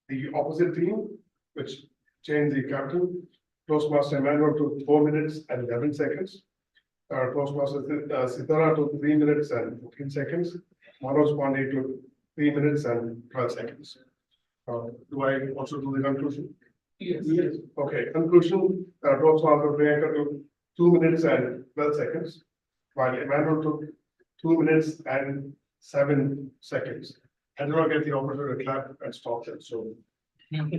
The opposite team, which changed the captain, Toastmaster Emmanuel took 4 minutes and 11 seconds. Toastmaster Sitara took 3 minutes and 14 seconds. Manoj Pandey took 3 minutes and 12 seconds. Do I also do the conclusion? Yes. Yes. Okay, conclusion, Toastmaster Priyanka took 2 minutes and 12 seconds, while Emmanuel took 2 minutes and 7 seconds. I did not get the opportunity to clap and stop it, so. What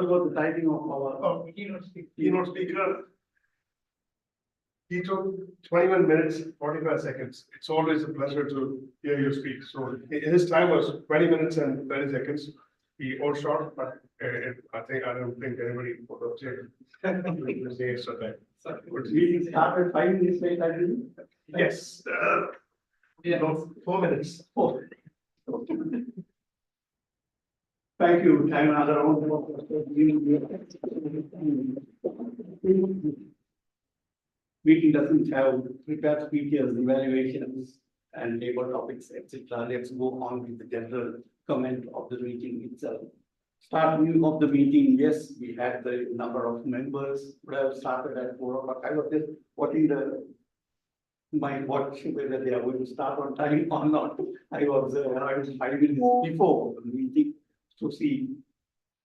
about the timing of our Keynote speaker? He took 21 minutes, 45 seconds. It's always a pleasure to hear you speak. So his time was 20 minutes and 30 seconds. He overshot, but I don't think anybody would object. Say extra time. meeting started 5 minutes late, I believe? Yes. No, 4 minutes. Thank you. Time another round. Meeting doesn't have prepared speakers, evaluations, and labor topics, etc. Let's go on with the general comment of the meeting itself. Starting of the meeting, yes, we had the number of members, would have started at 4 o'clock. I was just watching my watch whether they are going to start on time or not. I was 5 minutes before the meeting to see.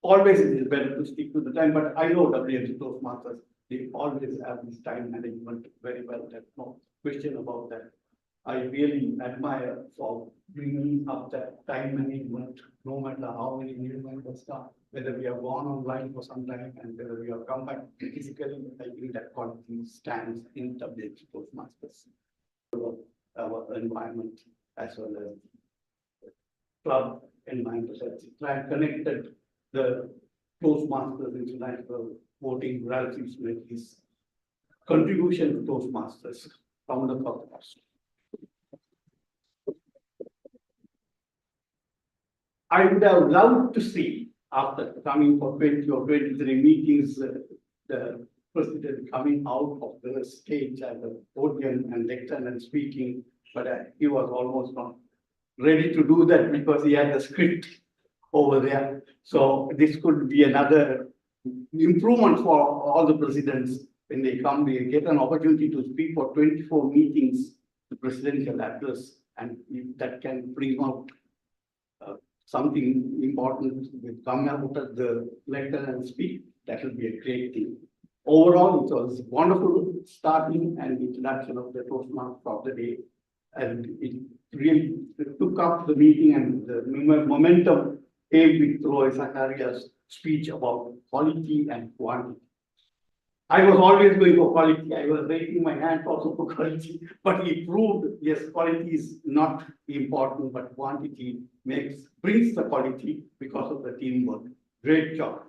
Always it is better to stick to the time, but I know WMC Toastmasters, they always have this time management very well. There's no question about that. I really admire for bringing up that time management, no matter how many new members come, whether we have gone online for some time and whether we have come back physically. I think that quality stands in WMC Toastmasters. Our environment as well as club environment, etc. And connected the Toastmasters International voting Ralph Smith, his contribution to Toastmasters from the podcast. I would have loved to see, after coming for 20 or 23 meetings, the president coming out of the stage at the podium and lecture and speaking, but he was almost not ready to do that because he had the script over there. So this could be another improvement for all the presidents. When they come, they get an opportunity to speak for 24 meetings, the presidential address, and if that can bring out something important will come out of the lecture and speak, that will be a great thing. Overall, it was wonderful starting and introduction of the Toastmasters of the day, and it really took up the meeting, and the momentum came with Roy Zakaria's speech about quality and quantity. I was always going for quality. I was raising my hand also for quality, but he proved, yes, quality is not important, but quantity brings the quality because of the teamwork. Great job.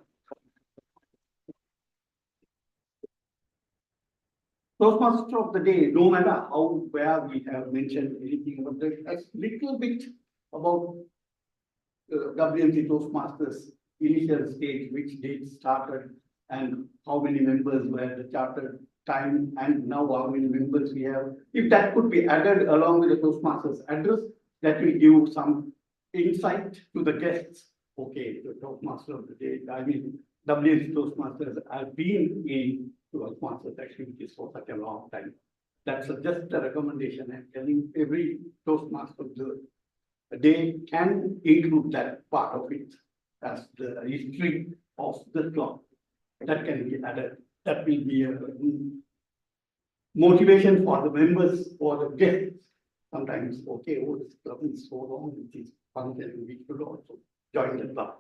Toastmaster of the day, no matter how, where we have mentioned anything about that, a little bit about WMC Toastmasters initial stage, which date started, and how many members were the chartered time, and now how many members we have. If that could be added along with the Toastmasters address, that will give some insight to the guests. Okay, the Toastmaster of the day, I mean, WMC Toastmasters have been in Toastmasters activities for such a long time. That's just a recommendation. I'm telling every Toastmaster of the day can include that part of it as the history of the club. That can be added. That will be a motivation for the members or the guests. Sometimes, okay, oh, this club is so long, it is fun, and we should also join the club.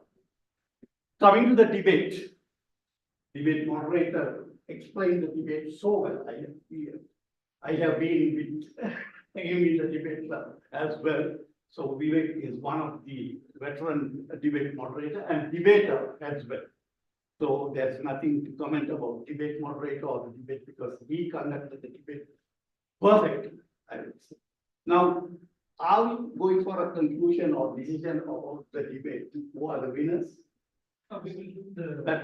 Coming to the debate moderator explained the debate so well. I have been with him in the debate club as well. So Vivek is one of the veteran debate moderator and debater as well. So there's nothing to comment about debate moderator or the debate because he conducted the debate perfectly, I would say. Now, are we going for a conclusion or decision about the debate? Who are the winners? That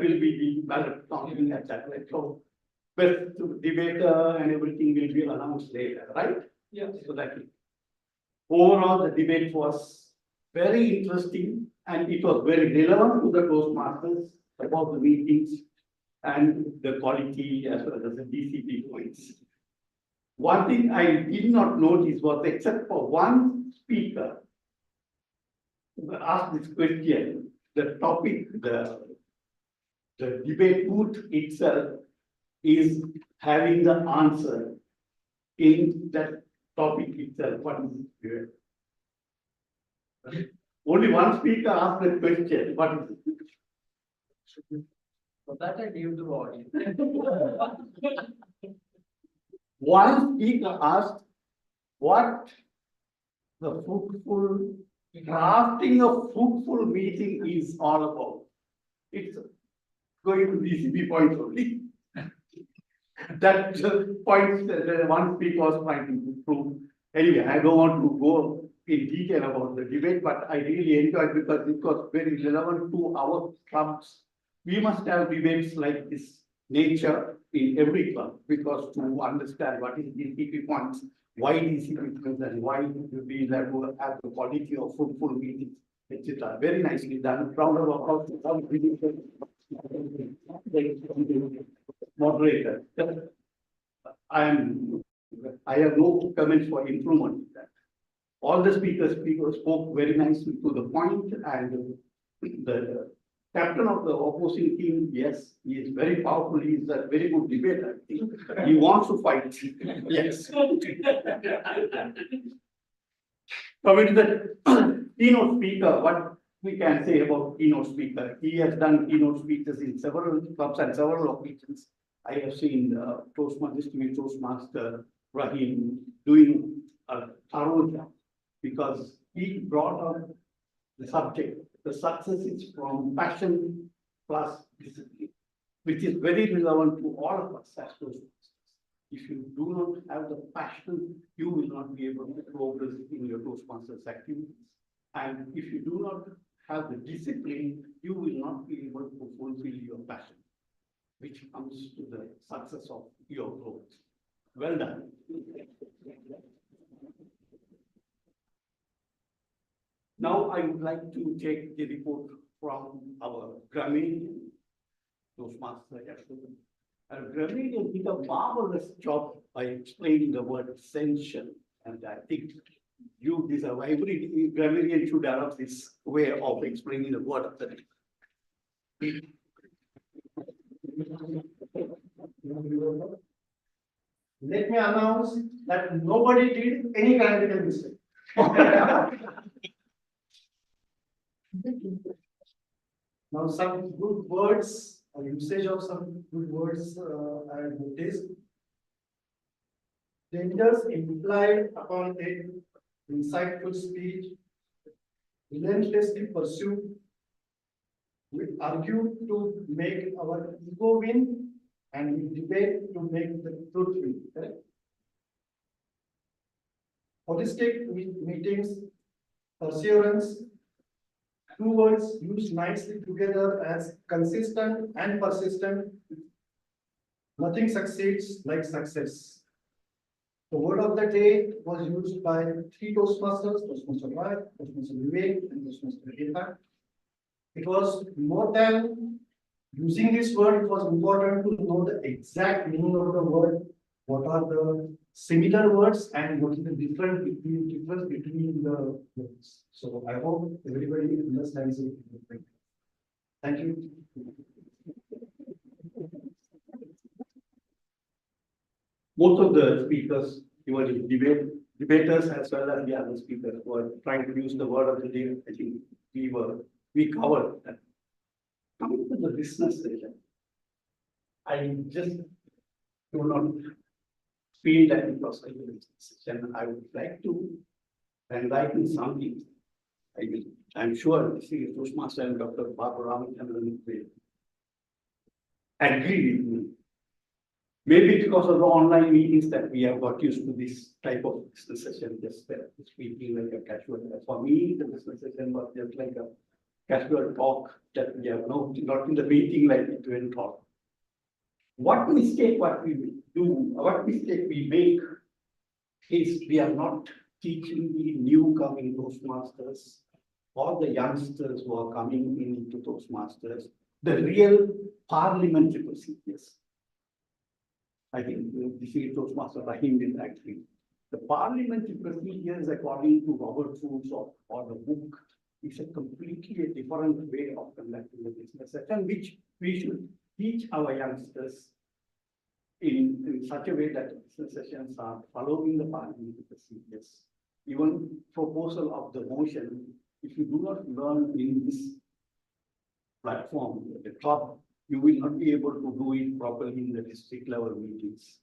will be the ballot counting at that way. So best debater and everything will be announced later, right? Yeah. So that overall the debate was very interesting and it was very relevant to the Toastmasters about the meetings and the quality as well as the DCP points. One thing I did not notice was except for one speaker who asked this question, the topic, the debate booth itself is having the answer in that topic itself. What is it? Only one speaker asked the question. What is it? For that I give to audience. One speaker asked what the fruitful drafting of fruitful meeting is all about. It's going to DCP points only. That points that one speaker was trying to prove. Anyway, I don't want to go in detail about the debate, but I really enjoyed because it was very relevant to our clubs. We must have debates like this nature in every club because to understand what is DCP points, why DCP points, and why we have to have the quality of fruitful meetings, etc. Very nicely done. Round of applause to all moderator. I have no comments for improvement. All the speakers spoke very nicely to the point, and the captain of the opposing team, yes, he is very powerful. He is a very good debater. He wants to fight. Yes. Coming to the keynote speaker, what we can say about keynote speaker? He has done keynote speeches in several clubs and several occasions. I have seen Toastmaster Rahim doing a thorough job because he brought up the subject. The success is from passion plus discipline, which is very relevant to all of us as Toastmasters. If you do not have the passion, you will not be able to progress in your Toastmasters activities. And if you do not have the discipline, you will not be able to fulfill your passion, which comes to the success of your growth. Well done. Now I would like to take the report from our Grameen Toastmaster. Grameen did a marvelous job by explaining the word essential, and I think you deserve, every grammarian should adopt this way of explaining the word of the day. Let me announce that nobody did any grammatical mistake. Now, some good words or usage of some good words I have noticed. Dangers implied upon it, insightful speech, relentlessly pursue. We argue to make our ego win and we debate to make the truth win, correct? Holistic meetings, perseverance, two words used nicely together as consistent and persistent. Nothing succeeds like success. The word of the day was used by three Toastmasters, Toastmaster Roy, Toastmaster Vivek, and Toastmaster Hita. It was more than using this word, it was important to know the exact meaning of the word, what are the similar words, and what is the difference between the words. So I hope everybody understands it. Thank you. Most of the speakers, even debaters as well as the other speakers were trying to use the word of the day. I think we covered that. Coming to the business session, I just do not feel that it was a business session. I would like to enlighten something. I'm sure the Toastmaster and Dr. Barbara Ramachandran will agree with me. Maybe because of the online meetings that we have got used to this type of business session, just speaking like a casual. For me, the business session was just like a casual talk that we have not in the meeting like it went talk. What mistake we make is we are not teaching the new coming Toastmasters or the youngsters who are coming into Toastmasters the real parliamentary procedures. I think the Toastmaster Rahim will agree. The parliamentary procedures according to Robert Rules or the book is a completely different way of conducting the business session, which we should teach our youngsters in such a way that business sessions are following the parliamentary procedures. Even proposal of the motion, if you do not learn in this platform, the club, you will not be able to do it properly in the district level meetings.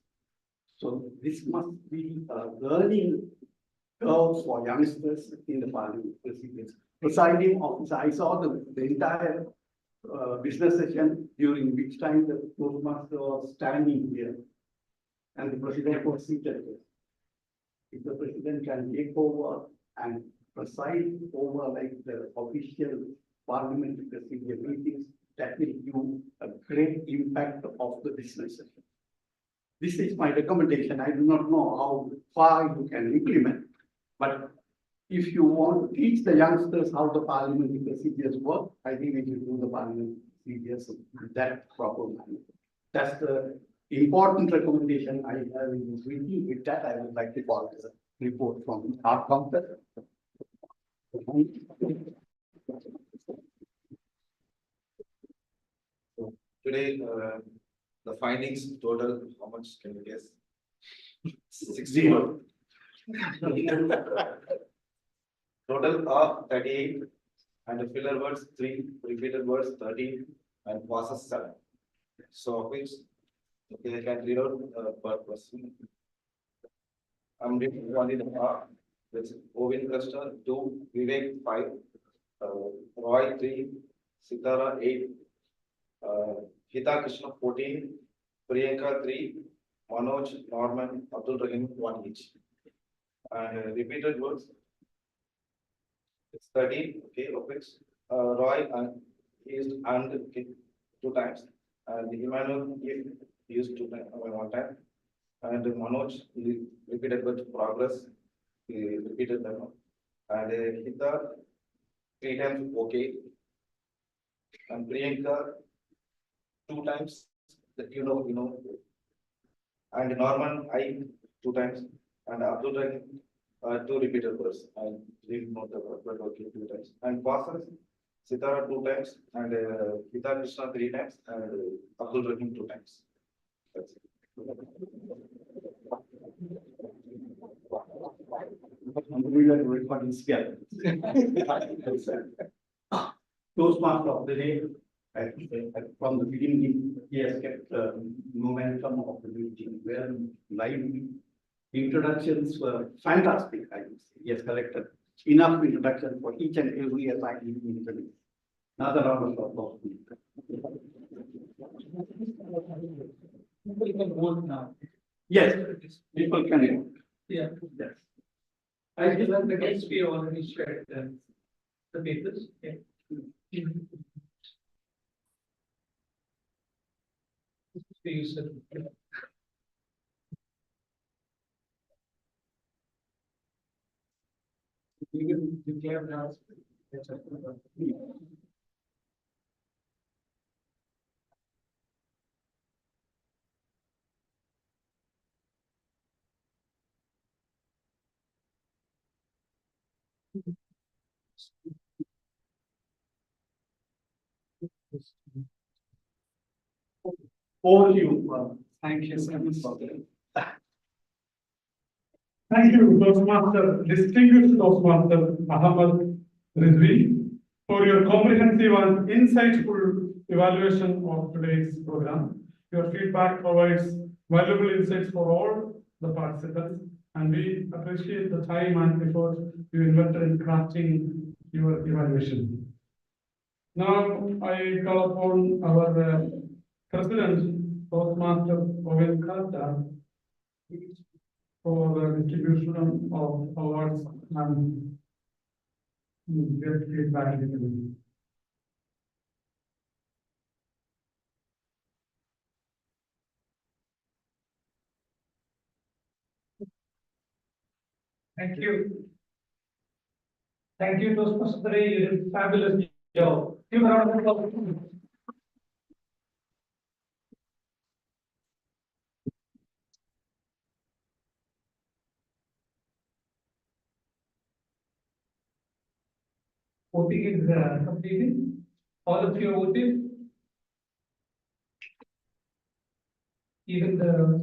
So this must be a learning curve for youngsters in the parliament procedures. Presiding officer, I saw the entire business session during which time the Toastmaster was standing here and the president was seated there. If the president can take over and preside over like the official parliamentary procedure meetings, that will give a great impact of the business session. This is my recommendation. I do not know how far you can implement, but if you want to teach the youngsters how the parliamentary procedures work, I think we should do the parliamentary procedures in that proper manner. That's the important recommendation I have in this meeting. With that, I would like to call the report from our counter. Today, the findings total, how much can you guess? 61. Total are 38, and the filler words 3, repeated words 13, and pauses 7. So, which okay, I can read out per person. I'm reading only the R. That's Ovin Krishna 2, Vivek 5, Roy 3, Sitara 8. Hita Krishna 14, Priyanka 3, Manoj, Norman, Abdul Rahim 1 each. And repeated words, it's 13, okay, of which Roy used and okay, 2 times, and Emmanuel used 2 times, 1 time, and Manoj repeated with progress, he repeated them, and Hita 3 times, okay, and Priyanka 2 times, that you know, and Norman 2 times, and Abdul Rahim 2 repeated words. I didn't know the word, but okay, 2 times. And passes Sitara 2 times, and Hita Krishna 3 times, and Abdul Rahim 2 times. That's it. Toastmaster of the day. From the beginning, he has kept the momentum of the meeting where lively. Introductions were fantastic, I would say. He has collected enough introduction for each and every assignment he introduced. Another round of applause. People can vote now. Yes, people can vote. Yeah. Yes. I just have the guests we already shared the papers. Yeah. You said. We will declare now. Over to you. Thank you so much. Thank you, Toastmaster, distinguished Toastmaster Ahmad Rizvi, for your comprehensive and insightful evaluation of today's program. Your feedback provides valuable insights for all the participants, and we appreciate the time and effort you invested in crafting your evaluation. Now, I call upon our President, Toastmaster Govind Kata, for the distribution of awards and get feedback. Thank you. Thank you, Toastmaster. You did a fabulous job. Give a round of applause. Voting is completed. All of you voted. Even the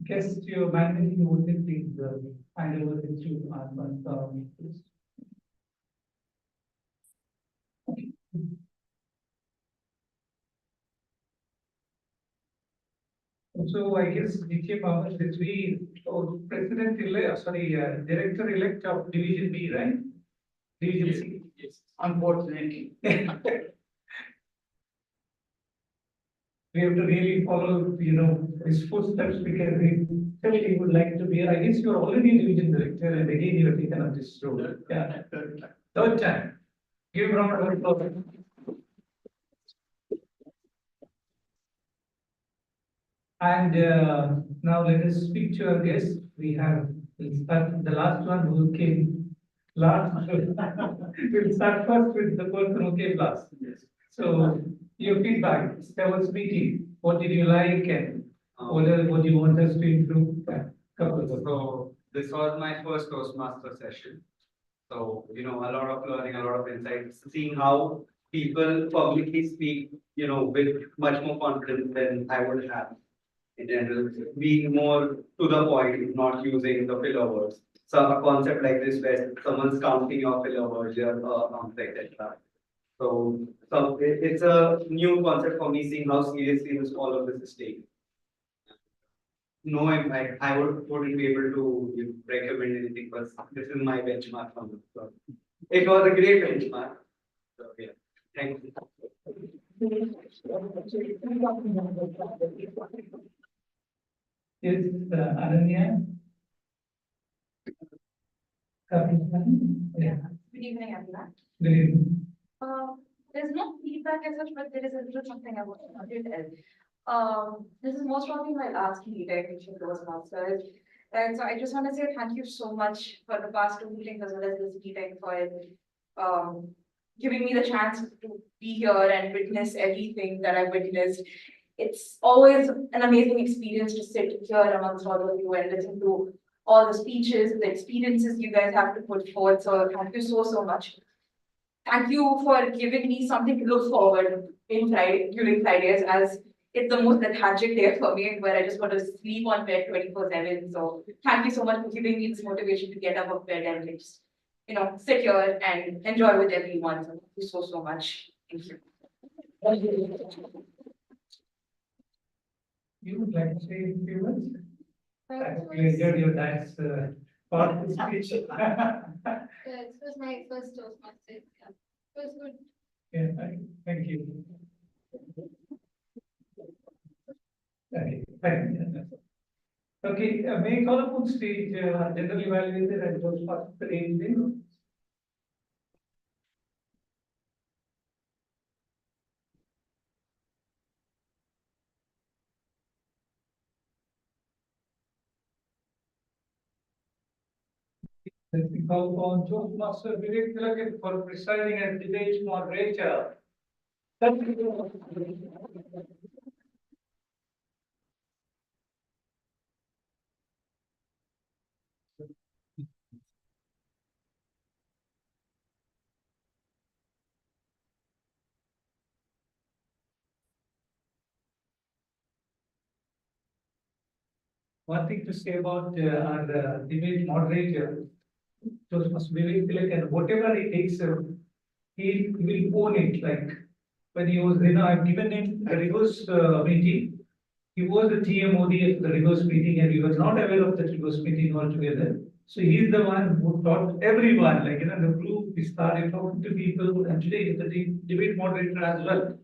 guests you managing voted, please hand over this to our So I guess DK Power is we president elect, director-elect of Division B, right? Division C. Yes. Unfortunately. We have to really follow, his footsteps because we really would like to be. I guess you are already a division director, and again you have taken up this role. Yeah. Third time. Give a round of applause. And now let us speak to our guests. We have the last one who came last. We'll start first with the person who came last. Yes. So your feedback, Stewart's meeting, what did you like and what do you want us to improve? So this was my first Toastmaster session. So, a lot of learning, a lot of insights, seeing how people publicly speak, with much more confidence than I would have in general, being more to the point, not using the filler words. So a concept like this where someone's counting your filler words, your etc. So it's a new concept for me, seeing how seriously all of this is taken. No impact. I wouldn't be able to recommend anything, but this is my benchmark from it. So it was a great benchmark. So yeah, thank you. Yes, Ananya. Yeah. Good evening, everyone. Good evening. There's no feedback as such, but there is a little something I want to tell. This is most probably my last meeting with Toastmasters. And so I just want to say thank you so much for the past two meetings as well as this meeting for giving me the chance to be here and witness everything that I've witnessed. It's always an amazing experience to sit here amongst all of you and listen to all the speeches, the experiences you guys have to put forth. So thank you so much. Thank you for giving me something to look forward during Fridays, as it's the most lethargic day for me where I just want to sleep on bed 24/7. So thank you so much for giving me this motivation to get up of bed and just, sit here and enjoy with everyone. So thank you so much. Thank you. You would like to say a few words? You enjoyed your dad's part of the speech. It was my first Toastmaster. It was good. Yeah, thank you. Okay, fine. Okay, may I call upon stage, general evaluator and those participating. Let me call upon Toastmaster Vivek Tilakan for presiding as debate moderator. Thank you. One thing to say about our debate moderator, Toastmaster Vivek Tilakan, whatever he takes, he will own it. Like when he was, I've given him a reverse meeting. He was the TMOD at the reverse meeting and he was not aware of the reverse meeting altogether. So he's the one who taught everyone, like, the group, we started talking to people, and today he's the debate moderator as well.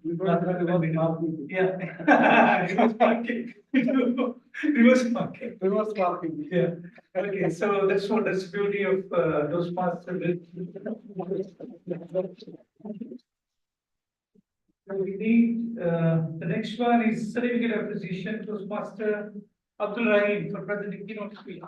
Yeah. Reverse marking. Reverse marking. Reverse marking. Yeah. Okay, so that's the beauty of those masters. So we need, the next one is certificate of appreciation to Master Abdul Rahim for presenting keynote speech.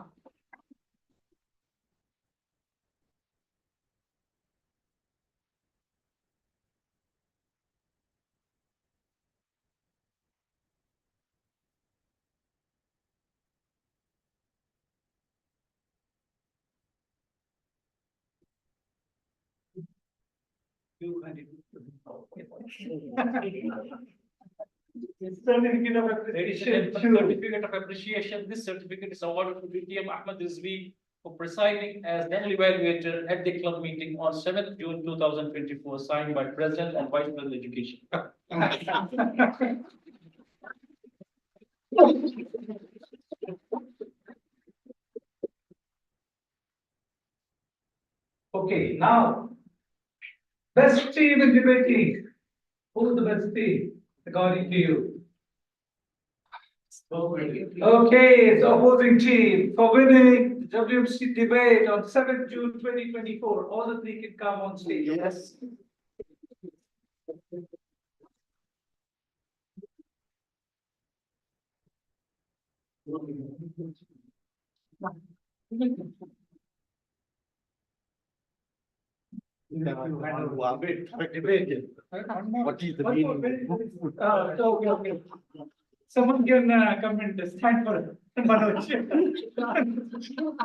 Certificate of appreciation. Certificate of appreciation. This certificate is awarded to BTM Ahmed Rizvi for presiding as general evaluator at the club meeting on 7th June 2024, signed by President and Vice President Education. Okay, now, best team in debating. Who's the best team, according to you? Okay, it's opposing team for winning the WMC debate on 7th June 2024. All the three can come on stage. Yes. What is the meaning? Okay. Someone can come and stand for Manoj.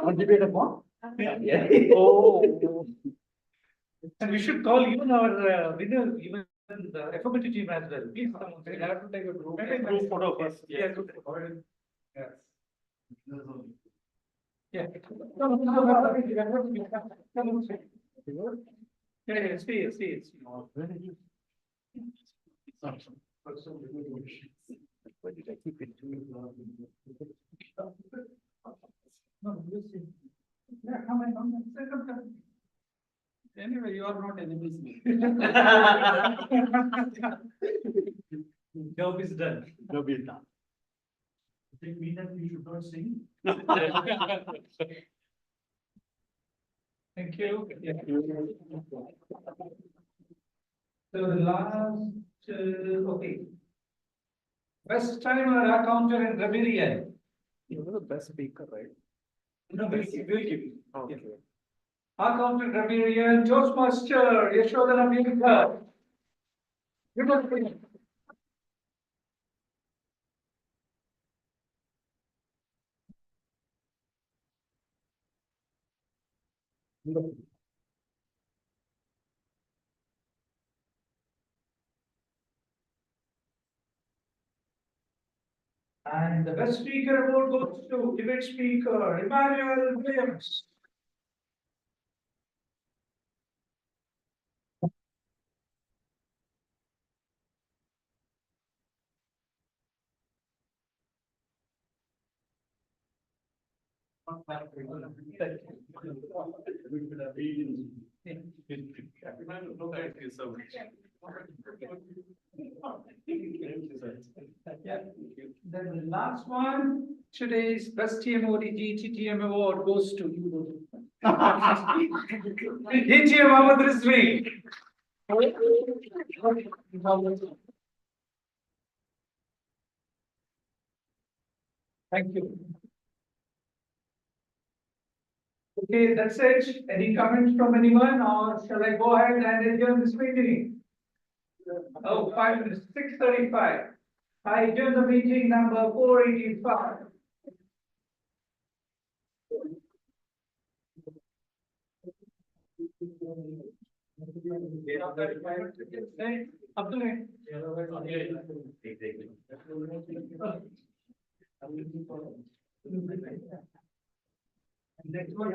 What debate about? Yeah. Oh. And we should call even our winner, even the affirmative team as well. Please come on. We have to take a group. Maybe group photo first. Yeah, group photo. Yes. Yeah. Yeah, see. Why did I keep it to Yeah, come on. Anyway, you are not enemies. Job is done. Job is done. Does it mean that we should not sing? Thank you. Yeah. So the last, okay. Best timer, accountant, and Rabirian. You know the best speaker, right? No, we'll give you. Okay. Accountant, Rabirian, Toastmaster, Yashodhana Bhimka. And the best speaker award goes to debate speaker Emmanuel Williams. Yeah. Then the last one, today's best TMOD GTTM award goes to you. DTM Mohammed Rizvi. Thank you. Okay, that's it. Any comments from anyone, or shall I go ahead and adjourn this meeting? Oh, 5 minutes, 6:35. I adjourn the meeting number 485. Abdul. Next one.